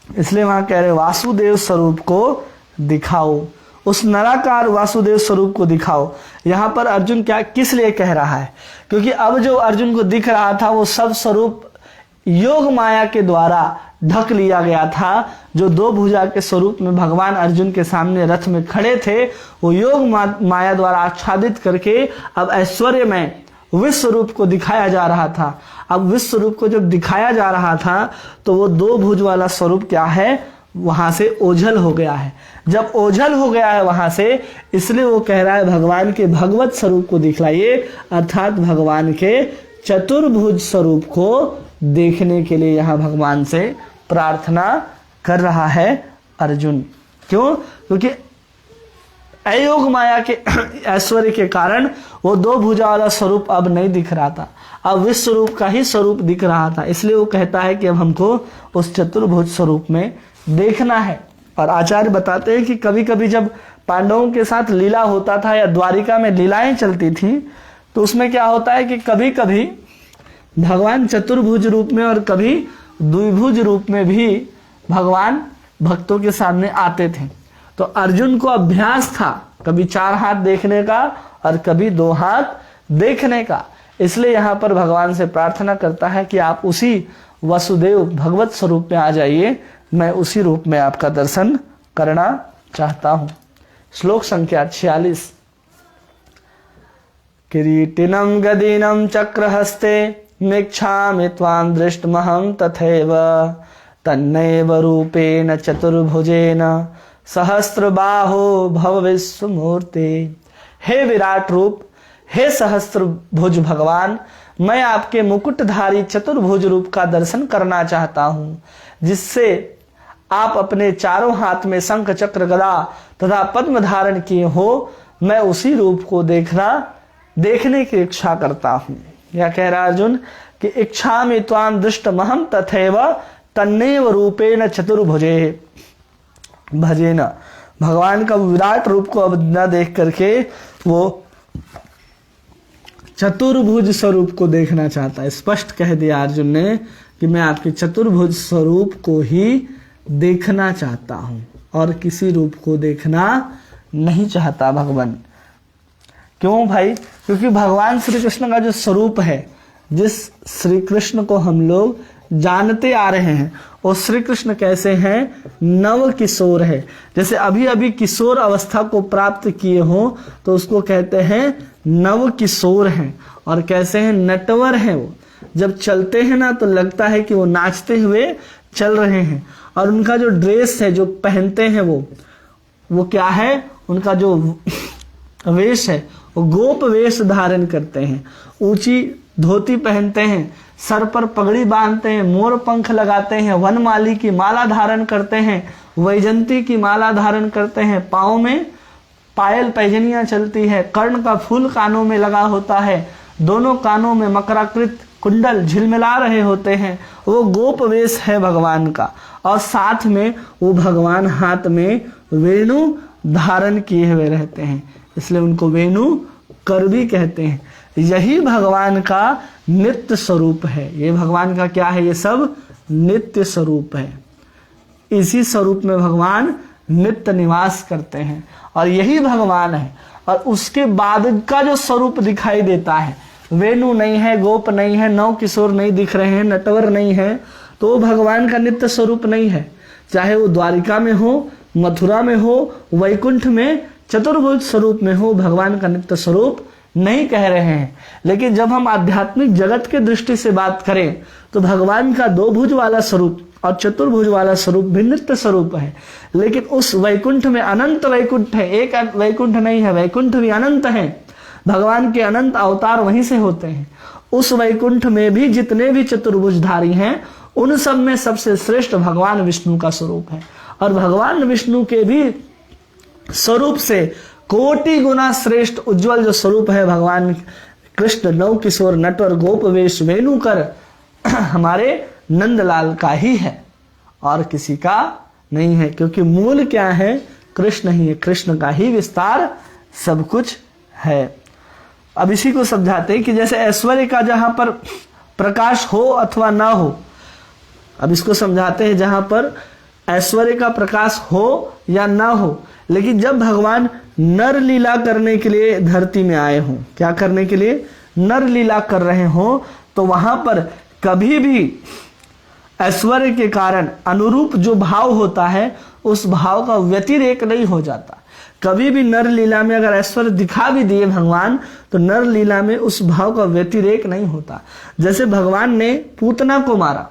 A: इसलिए वहां कह रहे वासुदेव स्वरूप को दिखाओ, उस नराकार वासुदेव स्वरूप को दिखाओ। यहां पर अर्जुन क्या किस लिए कह रहा है? क्योंकि अब जो अर्जुन को दिख रहा था वो सब स्वरूप योग माया के द्वारा ढक लिया गया था। जो दो भुजा के स्वरूप में भगवान अर्जुन के सामने रथ में खड़े थे, वो योग माया द्वारा आच्छादित करके अब ऐश्वर्य में विश्व रूप को दिखाया जा रहा था। अब विश्व रूप को जब दिखाया जा रहा था तो वो दो भुज वाला स्वरूप क्या है? वहां से ओझल हो गया है। जब ओझल हो गया है वहां से, इसलिए वो कह रहा है भगवान के भगवत स्वरूप को दिखलाइए, अर्थात भगवान के चतुर्भुज स्वरूप को देखने के लिए यहां भगवान से प्रार्थना कर रहा है अर्जुन। क्यों? क्योंकि अयोग माया के ऐश्वर्य के कारण वो दो भुजा वाला स्वरूप अब नहीं दिख रहा था, अब विश्व रूप का ही स्वरूप दिख रहा था। इसलिए वो कहता है कि अब हमको उस चतुर्भुज स्वरूप में देखना है। और आचार्य बताते हैं कि कभी कभी जब पांडवों के साथ लीला होता था या द्वारिका में लीलाएं चलती थी, तो उसमें क्या होता है कि कभी कभी भगवान चतुर्भुज रूप में और कभी द्विभुज रूप में भी भगवान भक्तों के सामने आते थे। तो अर्जुन को अभ्यास था कभी चार हाथ देखने का और कभी दो हाथ देखने का। इसलिए यहाँ पर भगवान से प्रार्थना करता है कि आप उसी वसुदेव भगवत स्वरूप में आ जाइए, मैं उसी रूप में आपका दर्शन करना चाहता हूं। श्लोक संख्या 46। किरीटिनम गदीनम चक्रहस्ते मेक्षामि त्वां दृष्टमहं तथैव तन्नैव रूपेण चतुर्भुजेन सहस्रबाहो भव विश्वमूर्ते। हे विराट रूप, हे सहस्त्रभुज भगवान, मैं आपके मुकुटधारी चतुर्भुज रूप का दर्शन करना चाहता हूं, जिससे आप अपने चारों हाथ में शंख चक्र गदा तथा पद्म धारण किए हो। मैं उसी रूप को देखने की इच्छा करता हूं। यह कह रहा अर्जुन कि इच्छामि त्वां दृष्टमहं तथैव तन्नैव रूपेण चतुर्भुजे भजेन। भगवान का विराट रूप को अब न देख करके वो चतुर्भुज स्वरूप को देखना चाहता है। स्पष्ट कह दिया अर्जुन ने कि मैं आपके चतुर्भुज स्वरूप को ही देखना चाहता हूं और किसी रूप को देखना नहीं चाहता भगवान। क्यों भाई? क्योंकि भगवान श्री कृष्ण का जो स्वरूप है, जिस श्री कृष्ण को हम लोग जानते आ रहे हैं, और श्री कृष्ण कैसे हैं? नव किशोर है। जैसे अभी अभी किशोर अवस्था को प्राप्त किए हो तो उसको कहते हैं नव किशोर हैं। और कैसे हैं? नटवर हैं। वो जब चलते हैं ना तो लगता है कि वो नाचते हुए चल रहे हैं। और उनका जो ड्रेस है, जो पहनते हैं, वो क्या है? उनका जो वेश है वो गोप वेश धारण करते हैं। ऊंची धोती पहनते हैं, सर पर पगड़ी बांधते हैं, मोर पंख लगाते हैं, वनमाली की माला धारण करते हैं, वैजंती की माला धारण करते हैं, पाँव में पायल पैजनियां चलती है, कर्ण का फूल कानों में लगा होता है, दोनों कानों में मकराकृत कुंडल झिलमिला रहे होते हैं। वो गोप वेश है भगवान का। और साथ में वो भगवान हाथ में वेणु धारण किए हुए रहते हैं, इसलिए उनको वेणु कर भी कहते हैं। यही भगवान का नित्य स्वरूप है। ये भगवान का क्या है? ये सब नित्य स्वरूप है। इसी स्वरूप में भगवान नित्य निवास करते हैं और यही भगवान है। और उसके बाद का जो स्वरूप दिखाई देता है, वेणु नहीं है, गोप नहीं है, नव किशोर नहीं दिख रहे हैं, नटवर नहीं है, तो वो भगवान का नित्य स्वरूप नहीं है। चाहे वो द्वारिका में हो, मथुरा में हो, वैकुंठ में चतुर्भुज स्वरूप में हो, भगवान का नित्य स्वरूप नहीं कह रहे हैं। लेकिन जब हम आध्यात्मिक जगत के दृष्टि से बात करें तो भगवान का दो भुज वाला स्वरूप और चतुर्भुज वाला स्वरूप भी नित्य स्वरूप है। लेकिन उस वैकुंठ में अनंत वैकुंठ है, एक वैकुंठ नहीं है, वैकुंठ भी अनंत है। भगवान के अनंत अवतार वहीं से होते हैं। उस वैकुंठ में भी जितने भी चतुर्भुजधारी हैं, उन सब में सबसे श्रेष्ठ भगवान विष्णु का स्वरूप है। और भगवान विष्णु के भी स्वरूप से कोटि गुना श्रेष्ठ उज्जवल जो स्वरूप है भगवान कृष्ण नव किशोर नटवर गोप वेश वेणुकर हमारे नंदलाल का ही है और किसी का नहीं है। क्योंकि मूल क्या है? कृष्ण ही है। कृष्ण का ही विस्तार सब कुछ है। अब इसी को समझाते हैं कि जैसे ऐश्वर्य का जहां पर प्रकाश हो अथवा ना हो, अब इसको समझाते हैं जहां पर ऐश्वर्य का प्रकाश हो या ना हो, लेकिन जब भगवान नर लीला करने के लिए धरती में आए हों, क्या करने के लिए? नर लीला कर रहे हों, तो वहां पर कभी भी ऐश्वर्य के कारण अनुरूप जो भाव होता है उस भाव का व्यतिरेक नहीं हो जाता। कभी भी नर लीला में अगर ऐश्वर्य दिखा भी दिए भगवान, तो नर लीला में उस भाव का व्यतिरेक नहीं होता। जैसे भगवान ने पूतना को मारा,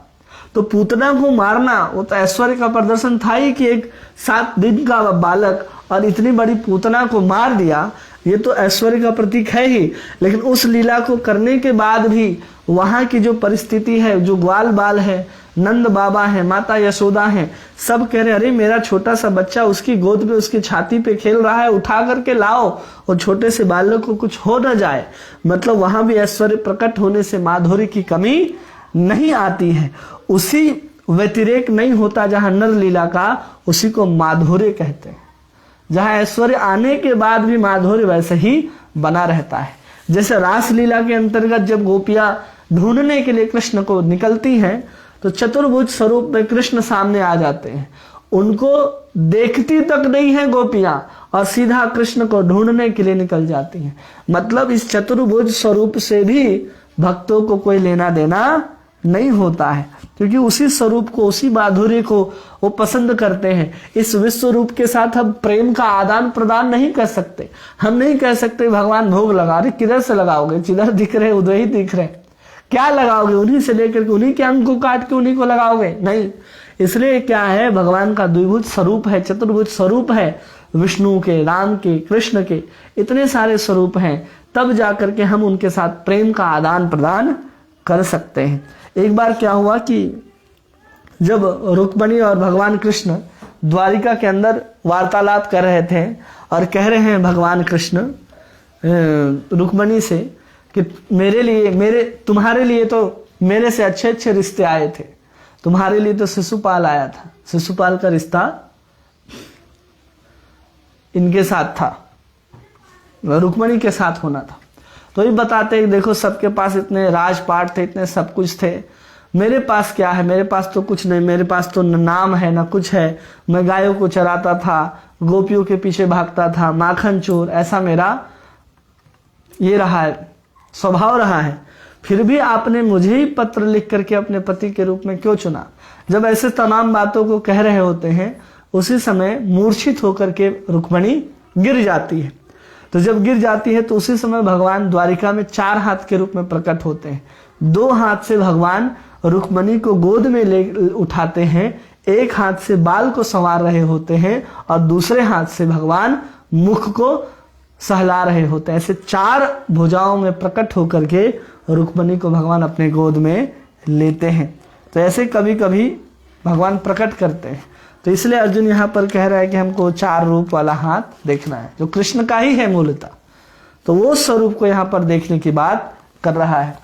A: तो पूतना को मारना वो तो ऐश्वर्य का प्रदर्शन था ही कि एक 7 दिन का बालक और इतनी बड़ी पूतना को मार दिया, ये तो ऐश्वर्य का प्रतीक है ही। लेकिन उस लीला को करने के बाद भी वहां की जो परिस्थिति है, जो ग्वाल बाल है, नंद बाबा है, माता यशोदा है, सब कह रहे अरे मेरा छोटा सा बच्चा उसकी गोद पे उसकी छाती पे खेल रहा है, उठा करके लाओ और छोटे से बालक को कुछ हो न जाए। मतलब वहां भी ऐश्वर्य प्रकट होने से माधुर्य की कमी नहीं आती है। उसी व्यतिरेक नहीं होता जहां नर लीला का, उसी को माधुर्य कहते हैं। जहां ऐश्वर्य आने के बाद भी माधुर्य वैसे ही बना रहता है। जैसे रास लीला के अंतर्गत जब गोपियां ढूंढने के लिए कृष्ण को निकलती हैं, तो चतुर्भुज स्वरूप में कृष्ण सामने आ जाते हैं। उनको देखती तक नहीं है गोपियां और सीधा कृष्ण को ढूंढने के लिए निकल जाती हैं। मतलब इस चतुर्भुज स्वरूप से भी भक्तों को कोई लेना देना नहीं होता है, क्योंकि उसी स्वरूप को, उसी माधुर्य को वो पसंद करते हैं। इस विश्व रूप के साथ हम प्रेम का आदान प्रदान नहीं कर सकते। हम नहीं कह सकते भगवान भोग लगा रहे, किधर से लगाओगे? जिधर दिख रहे उधर ही दिख रहे। क्या लगाओगे? उन्हीं से लेकर के उन्हीं के अंग को काट के उन्हीं को लगाओगे? नहीं। इसलिए क्या है, भगवान का द्विभुज स्वरूप है, चतुर्भुज स्वरूप है, विष्णु के, राम के, कृष्ण के, इतने सारे स्वरूप हैं, तब जाकर के हम उनके साथ प्रेम का आदान प्रदान कर सकते हैं। एक बार क्या हुआ कि जब रुक्मिणी और भगवान कृष्ण द्वारिका के अंदर वार्तालाप कर रहे थे और कह रहे हैं भगवान कृष्ण रुक्मिणी से कि तुम्हारे लिए तो मेरे से अच्छे अच्छे रिश्ते आए थे, तुम्हारे लिए तो शिशुपाल आया था, शिशुपाल का रिश्ता इनके साथ था, रुक्मिणी के साथ होना था। तो ये बताते हैं, देखो सबके पास इतने राजपाट थे, इतने सब कुछ थे, मेरे पास क्या है? मेरे पास तो कुछ नहीं, मेरे पास तो न नाम है न कुछ है, मैं गायों को चराता था, गोपियों के पीछे भागता था, माखन चोर, ऐसा मेरा ये रहा है, स्वभाव रहा है। फिर भी आपने मुझे ही पत्र लिख करके अपने पति के रूप में क्यों चुना? जब ऐसे तमाम बातों को कह रहे होते हैं, उसी समय मूर्छित होकर के रुक्मिणी गिर जाती है। तो जब गिर जाती है तो उसी समय भगवान द्वारिका में 4 हाथ के रूप में प्रकट होते हैं। 2 हाथ से भगवान रुक्मिणी को गोद में ले उठाते हैं, एक हाथ से बाल को संवार रहे होते हैं और दूसरे हाथ से भगवान मुख को सहला रहे होते हैं। ऐसे 4 भुजाओं में प्रकट होकर के रुक्मिणी को भगवान अपने गोद में लेते हैं। तो ऐसे कभी कभी भगवान प्रकट करते हैं। तो इसलिए अर्जुन यहाँ पर कह रहा है कि हमको 4 रूप वाला हाथ देखना है, जो कृष्ण का ही है मूलतः। तो वो स्वरूप को यहाँ पर देखने की बात कर रहा है।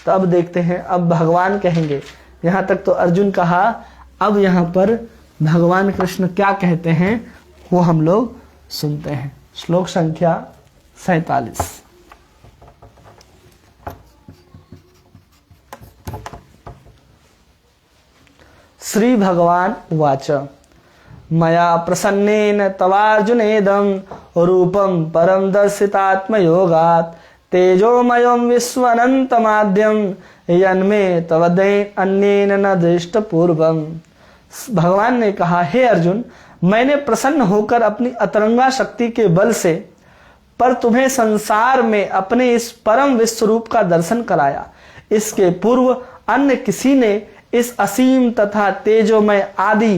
A: तो अब देखते हैं, अब भगवान कहेंगे। यहाँ तक तो अर्जुन कहा, अब यहाँ पर भगवान कृष्ण क्या कहते हैं वो हम लोग सुनते हैं। श्लोक संख्या 47। श्री भगवान उवाच मया प्रसन्नेन तवार्जुनेदं रूपं परम दर्शितात्मयोगात् तेजोमयं विश्वनन्तमाद्यं यन्मे तवदेन न दृष्टपूर्वम्। भगवान ने कहा, हे अर्जुन, मैंने प्रसन्न होकर अपनी अतरंगा शक्ति के बल से पर तुम्हें संसार में अपने इस परम विश्वरूप का दर्शन कराया। इसके पूर्व अन्य किसी ने इस असीम तथा तेजोमय आदि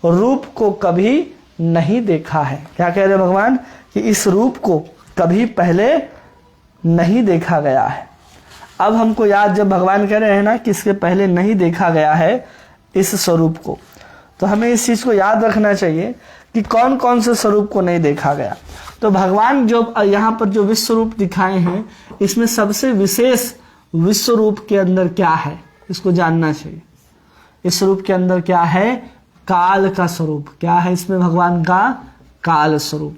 A: रूप को कभी नहीं देखा है। क्या कह रहे भगवान कि इस रूप को कभी पहले नहीं देखा गया है। अब हमको याद, जब भगवान कह रहे हैं ना कि इसके पहले नहीं देखा गया है इस स्वरूप को, तो हमें इस चीज को याद रखना चाहिए कि कौन कौन से स्वरूप को नहीं देखा गया। तो भगवान जो यहाँ पर जो विश्व रूप दिखाए हैं, इसमें सबसे विशेष विश्व रूप के अंदर क्या है इसको जानना चाहिए। इस स्वरूप के अंदर क्या है? काल का स्वरूप। क्या है इसमें? भगवान का काल स्वरूप।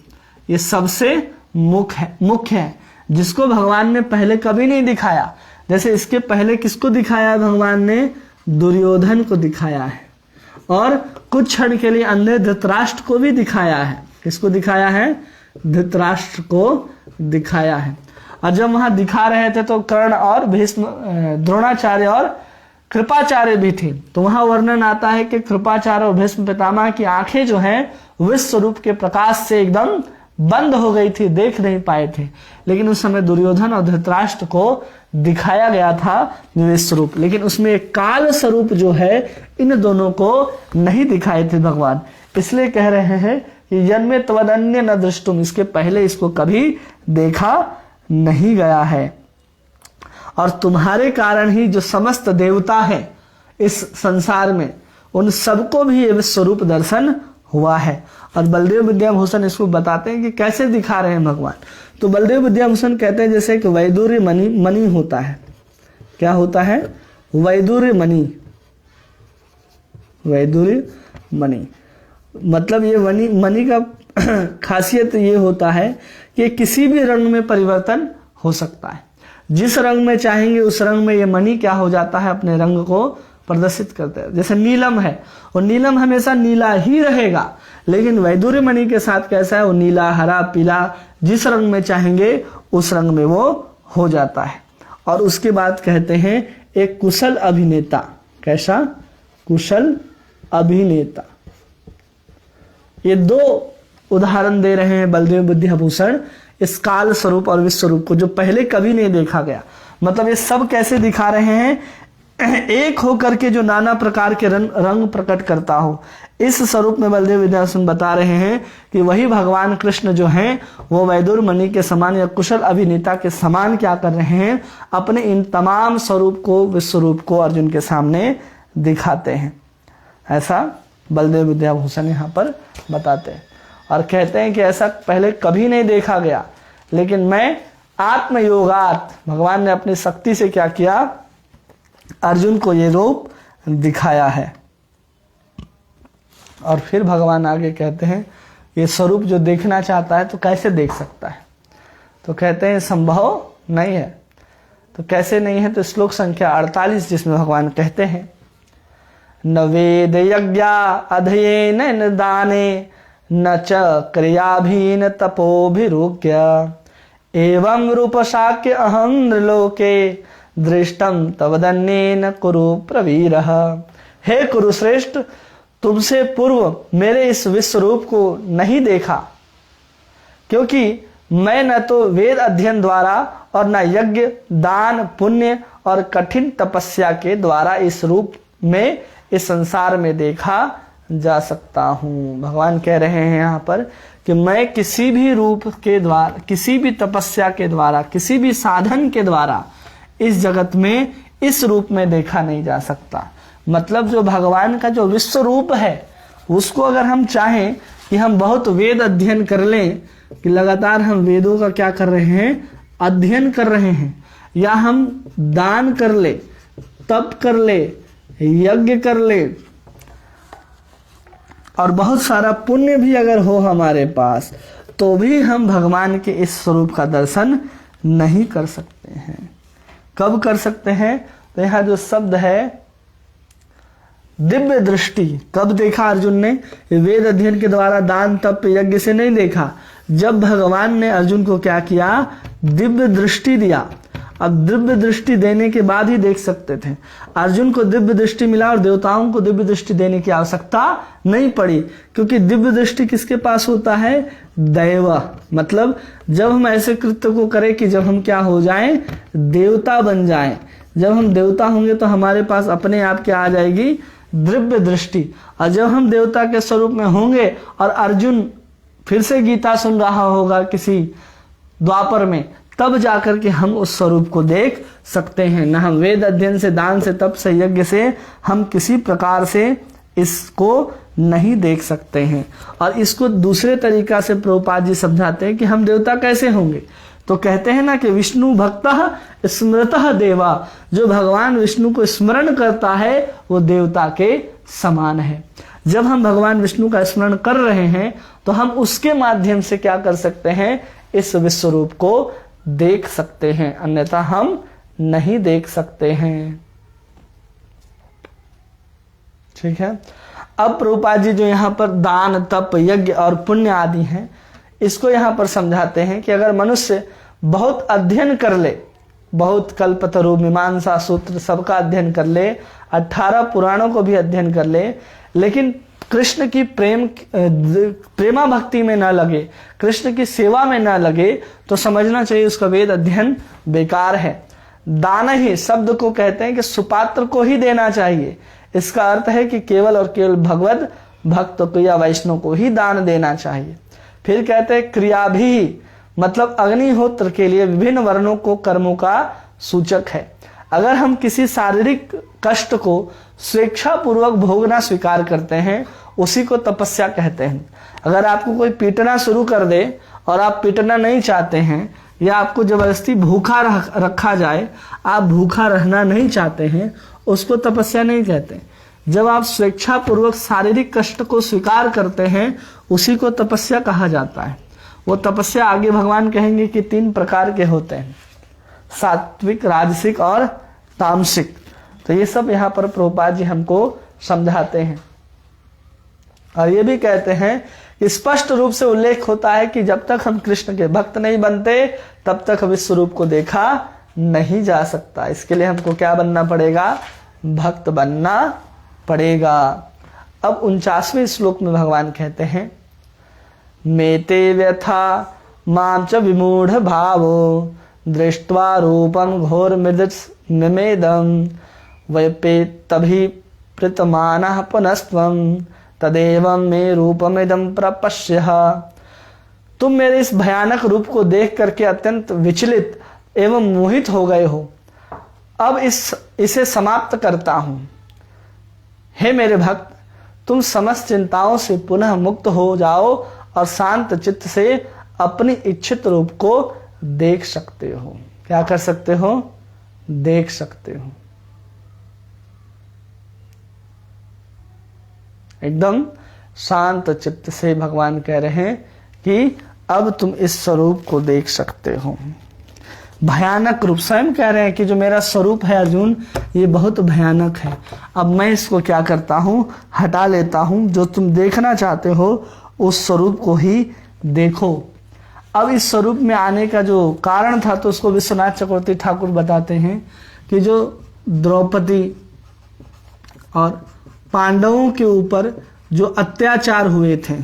A: ये सबसे मुख्य है, जिसको भगवान ने पहले कभी नहीं दिखाया। जैसे इसके पहले किसको दिखाया है? भगवान ने दुर्योधन को दिखाया है, और कुछ क्षण के लिए अंधे धृतराष्ट्र को भी दिखाया है। किसको दिखाया है? धृतराष्ट्र को दिखाया है। और जब वहां दिखा रहे थे तो कर्ण और भीष्म, द्रोणाचार्य और कृपाचार्य भी थे। तो वहां वर्णन आता है कि कृपाचार्य और भीष्म पितामह की आंखें जो हैं विश्व स्वरूप के प्रकाश से एकदम बंद हो गई थी, देख नहीं पाए थे। लेकिन उस समय दुर्योधन और धृतराष्ट्र को दिखाया गया था विश्व स्वरूप, लेकिन उसमें एक काल स्वरूप जो है इन दोनों को नहीं दिखाए थे भगवान। इसलिए कह रहे हैं कि जन्मे त्वदन्य न दृष्टुम, इसके पहले इसको कभी देखा नहीं गया है। और तुम्हारे कारण ही जो समस्त देवता हैं इस संसार में, उन सबको भी ये स्वरूप दर्शन हुआ है। और बलदेव विद्याभूषण इसको बताते हैं कि कैसे दिखा रहे हैं भगवान। तो बलदेव विद्याभूषण कहते हैं जैसे कि वैदुर्य मणि होता है। क्या होता है? वैदुर्य मणि। मतलब ये मणि का खासियत ये होता है कि किसी भी रंग में परिवर्तन हो सकता है। जिस रंग में चाहेंगे उस रंग में ये मणि क्या हो जाता है, अपने रंग को प्रदर्शित करते हैं। जैसे नीलम है, और नीलम हमेशा नीला ही रहेगा, लेकिन वैदुर्य मणि के साथ कैसा है? वो नीला, हरा, पीला, जिस रंग में चाहेंगे उस रंग में वो हो जाता है। और उसके बाद कहते हैं एक कुशल अभिनेता। कैसा? कुशल अभिनेता। ये 2 उदाहरण दे रहे हैं बलदेव विद्याभूषण इस काल स्वरूप और विश्व स्वरूप को, जो पहले कभी नहीं देखा गया। मतलब ये सब कैसे दिखा रहे हैं, एक होकर के जो नाना प्रकार के रंग प्रकट करता हो, इस स्वरूप में बलदेव विद्याधर बता रहे हैं कि वही भगवान कृष्ण जो हैं वो वैदुर मणि के समान या कुशल अभिनेता के समान क्या कर रहे हैं, अपने इन तमाम स्वरूप को, विश्वरूप को अर्जुन के सामने दिखाते हैं। ऐसा बलदेव विद्याभूषण यहाँ पर बताते हैं और कहते हैं कि ऐसा पहले कभी नहीं देखा गया, लेकिन मैं आत्मयोगात, भगवान ने अपनी शक्ति से क्या किया, अर्जुन को ये रूप दिखाया है। और फिर भगवान आगे कहते हैं ये स्वरूप जो देखना चाहता है तो कैसे देख सकता है, तो कहते हैं संभव नहीं है। तो कैसे नहीं है, तो श्लोक संख्या 48 जिसमें भगवान कहते हैं न वेद यज्ञा अध्ययन न दाने न च क्रियाभीन तपोभिरुग्य एवं रूप शाक्य अहं लोके दृष्टम तवदन्येन कुरु प्रवीरः। हे कुरुश्रेष्ठ, तुमसे पूर्व मेरे इस विश्व रूप को नहीं देखा, क्योंकि मैं न तो वेद अध्ययन द्वारा और न यज्ञ दान पुण्य और कठिन तपस्या के द्वारा इस रूप में इस संसार में देखा जा सकता हूं। भगवान कह रहे हैं यहाँ पर कि मैं किसी भी रूप के द्वारा, किसी भी तपस्या के द्वारा, किसी भी साधन के द्वारा इस जगत में इस रूप में देखा नहीं जा सकता। मतलब जो भगवान का जो विश्व रूप है उसको अगर हम चाहें कि हम बहुत वेद अध्ययन कर लें, कि लगातार हम वेदों का क्या कर रहे हैं, अध्ययन कर रहे हैं, या हम दान कर ले, तप कर ले, यज्ञ कर ले और बहुत सारा पुण्य भी अगर हो हमारे पास, तो भी हम भगवान के इस स्वरूप का दर्शन नहीं कर सकते हैं। कब कर सकते हैं, तो यहाँ जो शब्द है दिव्य दृष्टि, कब देखा अर्जुन ने, वेद अध्ययन के द्वारा दान तप यज्ञ से नहीं देखा, जब भगवान ने अर्जुन को क्या किया, दिव्य दृष्टि दिया। अब दिव्य दृष्टि देने के बाद ही देख सकते थे। अर्जुन को दिव्य दृष्टि मिला और देवताओं को दिव्य दृष्टि देने की आवश्यकता नहीं पड़ी, क्योंकि दिव्य दृष्टि किसके पास होता है, दैव। मतलब जब हम ऐसे कृत्य को करें कि जब हम क्या हो जाएं, देवता बन जाएं। जब हम देवता होंगे तो हमारे पास अपने आप क्या आ जाएगी, दिव्य दृष्टि। और जब हम देवता के स्वरूप में होंगे और अर्जुन फिर से गीता सुन रहा होगा किसी द्वापर में, तब जाकर के हम उस स्वरूप को देख सकते हैं। न हम वेद अध्ययन से, दान से, तप से, यज्ञ से हम किसी प्रकार से इसको नहीं देख सकते हैं। और इसको दूसरे तरीका से प्रभुपाद जी समझाते हैं कि हम देवता कैसे होंगे, तो कहते हैं ना कि विष्णु भक्तः स्मृतः देवा, जो भगवान विष्णु को स्मरण करता है वो देवता के समान है। जब हम भगवान विष्णु का स्मरण कर रहे हैं तो हम उसके माध्यम से क्या कर सकते हैं, इस विश्व रूप को देख सकते हैं, अन्यथा हम नहीं देख सकते हैं। ठीक है। अब प्रभुपाद जी जो यहाँ पर दान तप यज्ञ और पुण्य आदि हैं, इसको यहाँ पर समझाते हैं कि अगर मनुष्य बहुत अध्ययन कर ले, बहुत कल्पतरु मीमांसा सूत्र सबका अध्ययन कर ले, 18 पुराणों को भी अध्ययन कर ले, लेकिन कृष्ण की प्रेमा भक्ति में ना लगे, कृष्ण की सेवा में ना लगे, तो समझना चाहिए उसका वेद अध्ययन बेकार है। दान ही शब्द को कहते हैं कि सुपात्र को ही देना चाहिए। इसका अर्थ है कि केवल और केवल भगवत भक्त को या वैष्णव को ही दान देना चाहिए। फिर कहते हैं क्रिया भी, मतलब अग्निहोत्र के लिए विभिन्न वर्णों को कर्मों का सूचक है। अगर हम किसी शारीरिक कष्ट को स्वेच्छापूर्वक भोगना स्वीकार करते हैं, उसी को तपस्या कहते हैं। अगर आपको कोई पीटना शुरू कर दे और आप पीटना नहीं चाहते हैं, या आपको जबरदस्ती भूखा रखा जाए, आप भूखा रहना नहीं चाहते हैं, उसको तपस्या नहीं कहते। जब आप स्वेच्छापूर्वक शारीरिक कष्ट को स्वीकार करते हैं, उसी को तपस्या कहा जाता है। वो तपस्या आगे भगवान कहेंगे कि 3 प्रकार के होते हैं, सात्विक, राजसिक और तामसिक। तो ये सब यहाँ पर प्रभुपाद जी हमको समझाते हैं। और ये भी कहते हैं कि स्पष्ट रूप से उल्लेख होता है कि जब तक हम कृष्ण के भक्त नहीं बनते, तब तक विश्व रूप को देखा नहीं जा सकता। इसके लिए हमको क्या बनना पड़ेगा, भक्त बनना पड़ेगा। अब 49वें श्लोक में भगवान कहते हैं, मेते व्यथा मां च विमूढ़ भावो दृष्ट्वा रूपम घोर मिमेदम वैपेतभिप्रीतमानः पुनस्त्वं तदेवं मे रूपमिदं प्रपश्य। तुम मेरे इस भयानक रूप को देख करके अत्यंत विचलित एवं मोहित हो गए हो। अब इसे समाप्त करता हूं। हे मेरे भक्त, तुम समस्त चिंताओं से पुनः मुक्त हो जाओ और शांत चित्त से अपनी इच्छित रूप को देख सकते हो। क्या कर सकते हो? देख सकते हो। एकदम शांत चित्त से भगवान कह रहे हैं कि अब तुम इस स्वरूप को देख सकते हो। भयानक रूप, स्वयं कह रहे हैं कि जो मेरा स्वरूप है अर्जुन, ये बहुत भयानक है। अब मैं इसको क्या करता हूं? हटा लेता हूं। जो तुम देखना चाहते हो उस स्वरूप को ही देखो। अब इस स्वरूप में आने का जो कारण था तो उसको विश्वनाथ चक्रवर्ती ठाकुर बताते हैं कि जो द्रौपदी और पांडवों के ऊपर जो अत्याचार हुए थे,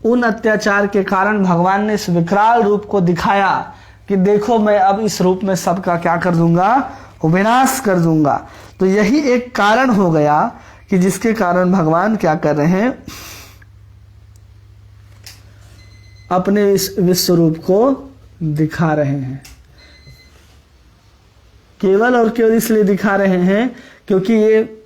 A: उन अत्याचार के कारण भगवान ने इस विकराल रूप को दिखाया कि देखो मैं अब इस रूप में सबका क्या कर दूंगा? विनाश कर दूंगा। तो यही एक कारण हो गया कि जिसके कारण भगवान क्या कर रहे हैं? अपने इस विश्व रूप को दिखा रहे हैं। केवल और केवल इसलिए दिखा रहे हैं क्योंकि ये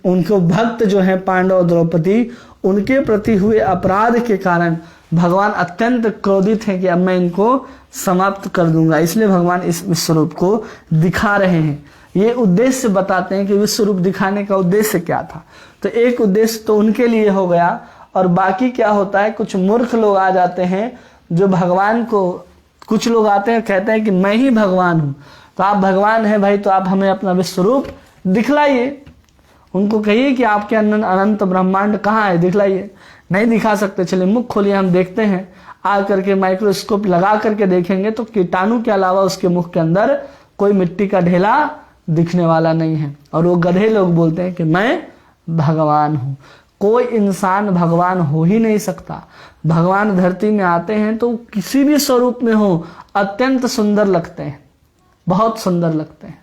A: उनको भक्त जो है पांडव और द्रौपदी, उनके प्रति हुए अपराध के कारण भगवान अत्यंत क्रोधित हैं कि अब मैं इनको समाप्त कर दूंगा। इसलिए भगवान इस विश्वरूप को दिखा रहे हैं। ये उद्देश्य बताते हैं कि विश्वरूप दिखाने का उद्देश्य क्या था। तो एक उद्देश्य तो उनके लिए हो गया, और बाकी क्या होता है, कुछ मूर्ख लोग आ जाते हैं जो भगवान को, कुछ लोग आते हैं कहते हैं कि मैं ही भगवान हूं। तो आप भगवान हैं भाई, तो आप हमें अपना विश्वरूप दिखलाइए। उनको कहिए कि आपके अनंत ब्रह्मांड कहाँ है, दिखलाइए। नहीं दिखा सकते, चलिए मुख खोलिए, हम देखते हैं। आ करके माइक्रोस्कोप लगा करके देखेंगे तो कीटाणु के अलावा उसके मुख के अंदर कोई मिट्टी का ढेला दिखने वाला नहीं है। और वो गधे लोग बोलते हैं कि मैं भगवान हूं। कोई इंसान भगवान हो ही नहीं सकता। भगवान धरती में आते हैं तो किसी भी स्वरूप में हो, अत्यंत सुंदर लगते हैं, बहुत सुंदर लगते हैं।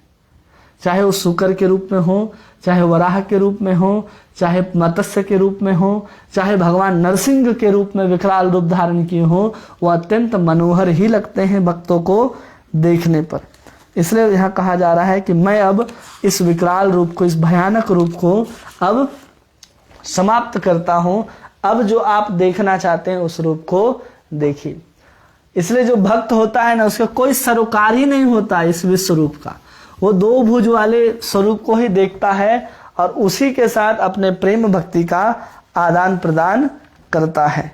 A: चाहे वो शूकर के रूप में हो, चाहे वराह के रूप में हो, चाहे मत्स्य के रूप में हो, चाहे भगवान नरसिंह के रूप में विकराल रूप धारण किए हो, वो अत्यंत मनोहर ही लगते हैं भक्तों को देखने पर। इसलिए यहाँ कहा जा रहा है कि मैं अब इस विकराल रूप को, इस भयानक रूप को अब समाप्त करता हूं। अब जो आप देखना चाहते हैं उस रूप को देखिए। इसलिए जो भक्त होता है ना, उसका कोई सरोकार ही नहीं होता इस विश्व रूप का। वो दो भुज वाले स्वरूप को ही देखता है और उसी के साथ अपने प्रेम भक्ति का आदान प्रदान करता है।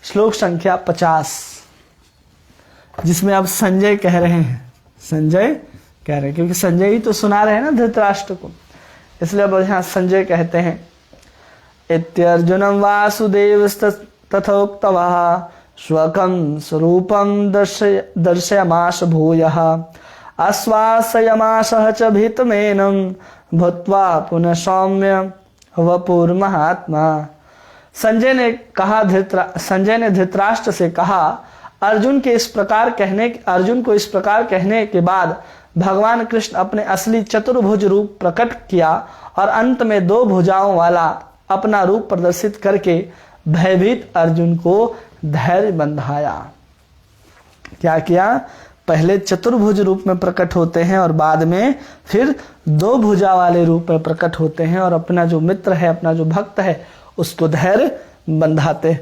A: श्लोक संख्या 50, जिसमें अब संजय कह रहे हैं, संजय कह रहे हैं क्योंकि संजय ही तो सुना रहे हैं ना धृतराष्ट्र को, इसलिए अब यहाँ संजय कहते हैं, इत्यर्जुनं वासुदेव तथोक्तवः स्वकं स्वरूपं दर्शयमाश भूयः आश्वासयमाशः च भीतमेनं भूत्वा पुनः सौम्य वपुर्महात्मा। संजय ने धृतराष्ट्र से कहा, अर्जुन को इस प्रकार कहने के बाद भगवान कृष्ण अपने असली चतुर्भुज रूप प्रकट किया और अंत में दो भुजाओं वाला अपना रूप प्रदर्शित करके भयभीत अर्जुन को धैर्य बंधाया। क्या किया? पहले चतुर्भुज रूप में प्रकट होते हैं और बाद में फिर दो भुजा वाले रूप में प्रकट होते हैं और अपना जो मित्र है, अपना जो भक्त है, उसको धैर्य बंधाते।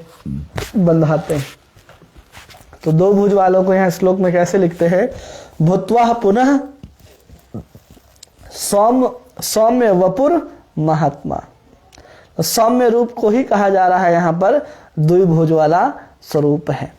A: तो दो भुज वालों को यहाँ श्लोक में कैसे लिखते हैं? भूत्वा पुनः सौम्य वपुर महात्मा। सौम्य रूप को ही कहा जा रहा है यहाँ पर द्विभुज वाला स्वरूप है,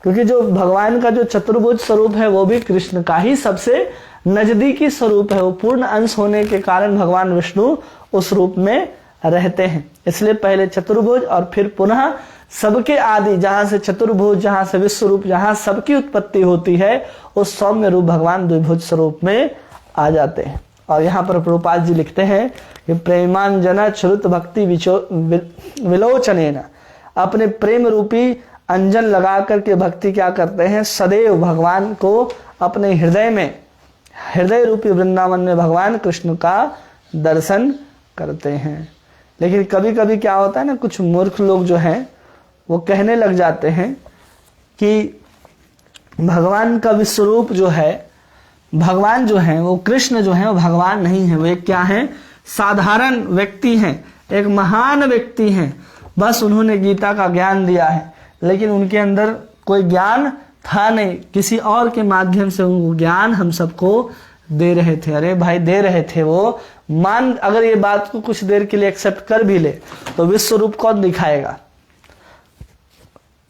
A: क्योंकि जो भगवान का जो चतुर्भुज स्वरूप है वो भी कृष्ण का ही सबसे नजदीकी स्वरूप है। वो पूर्ण अंश होने के कारण भगवान विष्णु उस रूप में रहते हैं। इसलिए पहले चतुर्भुज और फिर पुनः सबके आदि, जहां से चतुर्भुज, जहां से विश्व रूप, जहां सबकी उत्पत्ति होती है, उस सौम्य रूप भगवान द्विभुज स्वरूप में आ जाते हैं। और यहाँ पर प्रभुपाद जी लिखते हैं कि प्रेमांजना श्रुत भक्ति विलोचनेन, अपने प्रेम रूपी अंजन लगा करके भक्ति क्या करते हैं, सदैव भगवान को अपने हृदय में, हृदय रूपी वृंदावन में भगवान कृष्ण का दर्शन करते हैं। लेकिन कभी कभी क्या होता है ना, कुछ मूर्ख लोग जो हैं वो कहने लग जाते हैं कि भगवान का विश्वरूप जो है, भगवान जो है वो कृष्ण जो है वो भगवान नहीं है, वो एक क्या है, साधारण व्यक्ति हैं, एक महान व्यक्ति हैं। बस उन्होंने गीता का ज्ञान दिया है, लेकिन उनके अंदर कोई ज्ञान था नहीं, किसी और के माध्यम से उनको ज्ञान हम सबको दे रहे थे। अरे भाई दे रहे थे वो, मान अगर ये बात को कुछ देर के लिए एक्सेप्ट कर भी ले तो विश्व रूप कौन दिखाएगा?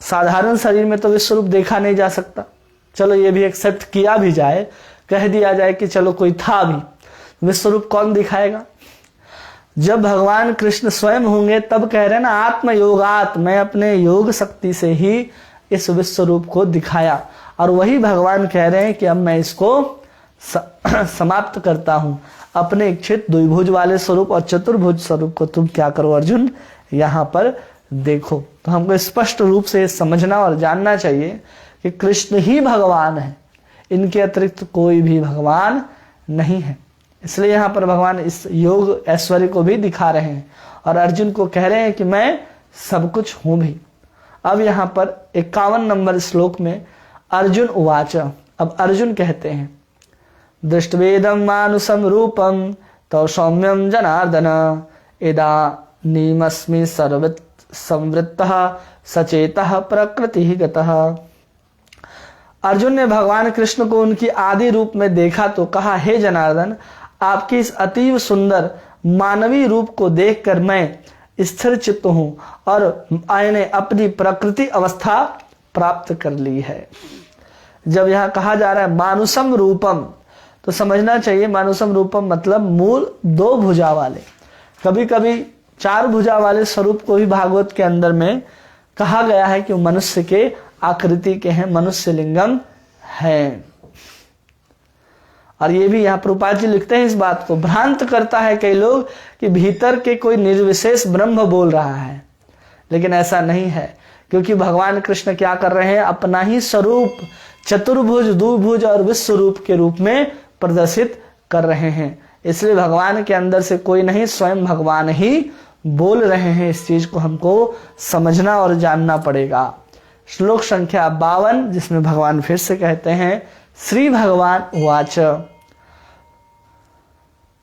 A: साधारण शरीर में तो विश्व रूप देखा नहीं जा सकता। चलो ये भी एक्सेप्ट किया भी जाए, कह दिया जाए कि चलो कोई था भी, विश्व रूप कौन दिखाएगा? जब भगवान कृष्ण स्वयं होंगे तब कह रहे हैं ना, आत्म योगात, मैं अपने योग शक्ति से ही इस विश्व रूप को दिखाया। और वही भगवान कह रहे हैं कि अब मैं इसको समाप्त करता हूं। अपने इच्छित द्विभुज वाले स्वरूप और चतुर्भुज स्वरूप को तुम क्या करो अर्जुन, यहां पर देखो। तो हमको स्पष्ट रूप से समझना और जानना चाहिए कि कृष्ण ही भगवान है, इनके अतिरिक्त कोई भी भगवान नहीं है। इसलिए यहाँ पर भगवान इस योग ऐश्वर्य को भी दिखा रहे हैं और अर्जुन को कह रहे हैं कि मैं सब कुछ हूं भी। अब यहाँ पर 51 नंबर श्लोक में अर्जुन उवाच, अब अर्जुन कहते हैं, दृष्टवेदम मानुषम रूपम तो सौम्यम जनार्दन इदानीमस्मि संवृत्तः सचेतः प्रकृति गतः। अर्जुन ने भगवान कृष्ण को उनकी आदि रूप में देखा तो कहा, हे जनार्दन, आपकी इस अतीव सुंदर मानवीय रूप को देखकर मैं स्थिर चित्त हूं और मैंने अपनी प्रकृति अवस्था प्राप्त कर ली है। जब यहां कहा जा रहा है मानुषम रूपम, तो समझना चाहिए मानुषम रूपम मतलब मूल 2 भुजा वाले। कभी कभी 4 भुजा वाले स्वरूप को भी भागवत के अंदर में कहा गया है कि मनुष्य के आकृति के हैं, मनुष्य लिंगम है। और ये भी यहाँ प्रभुपाद जी लिखते हैं इस बात को, भ्रांत करता है कई लोग कि भीतर के कोई निर्विशेष ब्रह्म बोल रहा है, लेकिन ऐसा नहीं है, क्योंकि भगवान कृष्ण क्या कर रहे हैं, अपना ही स्वरूप चतुर्भुज, द्विभुज और विश्व रूप के रूप में प्रदर्शित कर रहे हैं। इसलिए भगवान के अंदर से कोई नहीं, स्वयं भगवान ही बोल रहे हैं। इस चीज को हमको समझना और जानना पड़ेगा। श्लोक संख्या 52, जिसमें भगवान फिर से कहते हैं, श्री भगवान उवाच,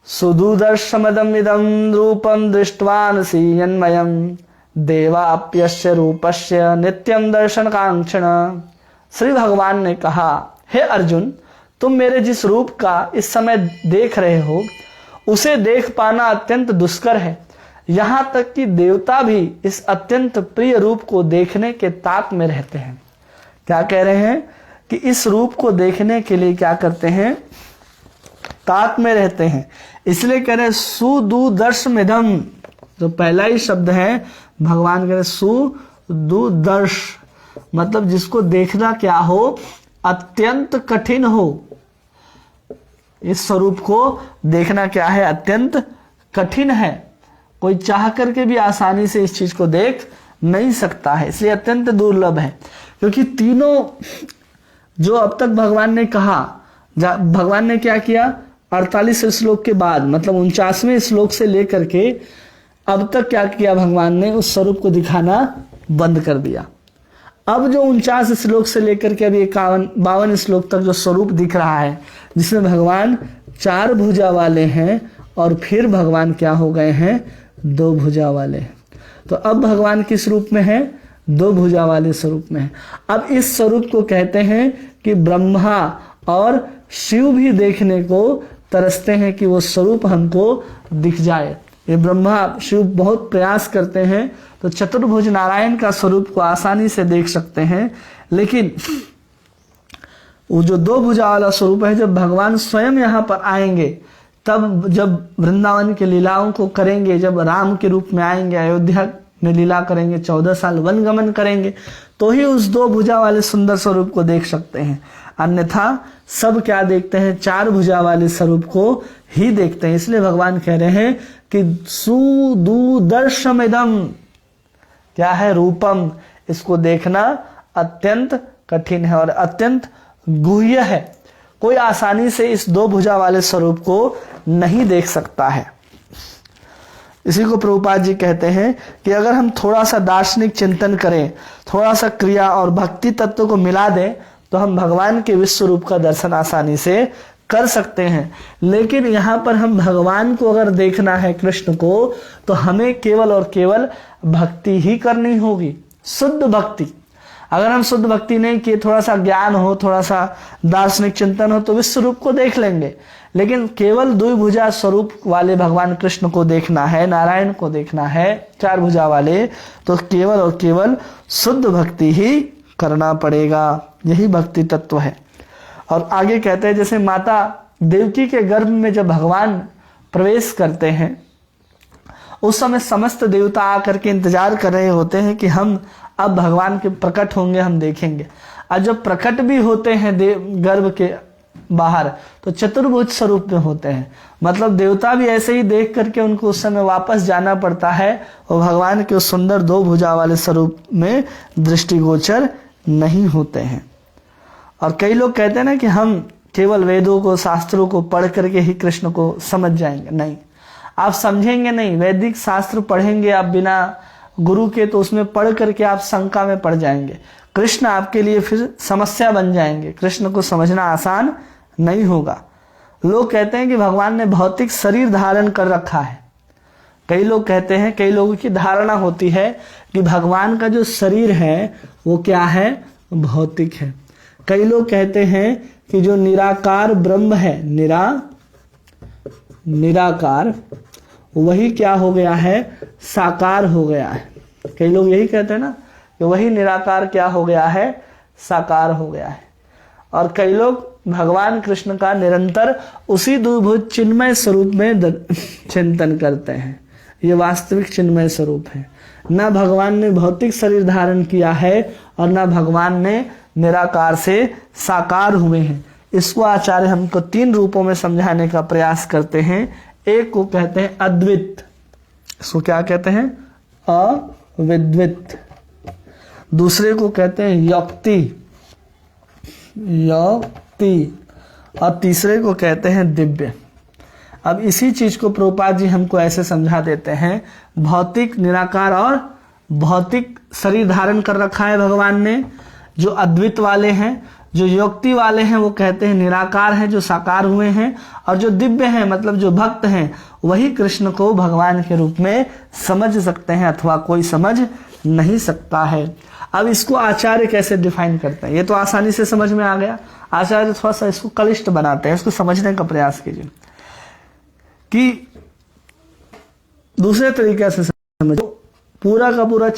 A: सुदुदर्शमदम इदम रूपम दृष्टवानसि यन्मयम देवाप्यस्य रूपस्य नित्यम दर्शन कांक्षण। श्री भगवान ने कहा, हे अर्जुन, तुम मेरे जिस रूप का इस समय देख रहे हो उसे देख पाना अत्यंत दुष्कर है। यहां तक कि देवता भी इस अत्यंत प्रिय रूप को देखने के ताक में रहते हैं। क्या कह रहे हैं कि इस रूप को देखने के लिए क्या करते हैं, ताक में रहते हैं। इसलिए कह रहे सुदुदर्शमिदम, जो पहला ही शब्द है भगवान कह रहे सुदुदर्श, मतलब जिसको देखना क्या हो, अत्यंत कठिन हो। इस स्वरूप को देखना क्या है, अत्यंत कठिन है। कोई चाह करके भी आसानी से इस चीज को देख नहीं सकता है, इसलिए अत्यंत दुर्लभ है। क्योंकि तीनों जो अब तक भगवान ने कहा, भगवान ने क्या किया, 48 श्लोक के बाद मतलब 49वें श्लोक से लेकर के अब तक क्या किया, भगवान ने उस स्वरूप को दिखाना बंद कर दिया। अब जो 49 श्लोक से लेकर के अभी 52 श्लोक तक जो स्वरूप दिख रहा है, जिसमें भगवान 4 भुजा वाले हैं और फिर भगवान क्या हो गए हैं, 2 भुजा वाले। तो अब भगवान किस रूप में है, 2 भुजा वाले स्वरूप में है। अब इस स्वरूप को कहते हैं कि ब्रह्मा और शिव भी देखने को तरसते हैं कि वो स्वरूप हमको दिख जाए। ये ब्रह्मा शिव बहुत प्रयास करते हैं तो चतुर्भुज नारायण का स्वरूप को आसानी से देख सकते हैं, लेकिन वो जो 2 भुजा वाला स्वरूप है, जब भगवान स्वयं यहाँ पर आएंगे, तब जब वृंदावन के लीलाओं को करेंगे, जब राम के रूप में आएंगे, अयोध्या में लीला करेंगे, 14 साल वनगमन करेंगे, तो ही उस 2 भुजा वाले सुंदर स्वरूप को देख सकते हैं। अन्यथा सब क्या देखते हैं, 4 भुजा वाले स्वरूप को ही देखते हैं। इसलिए भगवान कह रहे हैं कि सुदुदर्शमिदम क्या है, रूपम, इसको देखना अत्यंत कठिन है और अत्यंत गुह्य है। कोई आसानी से इस दो भुजा वाले स्वरूप को नहीं देख सकता है। इसी को प्रभुपाद जी कहते हैं कि अगर हम थोड़ा सा दार्शनिक चिंतन करें, थोड़ा सा क्रिया और भक्ति तत्व को मिला दें, तो हम भगवान के विश्व रूप का दर्शन आसानी से कर सकते हैं। लेकिन यहाँ पर हम भगवान को अगर देखना है, कृष्ण को, तो हमें केवल और केवल भक्ति ही करनी होगी, शुद्ध भक्ति। अगर हम शुद्ध भक्ति नहीं किए, थोड़ा सा ज्ञान हो, थोड़ा सा दार्शनिक चिंतन हो, तो विश्व रूप को देख लेंगे। लेकिन केवल द्विभुजा स्वरूप वाले भगवान कृष्ण को देखना है, नारायण को देखना है, चार भुजा वाले, तो केवल और केवल शुद्ध भक्ति ही करना पड़ेगा। यही भक्ति तत्व है। और आगे कहते हैं, जैसे माता देवकी के गर्भ में जब भगवान प्रवेश करते हैं, उस समय समस्त देवता आकर के इंतजार कर रहे होते हैं कि हम अब भगवान के प्रकट होंगे, हम देखेंगे। और जब प्रकट भी होते हैं गर्भ के बाहर, तो चतुर्भुज स्वरूप में होते हैं। मतलब देवता भी ऐसे ही देख करके उनको उस समय वापस जाना पड़ता है, और भगवान के उस सुंदर दो भुजा वाले स्वरूप में दृष्टिगोचर नहीं होते हैं। और कई लोग कहते हैं ना कि हम केवल वेदों को, शास्त्रों को पढ़ करके ही कृष्ण को समझ जाएंगे। नहीं, आप समझेंगे नहीं। वैदिक शास्त्र पढ़ेंगे आप बिना गुरु के, तो उसमें पढ़ करके आप शंका में पड़ जाएंगे। कृष्ण आपके लिए फिर समस्या बन जाएंगे। कृष्ण को समझना आसान नहीं होगा। लोग कहते हैं कि भगवान ने भौतिक शरीर धारण कर रखा है। कई लोग कहते हैं, कई लोगों की धारणा होती है कि भगवान का जो शरीर है वो क्या है, भौतिक है। कई लोग कहते हैं कि जो निराकार ब्रह्म है, निराकार, वही क्या हो गया है, साकार हो गया है। कई लोग यही कहते हैं ना कि वही निराकार क्या हो गया है, साकार हो गया है। और कई लोग भगवान कृष्ण का निरंतर उसी द्विभुज चिन्मय स्वरूप में चिंतन करते हैं। ये वास्तविक चिन्मय स्वरूप है। न भगवान ने भौतिक शरीर धारण किया है और न भगवान ने निराकार से साकार हुए हैं। इसको आचार्य हमको तीन रूपों में समझाने का प्रयास करते हैं। एक को कहते हैं अद्वित, इसको क्या कहते हैं, अविद्वित। दूसरे को कहते हैं यौक्ति, और तीसरे को कहते हैं दिव्य। अब इसी चीज को प्रभुपाद जी हमको ऐसे समझा देते हैं, भौतिक, निराकार और भौतिक शरीर धारण कर रखा है भगवान ने। जो अद्वित वाले हैं, जो योक्ति वाले हैं, वो कहते हैं निराकार हैं, जो साकार हुए हैं। और जो दिव्य हैं, मतलब जो भक्त हैं, वही कृष्ण को भगवान के रूप में समझ सकते हैं, अथवा कोई समझ नहीं सकता है। अब इसको आचार्य कैसे डिफाइन करते हैं, ये तो आसानी से समझ में आ गया। आचार्य थोड़ा सा इसको क्लिष्ट बनाते हैं, इसको समझने का प्रयास कीजिए कि दूसरे तरीके से समझो। पूरा का पूरा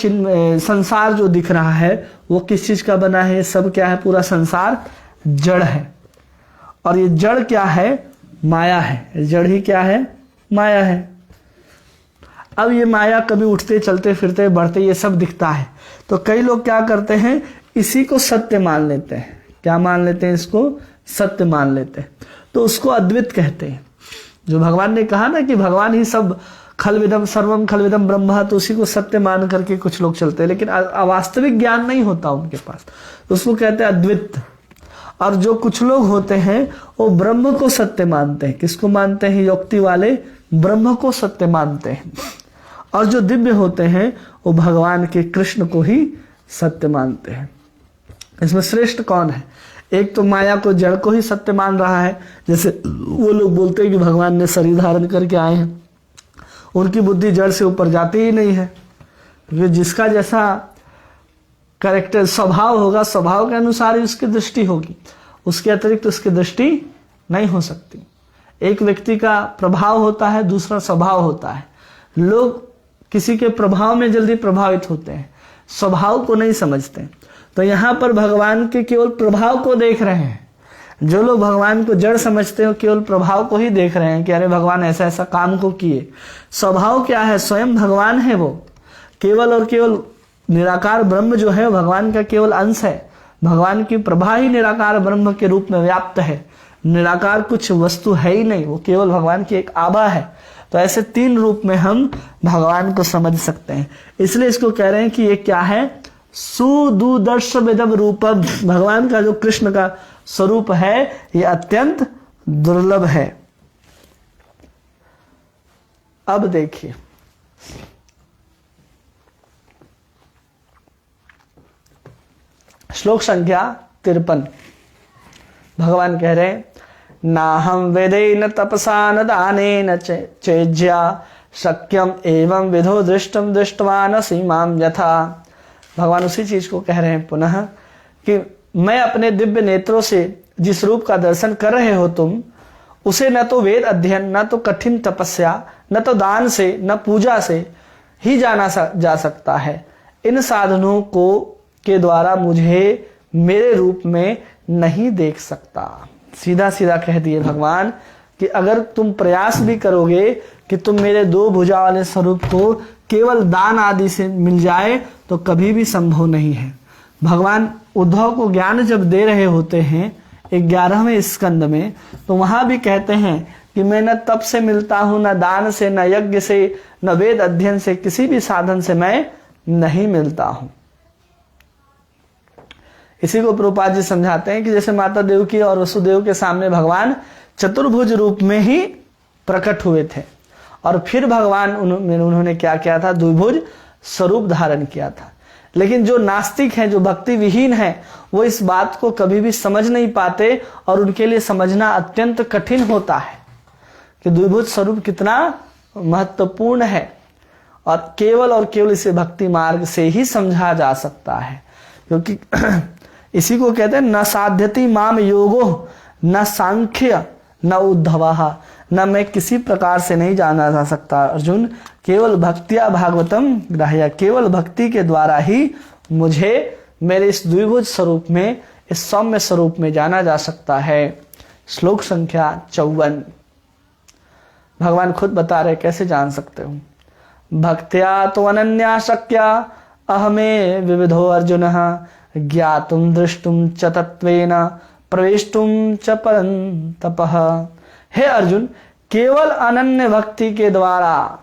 A: संसार जो दिख रहा है वो किस चीज का बना है, सब क्या है, पूरा संसार जड़ है। और ये जड़ क्या है, माया है। जड़ ही क्या है, माया है। अब ये माया कभी उठते, चलते, फिरते, बढ़ते, ये सब दिखता है। तो कई लोग क्या करते हैं, इसी को सत्य मान लेते हैं। क्या मान लेते हैं, इसको सत्य मान लेते हैं। तो उसको अद्वित कहते हैं। जो भगवान ने कहा ना कि भगवान ही सब, खलविदम सर्वम खलविदम ब्रह्म, तो उसी को सत्य मान करके कुछ लोग चलते हैं, लेकिन अवास्तविक ज्ञान नहीं होता उनके पास, तो उसको कहते हैं अद्वित। और जो कुछ लोग होते हैं वो ब्रह्म को सत्य मानते हैं। किसको मानते हैं, योक्ति वाले ब्रह्म को सत्य मानते हैं। और जो दिव्य होते हैं वो भगवान के कृष्ण को ही सत्य मानते हैं। इसमें श्रेष्ठ कौन है, एक तो माया को, जड़ को ही सत्य मान रहा है। जैसे वो लोग बोलते हैं कि भगवान ने शरीर धारण करके आए हैं, उनकी बुद्धि जड़ से ऊपर जाती ही नहीं है। क्योंकि जिसका जैसा कैरेक्टर, स्वभाव होगा, स्वभाव के अनुसार ही उसकी दृष्टि होगी, उसके अतिरिक्त उसकी दृष्टि नहीं हो सकती। एक व्यक्ति का प्रभाव होता है, दूसरा स्वभाव होता है। लोग किसी के प्रभाव में जल्दी प्रभावित होते हैं, स्वभाव को नहीं समझते। तो यहाँ पर भगवान के केवल प्रभाव को देख रहे हैं। जो लोग भगवान को जड़ समझते हो, केवल प्रभाव को ही देख रहे हैं कि अरे भगवान ऐसा ऐसा काम को किए। स्वभाव क्या है, स्वयं भगवान है वो। केवल और केवल निराकार ब्रह्म जो है भगवान का केवल अंश है। भगवान की प्रभा ही निराकार ब्रह्म के रूप में व्याप्त है। निराकार कुछ वस्तु है ही नहीं, वो केवल भगवान की एक आभा है। तो ऐसे तीन रूप में हम भगवान को समझ सकते हैं। इसलिए इसको कह रहे हैं कि ये क्या है, सुदुदर्शमिदं रूपम, भगवान का जो कृष्ण का स्वरूप है ये अत्यंत दुर्लभ है। अब देखिए श्लोक संख्या 53, भगवान कह रहे हैं नाहं वेदेन तपसा न दानेन चेज्या शक्यम एवं विधो दृष्टम दृष्टवान सीमाम यथा। भगवान उसी चीज को कह रहे हैं पुनः कि मैं अपने दिव्य नेत्रों से जिस रूप का दर्शन कर रहे हो तुम, उसे न तो वेद अध्ययन, न तो कठिन तपस्या, न तो दान से, न पूजा से ही जाना जा सकता है। इन साधनों को के द्वारा मुझे मेरे रूप में नहीं देख सकता। सीधा सीधा कह दिए भगवान कि अगर तुम प्रयास भी करोगे कि तुम मेरे दो भुजा वाले स्वरूप को केवल दान आदि से मिल जाए तो कभी भी संभव नहीं है। भगवान उद्धव को ज्ञान जब दे रहे होते हैं 11वें स्कंद में, तो वहां भी कहते हैं कि मैं न तप से मिलता हूं, न दान से, न यज्ञ से, न वेद अध्ययन से, किसी भी साधन से मैं नहीं मिलता हूं। इसी को प्रभुपाद जी समझाते हैं कि जैसे माता देवकी और वसुदेव के सामने भगवान चतुर्भुज रूप में ही प्रकट हुए थे और फिर भगवान उन्होंने क्या किया था, द्विभुज स्वरूप धारण किया था। लेकिन जो नास्तिक हैं, जो भक्ति विहीन हैं, वो इस बात को कभी भी समझ नहीं पाते और उनके लिए समझना अत्यंत कठिन होता है कि द्विभुज स्वरूप कितना महत्वपूर्ण है और केवल इसे भक्ति मार्ग से ही समझा जा सकता है। क्योंकि इसी को कहते हैं न साध्यति माम योगो न सांख्य न उद्धवः, न मैं किसी प्रकार से नहीं जाना जा सकता अर्जुन, केवल भक्तिया भागवतम ग्राह्य, केवल भक्ति के द्वारा ही मुझे मेरे इस द्विभुज स्वरूप में, इस सौम्य स्वरूप में जाना जा सकता है। श्लोक संख्या 54, भगवान खुद बता रहे कैसे जान सकते हो। भक्त्या तो अनन्या शक्या अहमे विविधो अर्जुनः ज्ञातुम दृष्टुम च तत्वेन प्रवेष्टुम च परन्तपः। हे अर्जुन, केवल अनन्य भक्ति के द्वारा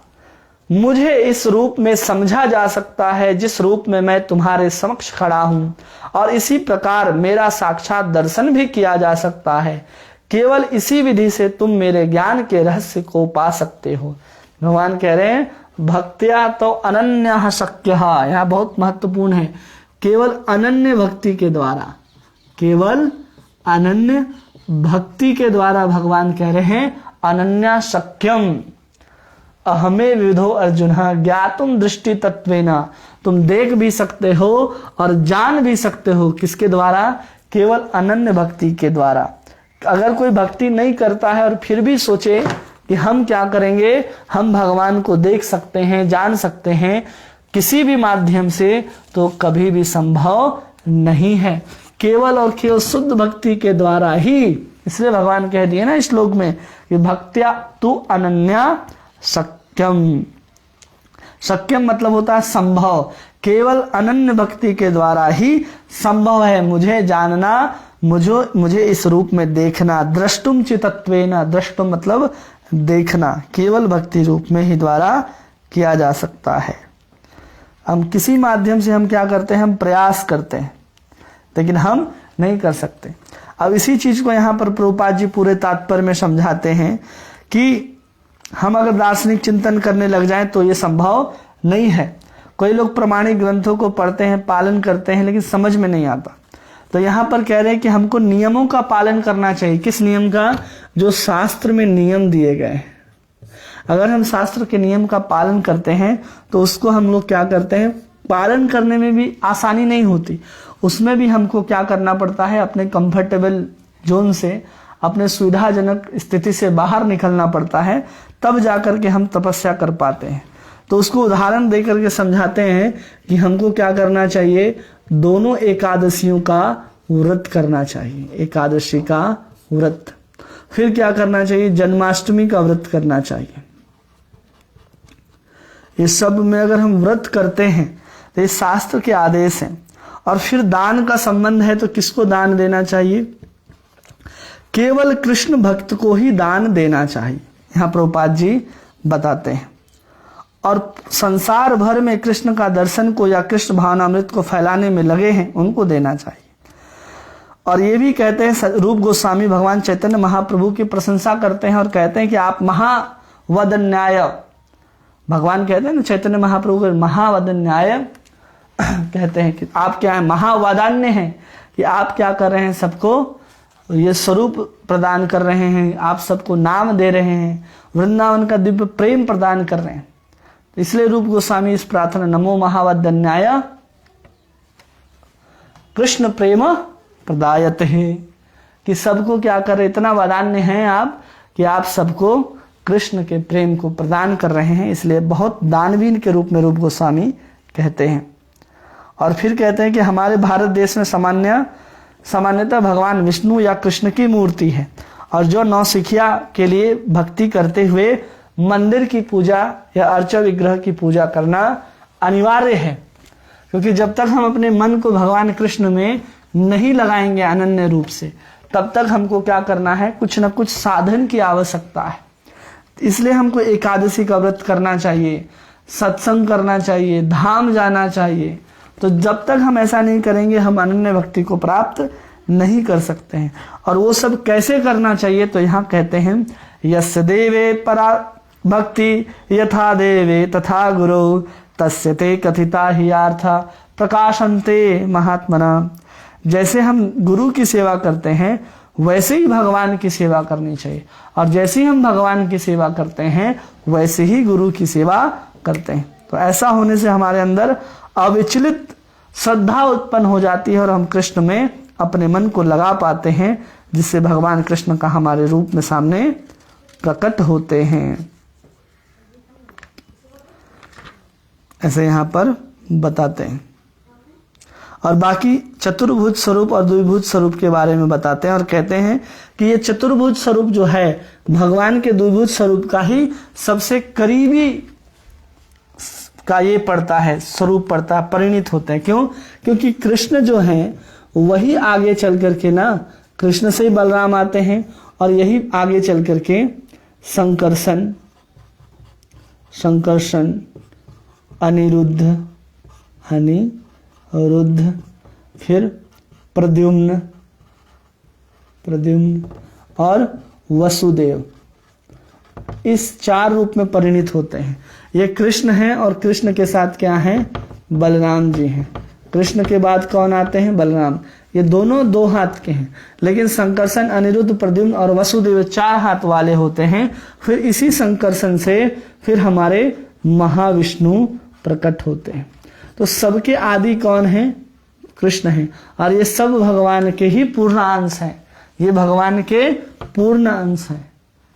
A: मुझे इस रूप में समझा जा सकता है जिस रूप में मैं तुम्हारे समक्ष खड़ा हूं, और इसी प्रकार मेरा साक्षात दर्शन भी किया जा सकता है। केवल इसी विधि से तुम मेरे ज्ञान के रहस्य को पा सकते हो। भगवान कह रहे हैं भक्त्या तो अनन्य शक्य, यह बहुत महत्वपूर्ण है। केवल अनन्य भक्ति के द्वारा, केवल अनन्य भक्ति के द्वारा भगवान कह रहे हैं अनन्या शक्यम अहमे विविधो अर्जुन ज्ञातुम दृष्टि तत्वेना, तुम देख भी सकते हो और जान भी सकते हो। किसके द्वारा? केवल अनन्य भक्ति के द्वारा। अगर कोई भक्ति नहीं करता है और फिर भी सोचे कि हम क्या करेंगे, हम भगवान को देख सकते हैं, जान सकते हैं किसी भी माध्यम से, तो कभी भी संभव नहीं है। केवल और केवल शुद्ध भक्ति के द्वारा ही, इसलिए भगवान कह दिए ना इस श्लोक में कि भक्त्या तु अनन्या शक्यम। शक्यम मतलब होता है संभव। केवल अनन्य भक्ति के द्वारा ही संभव है मुझे जानना, मुझे इस रूप में देखना। द्रष्टुम चित्तत्वेन, द्रष्टुम मतलब देखना, केवल भक्ति रूप में ही द्वारा किया जा सकता है। हम किसी माध्यम से हम क्या करते हैं, हम प्रयास करते हैं लेकिन हम नहीं कर सकते। अब इसी चीज को यहाँ पर प्रभुपाद जी पूरे तात्पर्य में समझाते हैं कि हम अगर दार्शनिक चिंतन करने लग जाएं तो ये संभव नहीं है। कोई लोग प्रमाणिक ग्रंथों को पढ़ते हैं, पालन करते हैं, लेकिन समझ में नहीं आता। तो यहाँ पर कह रहे हैं कि हमको नियमों का पालन करना चाहिए। किस नियम का? जो शास्त्र में नियम दिए गए हैं। अगर हम शास्त्र के नियम का पालन करते हैं तो उसको हम लोग क्या करते हैं, पालन करने में भी आसानी नहीं होती। उसमें भी हमको क्या करना पड़ता है, अपने कंफर्टेबल जोन से, अपने सुविधाजनक स्थिति से बाहर निकलना पड़ता है, तब जाकर के हम तपस्या कर पाते हैं। तो उसको उदाहरण देकर के समझाते हैं कि हमको क्या करना चाहिए, दोनों एकादशियों का व्रत करना चाहिए। एकादशी का व्रत, फिर क्या करना चाहिए, जन्माष्टमी का व्रत करना चाहिए। ये सब में अगर हम व्रत करते हैं तो ये शास्त्र के आदेश हैं। और फिर दान का संबंध है तो किसको दान देना चाहिए? केवल कृष्ण भक्त को ही दान देना चाहिए, यहाँ प्रभुपाद जी बताते हैं। और संसार भर में कृष्ण का दर्शन को या कृष्ण भावनामृत को फैलाने में लगे हैं, उनको देना चाहिए। और ये भी कहते हैं, रूप गोस्वामी भगवान चैतन्य महाप्रभु की प्रशंसा करते हैं और कहते हैं कि आप महावदन्याय, भगवान कहते हैं ना चैतन्य महाप्रभु को महावदन्याय कहते हैं कि आप क्या है, महावदान्य हैं कि आप क्या कर रहे हैं, सबको ये स्वरूप प्रदान कर रहे हैं, आप सबको नाम दे रहे हैं, वृंदावन का दिव्य प्रेम प्रदान कर रहे हैं। इसलिए रूप गोस्वामी इस प्रार्थना नमो महावदन्याय कृष्ण प्रेम प्रदायत है कि सबको क्या कर रहे, इतना वदान्य हैं आप कि आप सबको कृष्ण के प्रेम को प्रदान कर रहे हैं। इसलिए बहुत दानवीन के रूप में रूप गोस्वामी कहते हैं। और फिर कहते हैं कि हमारे भारत देश में सामान्यतः भगवान विष्णु या कृष्ण की मूर्ति है, और जो नौसिखिया के लिए भक्ति करते हुए मंदिर की पूजा या अर्चा विग्रह की पूजा करना अनिवार्य है, क्योंकि जब तक हम अपने मन को भगवान कृष्ण में नहीं लगाएंगे अनन्य रूप से, तब तक हमको क्या करना है, कुछ न कुछ साधन की आवश्यकता है। इसलिए हमको एकादशी का व्रत करना चाहिए, सत्संग करना चाहिए, धाम जाना चाहिए। तो जब तक हम ऐसा नहीं करेंगे हम अनन्य भक्ति को प्राप्त नहीं कर सकते हैं। और वो सब कैसे करना चाहिए, तो यहाँ कहते हैं यस्य देवे परा भक्ति यथा देवे तथा गुरु तस्य ते कथिता ही अर्थ प्रकाशन्ते महात्मना। जैसे हम गुरु की सेवा करते हैं वैसे ही भगवान की सेवा करनी चाहिए, और जैसे ही हम भगवान की सेवा करते हैं वैसे ही गुरु की सेवा करते हैं। तो ऐसा होने से हमारे अंदर अविचलित श्रद्धा उत्पन्न हो जाती है और हम कृष्ण में अपने मन को लगा पाते हैं, जिससे भगवान कृष्ण का हमारे रूप में सामने प्रकट होते हैं। ऐसे यहाँ पर बताते हैं। और बाकी चतुर्भुज स्वरूप और द्विभुज स्वरूप के बारे में बताते हैं और कहते हैं कि ये चतुर्भुज स्वरूप जो है भगवान के द्विभुज स्वरूप का ही सबसे करीबी का ये पड़ता है, स्वरूप पड़ता है, परिणित होते हैं। क्यों? क्योंकि कृष्ण जो हैं वही आगे चल करके ना, कृष्ण से ही बलराम आते हैं और यही आगे चल करके संकर्षण अनिरुद्ध फिर प्रद्युम्न और वसुदेव, इस 4 रूप में परिणित होते हैं। ये कृष्ण हैं और कृष्ण के साथ क्या हैं, बलराम जी हैं। कृष्ण के बाद कौन आते हैं, बलराम। ये दोनों 2 हाथ के हैं, लेकिन संकर्षण अनिरुद्ध प्रद्युम्न और वसुदेव 4 हाथ वाले होते हैं। फिर इसी संकर्षण से फिर हमारे महाविष्णु प्रकट होते हैं। तो सबके आदि कौन है, कृष्ण है, और ये सब भगवान के ही पूर्ण अंश हैं। ये भगवान के पूर्ण अंश हैं,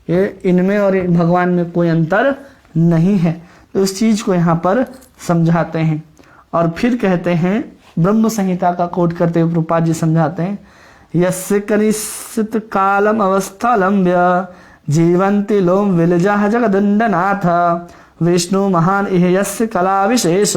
A: ये इनमें और भगवान में कोई अंतर नहीं है। तो उस चीज को यहाँ पर समझाते हैं। और फिर कहते हैं, ब्रह्म संहिता का कोट करते हुए प्रभुपाद जी समझाते हैं, यस्य कनिश्चित कालम अवस्थालंब्य जीवंति लोम विलजा जगदंडनाथ विष्णु महान इह यस्य कला विशेष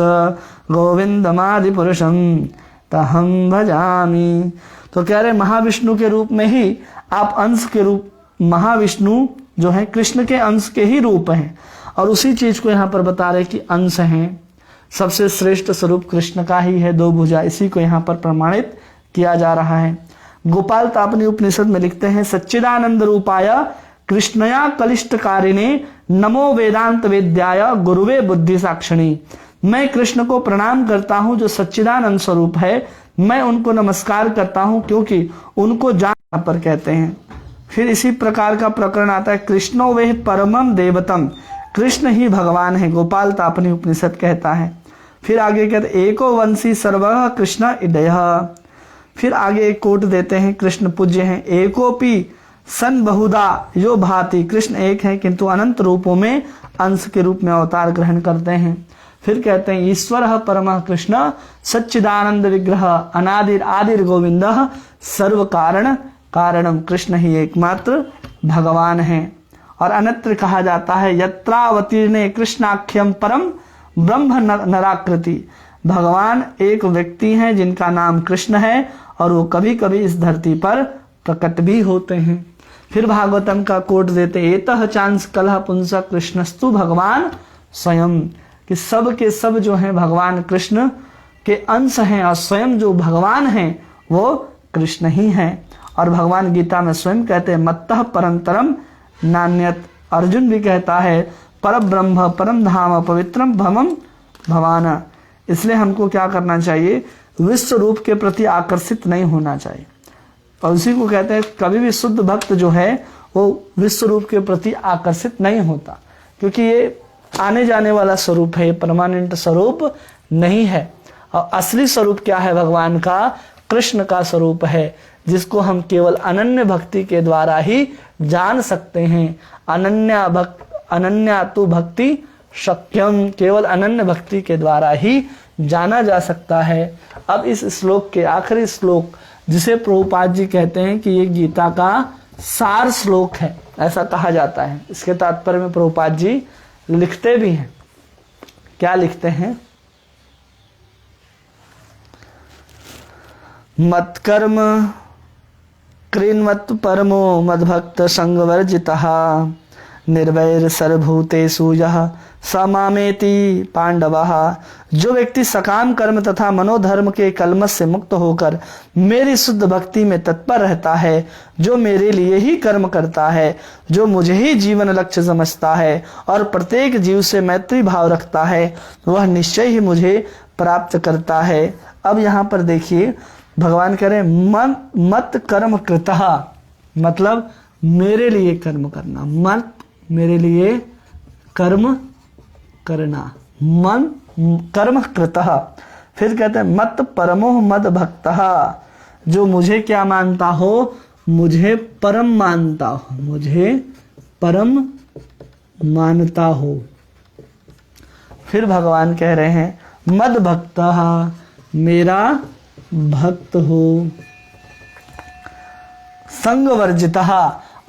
A: गोविंदमादि पुरुषम तहं भजामि। तो कह रहे महाविष्णु के रूप में ही आप अंश के रूप, महाविष्णु जो है कृष्ण के अंश के ही रूप हैं, और उसी चीज को यहाँ पर बता रहे कि अंश हैं। सबसे श्रेष्ठ स्वरूप कृष्ण का ही है, 2 भुजा, इसी को यहाँ पर प्रमाणित किया जा रहा है। गोपाल तापनी उपनिषद में लिखते हैं, सच्चिदानंद रूपाय कृष्णया कलिष्टकारिणे नमो वेदांत वेद्याय गुरुवे बुद्धि साक्षिणी। मैं कृष्ण को प्रणाम करता हूँ जो सच्चिदानंद स्वरूप है, मैं उनको नमस्कार करता हूँ क्योंकि उनको जान पर कहते हैं। फिर इसी प्रकार का प्रकरण आता है, कृष्णो वे परमम देवतम, कृष्ण ही भगवान है, गोपाल तापनी उपनिषद कहता है। फिर आगे कहते एको वंशी सर्वः कृष्ण इदयः। फिर आगे एक कोट देते हैं, कृष्ण पूज्य हैं, एकोपि सन बहुधा यो भाति, कृष्ण एक है किंतु अनंत रूपों में अंश के रूप में अवतार ग्रहण करते हैं। फिर कहते हैं ईश्वर परमः कृष्ण सच्चिदानंद विग्रह अनादिर आदिर गोविंद सर्व कारण कारणम, कृष्ण ही एकमात्र भगवान है। और अन्यत्र कहा जाता है, यत्रावतीर्णे कृष्णाख्यम परम ब्रह्म नराकृति, भगवान एक व्यक्ति हैं जिनका नाम कृष्ण है और वो कभी कभी इस धरती पर प्रकट भी होते हैं। फिर भागवतम का कोट देते, एतः चांस कलह पुंस कृष्णस्तु भगवान स्वयं, कि सब के सब जो हैं भगवान कृष्ण के अंश हैं और स्वयं जो भगवान हैं वो कृष्ण ही हैं। और भगवान गीता में स्वयं कहते हैं मत्तः परंतरम नान्यत। अर्जुन भी कहता है परब्रह्म परम धाम पवित्रम भवम भवाना। इसलिए हमको क्या करना चाहिए, विश्व रूप के प्रति आकर्षित नहीं होना चाहिए। और उसी को कहते हैं कभी भी शुद्ध भक्त जो है वो विश्व रूप के प्रति आकर्षित नहीं होता, क्योंकि ये आने जाने वाला स्वरूप है, ये परमानेंट स्वरूप नहीं है। और असली स्वरूप क्या है भगवान का, कृष्ण का स्वरूप है, जिसको हम केवल अनन्य भक्ति के द्वारा ही जान सकते हैं। अनन्या तु भक्ति शक्यम, केवल अनन्य भक्ति के द्वारा ही जाना जा सकता है। अब इस श्लोक के आखिरी श्लोक, जिसे प्रभुपाद जी कहते हैं कि ये गीता का सार श्लोक है, ऐसा कहा जाता है। इसके तात्पर्य में प्रभुपाद जी लिखते भी हैं। क्या लिखते हैं, मत्कर्म कृन्मत् परमो मद्भक्त संगवर्जितः निर्वैर सर्वभूतेषु यः स मामेति पांडवः। जो व्यक्ति सकाम कर्म तथा मनोधर्म के कलमश से मुक्त होकर मेरी शुद्ध भक्ति में तत्पर रहता है, जो मेरे लिए ही कर्म करता है, जो मुझे ही जीवन लक्ष्य समझता है और प्रत्येक जीव से मैत्री भाव रखता है, वह निश्चय ही मुझे प्राप्त करता है। अब यहाँ पर देखिए भगवान कह रहे हैं मत कर्म कृतः, मतलब मेरे लिए कर्म करना, मत मेरे लिए कर्म करना, मन कर्म कृतः। फिर कहते हैं मत परमो मद भक्तः, जो मुझे क्या मानता हो, मुझे परम मानता हो, मुझे परम मानता हो। फिर भगवान कह रहे हैं मद भक्तः, मेरा भक्त हो। संग वर्जितः,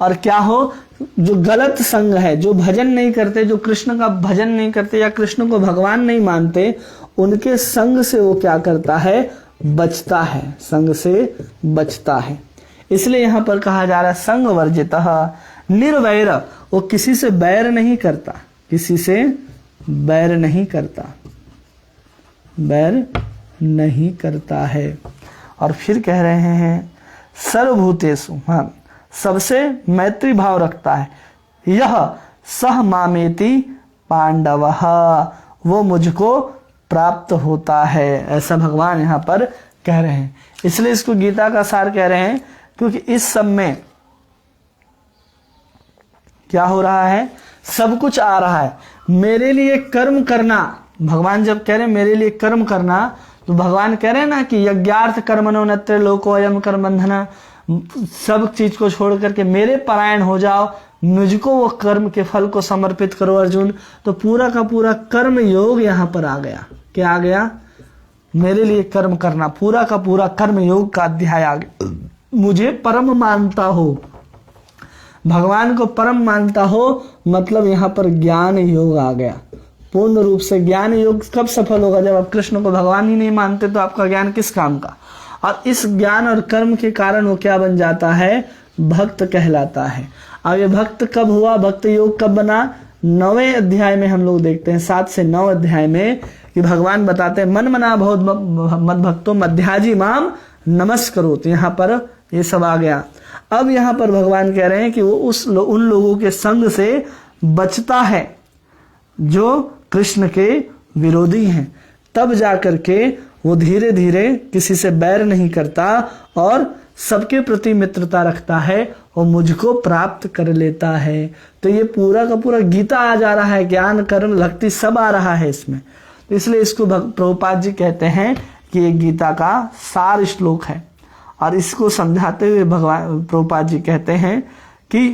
A: और क्या हो, जो गलत संग है, जो भजन नहीं करते, जो कृष्ण का भजन नहीं करते या कृष्ण को भगवान नहीं मानते, उनके संग से वो क्या करता है, बचता है, संग से बचता है। इसलिए यहां पर कहा जा रहा है संग वर्जितः निर्वैर, वो किसी से बैर नहीं करता, किसी से बैर नहीं करता, बैर नहीं करता है। और फिर कह रहे हैं सर्वभूतेषु, हाँ, सबसे मैत्री भाव रखता है। यह सह मामेति पांडवः, वो मुझको प्राप्त होता है, ऐसा भगवान यहाँ पर कह रहे हैं। इसलिए इसको गीता का सार कह रहे हैं, क्योंकि इस सब में क्या हो रहा है, सब कुछ आ रहा है। मेरे लिए कर्म करना, भगवान जब कह रहे हैं मेरे लिए कर्म करना, तो भगवान कह रहे हैं ना कि यज्ञार्थ कर्मणो नत्र लोको अयम कर्म बंधना, सब चीज को छोड़ करके मेरे परायण हो जाओ, मुझको वो कर्म के फल को समर्पित करो अर्जुन। तो पूरा का पूरा कर्म योग यहाँ पर आ गया। क्या आ गया, मेरे लिए कर्म करना, पूरा का पूरा कर्म योग का अध्याय आ गया। मुझे परम मानता हो, भगवान को परम मानता हो, मतलब यहाँ पर ज्ञान योग आ गया। पूर्ण रूप से ज्ञान योग कब सफल होगा, जब आप कृष्ण को भगवान ही नहीं मानते, तो आपका ज्ञान किस काम का। और इस ज्ञान और कर्म के कारण वो क्या बन जाता है, भक्त कहलाता है। अब ये भक्त कब हुआ, भक्त योग कब बना, 9वें अध्याय में हम लोग देखते हैं, 7 से 9 अध्याय में कि भगवान बताते हैं मन मना बहुत मद भक्तो मध्याजी माम नमस्करो। तो यहाँ पर ये सब आ गया। अब यहाँ पर भगवान कह रहे हैं कि वो उन लोगों के संग से बचता है जो कृष्ण के विरोधी हैं, तब जाकर के वो धीरे धीरे किसी से बैर नहीं करता और सबके प्रति मित्रता रखता है और मुझको प्राप्त कर लेता है। तो ये पूरा का पूरा गीता आ जा रहा है, ज्ञान कर्म भक्ति सब आ रहा है इसमें। तो इसलिए इसको प्रभुपाद जी कहते हैं कि ये गीता का सार श्लोक है। और इसको समझाते हुए भगवान प्रभुपाद जी कहते हैं कि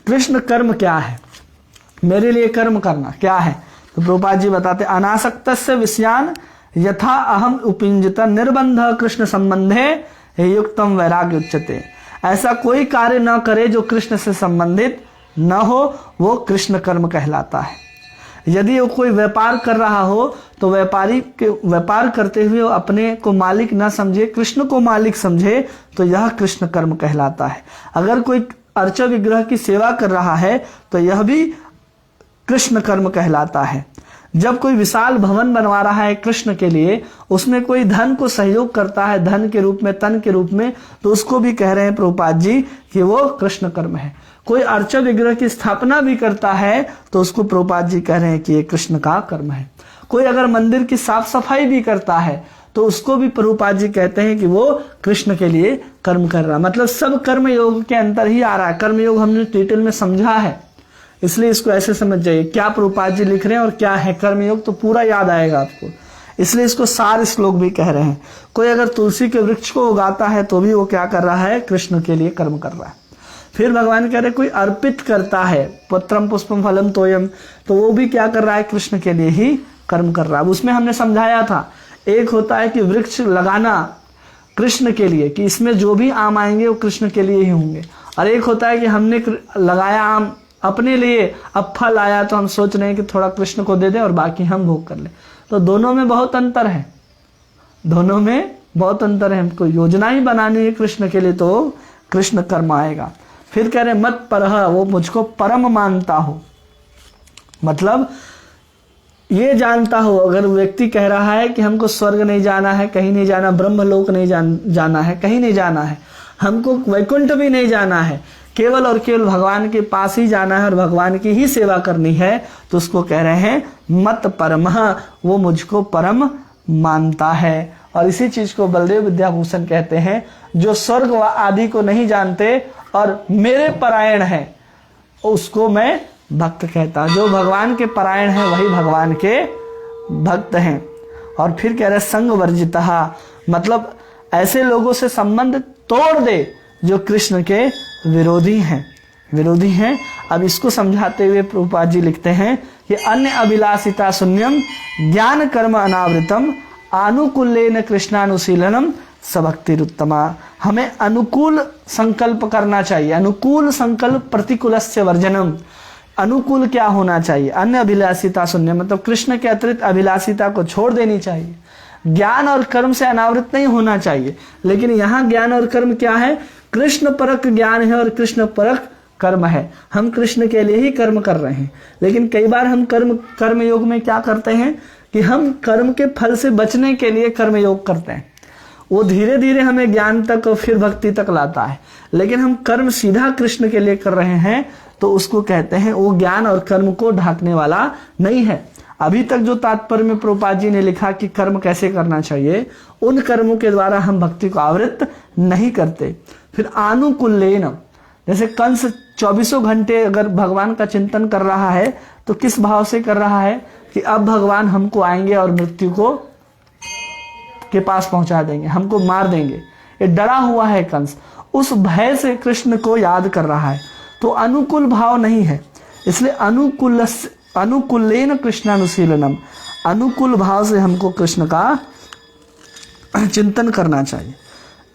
A: कृष्ण कर्म क्या है, मेरे लिए कर्म करना क्या है। तो प्रभुपाद जी बताते अनासक्तस्य विषयान यथा अहम उपिंजित निर्बंध कृष्ण संबंधे युक्तम वैराग्य उच्यते। ऐसा कोई कार्य न करे जो कृष्ण से संबंधित न हो, वो कृष्ण कर्म कहलाता है। यदि वो कोई व्यापार कर रहा हो तो व्यापार करते हुए वो अपने को मालिक न समझे, कृष्ण को मालिक समझे, तो यह कृष्ण कर्म कहलाता है। अगर कोई अर्चा विग्रह की सेवा कर रहा है तो यह भी कृष्ण कर्म कहलाता है। जब कोई विशाल भवन बनवा रहा है कृष्ण के लिए, उसमें कोई धन को सहयोग करता है, धन के रूप में, तन के रूप में, तो उसको भी कह रहे हैं प्रभुपाद जी कि वो कृष्ण कर्म है। कोई अर्चा विग्रह की स्थापना भी करता है तो उसको प्रभुपाद जी कह रहे हैं कि ये कृष्ण का कर्म है। कोई अगर मंदिर की साफ सफाई भी करता है तो उसको भी प्रभुपाद जी कहते हैं कि वो कृष्ण के लिए कर्म कर रहा। मतलब सब कर्म योग के अंतर ही आ रहा है। कर्म योग हमने डिटेल में समझा है, इसलिए इसको ऐसे समझ जाइए क्या प्रभुपाद जी लिख रहे हैं और क्या है कर्म योग, तो पूरा याद आएगा आपको। इसलिए इसको सार श्लोक भी कह रहे हैं। कोई अगर तुलसी के वृक्ष को उगाता है तो भी वो क्या कर रहा है, कृष्ण के लिए कर्म कर रहा है। फिर भगवान कह रहे कोई अर्पित करता है, पत्रम पुष्पम फलम तोयम, तो वो भी क्या कर रहा है, कृष्ण के लिए ही कर्म कर रहा है। उसमें हमने समझाया था, एक होता है कि वृक्ष लगाना कृष्ण के लिए, कि इसमें जो भी आम आएंगे वो कृष्ण के लिए ही होंगे, और एक होता है कि हमने लगाया आम अपने लिए, अब फल आया तो हम सोच रहे हैं कि थोड़ा कृष्ण को दे दें और बाकी हम भोग कर लें। तो दोनों में बहुत अंतर है, दोनों में बहुत अंतर है। हमको योजना ही बनानी है कृष्ण के लिए तो कृष्ण कर्म आएगा। फिर कह रहे मत परह, वो मुझको परम मानता हो, मतलब ये जानता हो। अगर व्यक्ति कह रहा है कि हमको स्वर्ग नहीं जाना है, कहीं नहीं जाना, ब्रह्मलोक नहीं जाना है, कहीं नहीं जाना है, हमको वैकुंठ भी नहीं जाना है, केवल और केवल भगवान के पास ही जाना है और भगवान की ही सेवा करनी है, तो उसको कह रहे हैं मत परमः, वो मुझको परम मानता है। और इसी चीज को बलदेव विद्याभूषण कहते हैं, जो स्वर्ग व आदि को नहीं जानते और मेरे परायण है, उसको मैं भक्त कहता हूं। जो भगवान के परायण है वही भगवान के भक्त हैं। और फिर कह रहे संग वर्जितः, मतलब ऐसे लोगों से संबंध तोड़ दे जो कृष्ण के विरोधी हैं। अब इसको समझाते हुए प्रभुपाद जी लिखते हैं कि अन्य अभिलाषिता शून्यम ज्ञान कर्म अनावृतम अनुकूलेन कृष्णानुशीलनम सभक्तिरुत्तमा। हमें अनुकूल संकल्प करना चाहिए, अनुकूल संकल्प प्रतिकूलस्य वर्जनम। अनुकूल क्या होना चाहिए, अन्य अभिलाषिता शून्य, मतलब कृष्ण के अतिरिक्त अभिलाषिता को छोड़ देनी चाहिए। ज्ञान और कर्म से अनावृत नहीं होना चाहिए। लेकिन यहाँ ज्ञान और कर्म क्या है, कृष्ण परक ज्ञान है और कृष्ण परक कर्म है। हम कृष्ण के लिए ही कर्म कर रहे हैं, लेकिन कई बार हम कर्म योग में क्या करते हैं कि हम कर्म के फल से बचने के लिए कर्म योग करते हैं। वो धीरे धीरे हमें ज्ञान तक और फिर भक्ति तक लाता है, लेकिन हम कर्म सीधा कृष्ण के लिए कर रहे हैं तो उसको कहते हैं वो ज्ञान और कर्म को ढांकने वाला नहीं है। अभी तक जो तात्पर्य में प्रभुपाद जी ने लिखा कि कर्म कैसे करना चाहिए, उन कर्मों के द्वारा हम भक्ति को आवृत नहीं करते। फिर आनुकूल्येन, जैसे कंस 24 घंटे अगर भगवान का चिंतन कर रहा है तो किस भाव से कर रहा है कि अब भगवान हमको आएंगे और मृत्यु को के पास पहुंचा देंगे, हमको मार देंगे, ये डरा हुआ है कंस, उस भय से कृष्ण को याद कर रहा है। तो अनुकूल भाव नहीं है, इसलिए अनुकूलेन कृष्णानुशीलनम, अनुकूल भाव से हमको कृष्ण का चिंतन करना चाहिए।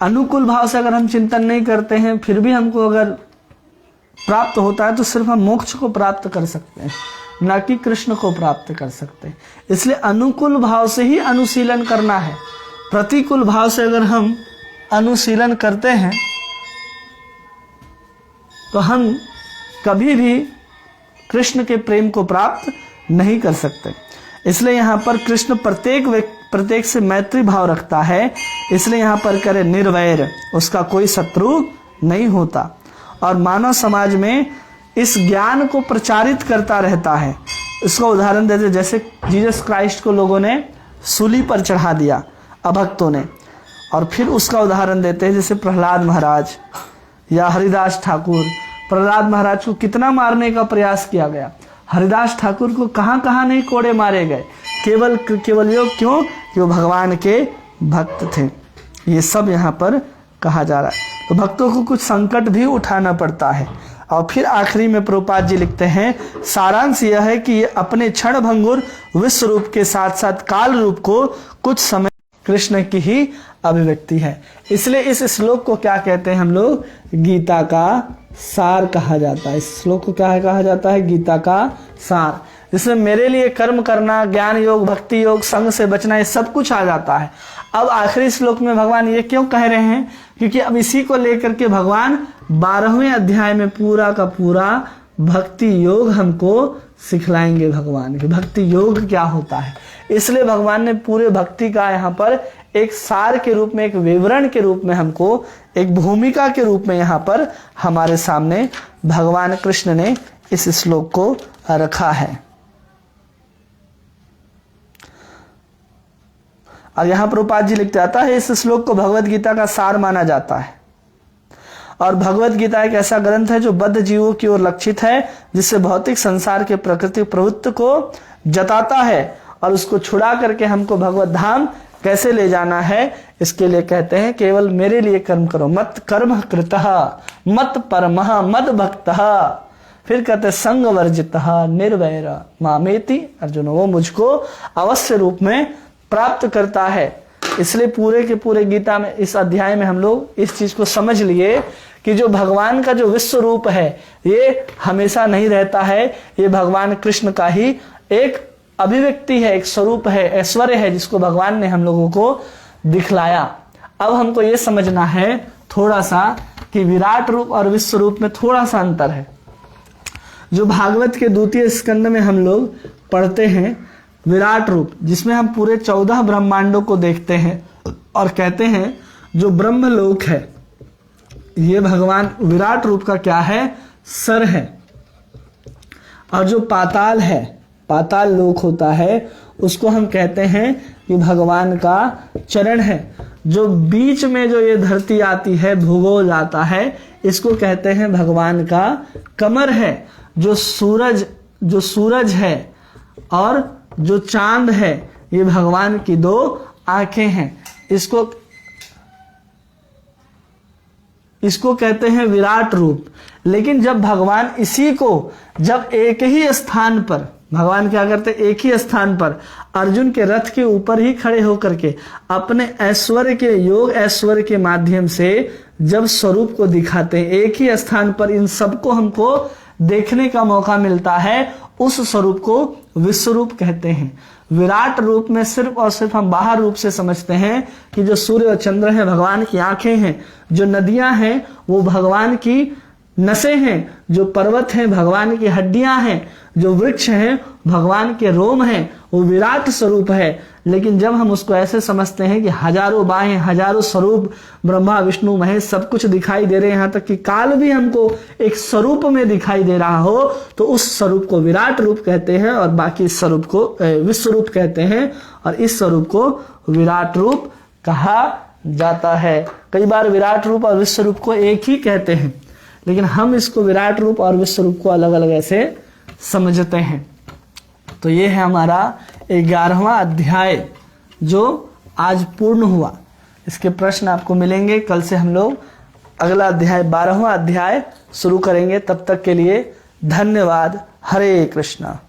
A: अनुकूल भाव से अगर हम चिंतन नहीं करते हैं फिर भी हमको अगर प्राप्त होता है तो सिर्फ हम मोक्ष को प्राप्त कर सकते हैं, ना कि कृष्ण को प्राप्त कर सकते हैं। इसलिए अनुकूल भाव से ही अनुशीलन करना है। प्रतिकूल भाव से अगर हम अनुशीलन करते हैं तो हम कभी भी कृष्ण के प्रेम को प्राप्त नहीं कर सकते। इसलिए यहाँ पर कृष्ण प्रत्येक से मैत्री भाव रखता है, इसलिए यहाँ पर करे निर्वैर, उसका कोई शत्रु नहीं होता। और मानव समाज में इस ज्ञान को प्रचारित करता रहता है। इसका उदाहरण देते, जैसे जीसस क्राइस्ट को लोगों ने सूली पर चढ़ा दिया अभक्तों ने, और फिर उसका उदाहरण देते हैं जैसे प्रहलाद महाराज या हरिदास ठाकुर। प्रहलाद महाराज को कितना मारने का प्रयास किया गया, हरिदास ठाकुर को कहाँ कहाँ नहीं कोड़े मारे गए, केवल योग क्यों कि वो भगवान के भक्त थे। ये सब यहाँ पर कहा जा रहा है। तो भक्तों को कुछ संकट भी उठाना पड़ता है। और फिर आखिरी में प्रभुपाद जी लिखते हैं, सारांश यह है कि ये अपने क्षण भंगुर विश्व रूप के साथ साथ काल रूप को कुछ समय कृष्ण की ही अभिव्यक्ति है। इसलिए इस श्लोक को क्या कहते हैं हम लोग, गीता का सार कहा जाता है। इस श्लोक को क्या कहा जाता है, गीता का सार, जिसमें मेरे लिए कर्म करना, ज्ञान योग, भक्ति योग, संग से बचना, ये सब कुछ आ जाता है। अब आखिरी श्लोक में भगवान ये क्यों कह रहे हैं, क्योंकि अब इसी को लेकर के भगवान 12वें अध्याय में पूरा का पूरा भक्ति योग हमको सिखलाएंगे भगवान की भक्ति योग क्या होता है। इसलिए भगवान ने पूरे भक्ति का यहाँ पर एक सार के रूप में, एक विवरण के रूप में, हमको एक भूमिका के रूप में यहाँ पर हमारे सामने भगवान कृष्ण ने इस श्लोक को रखा है। और यहाँ प्रभुपाद जी लिखते आता है, इस श्लोक को भगवत गीता का सार माना जाता है। और भगवत गीता एक ऐसा ग्रंथ है जो बद्ध जीवों की ओर लक्षित है, जिससे भौतिक संसार के प्रकृति प्रवृत्ति को जताता है और उसको छुड़ा करके हमको भगवत धाम कैसे ले जाना है, इसके लिए कहते हैं केवल मेरे लिए कर्म करो, मत कर्म कृतः मत परमः मद भक्तः। फिर कहते संग वर्जितः निर्वैर मामेति अर्जुन, वो मुझको अवश्य रूप में प्राप्त करता है। इसलिए पूरे के पूरे गीता में, इस अध्याय में हम लोग इस चीज को समझ लिए कि जो भगवान का जो विश्व रूप है ये हमेशा नहीं रहता है, ये भगवान कृष्ण का ही एक अभिव्यक्ति है, एक स्वरूप है, ऐश्वर्य है, जिसको भगवान ने हम लोगों को दिखलाया। अब हमको ये समझना है थोड़ा सा कि विराट रूप और विश्व रूप में थोड़ा सा अंतर है। जो भागवत के द्वितीय स्कंद में हम लोग पढ़ते हैं विराट रूप, जिसमें हम पूरे 14 ब्रह्मांडों को देखते हैं और कहते हैं जो ब्रह्मलोक है ये भगवान विराट रूप का क्या है, सर है। और जो पाताल है, पाताल लोक होता है, उसको हम कहते हैं कि भगवान का चरण है। जो बीच में जो ये धरती आती है, भूगोल आता है, इसको कहते हैं भगवान का कमर है। जो सूरज है और जो चांद है, ये भगवान की 2 आंखें हैं। इसको कहते हैं विराट रूप। लेकिन जब भगवान इसी को जब एक ही स्थान पर, भगवान क्या करते, एक ही स्थान पर अर्जुन के रथ के ऊपर ही खड़े होकर के अपने ऐश्वर्य के, योग ऐश्वर्य के माध्यम से जब स्वरूप को दिखाते हैं, एक ही स्थान पर इन सबको हमको देखने का मौका मिलता है, उस स्वरूप को विश्व रूप कहते हैं। विराट रूप में सिर्फ और सिर्फ हम बाहर रूप से समझते हैं कि जो सूर्य और चंद्र हैं भगवान की आंखें हैं, जो नदियां हैं वो भगवान की नसें हैं, जो पर्वत हैं भगवान की हड्डियां हैं, जो वृक्ष हैं भगवान के रोम हैं, वो विराट स्वरूप है। लेकिन जब हम उसको ऐसे समझते हैं कि हजारों बाहें, हजारों स्वरूप, ब्रह्मा विष्णु महेश सब कुछ दिखाई दे रहे हैं, यहाँ तक कि काल भी हमको एक स्वरूप में दिखाई दे रहा हो, तो उस स्वरूप को विराट रूप कहते हैं और बाकी स्वरूप को विश्व रूप कहते हैं। और इस स्वरूप को विराट रूप कहा जाता है। कई बार विराट रूप और विश्व रूप को एक ही कहते हैं, लेकिन हम इसको विराट रूप और विश्व रूप को अलग अलग ऐसे समझते हैं। तो ये है हमारा 11वां अध्याय जो आज पूर्ण हुआ। इसके प्रश्न आपको मिलेंगे। कल से हम लोग अगला अध्याय 12वां अध्याय शुरू करेंगे। तब तक के लिए धन्यवाद। हरे कृष्णा।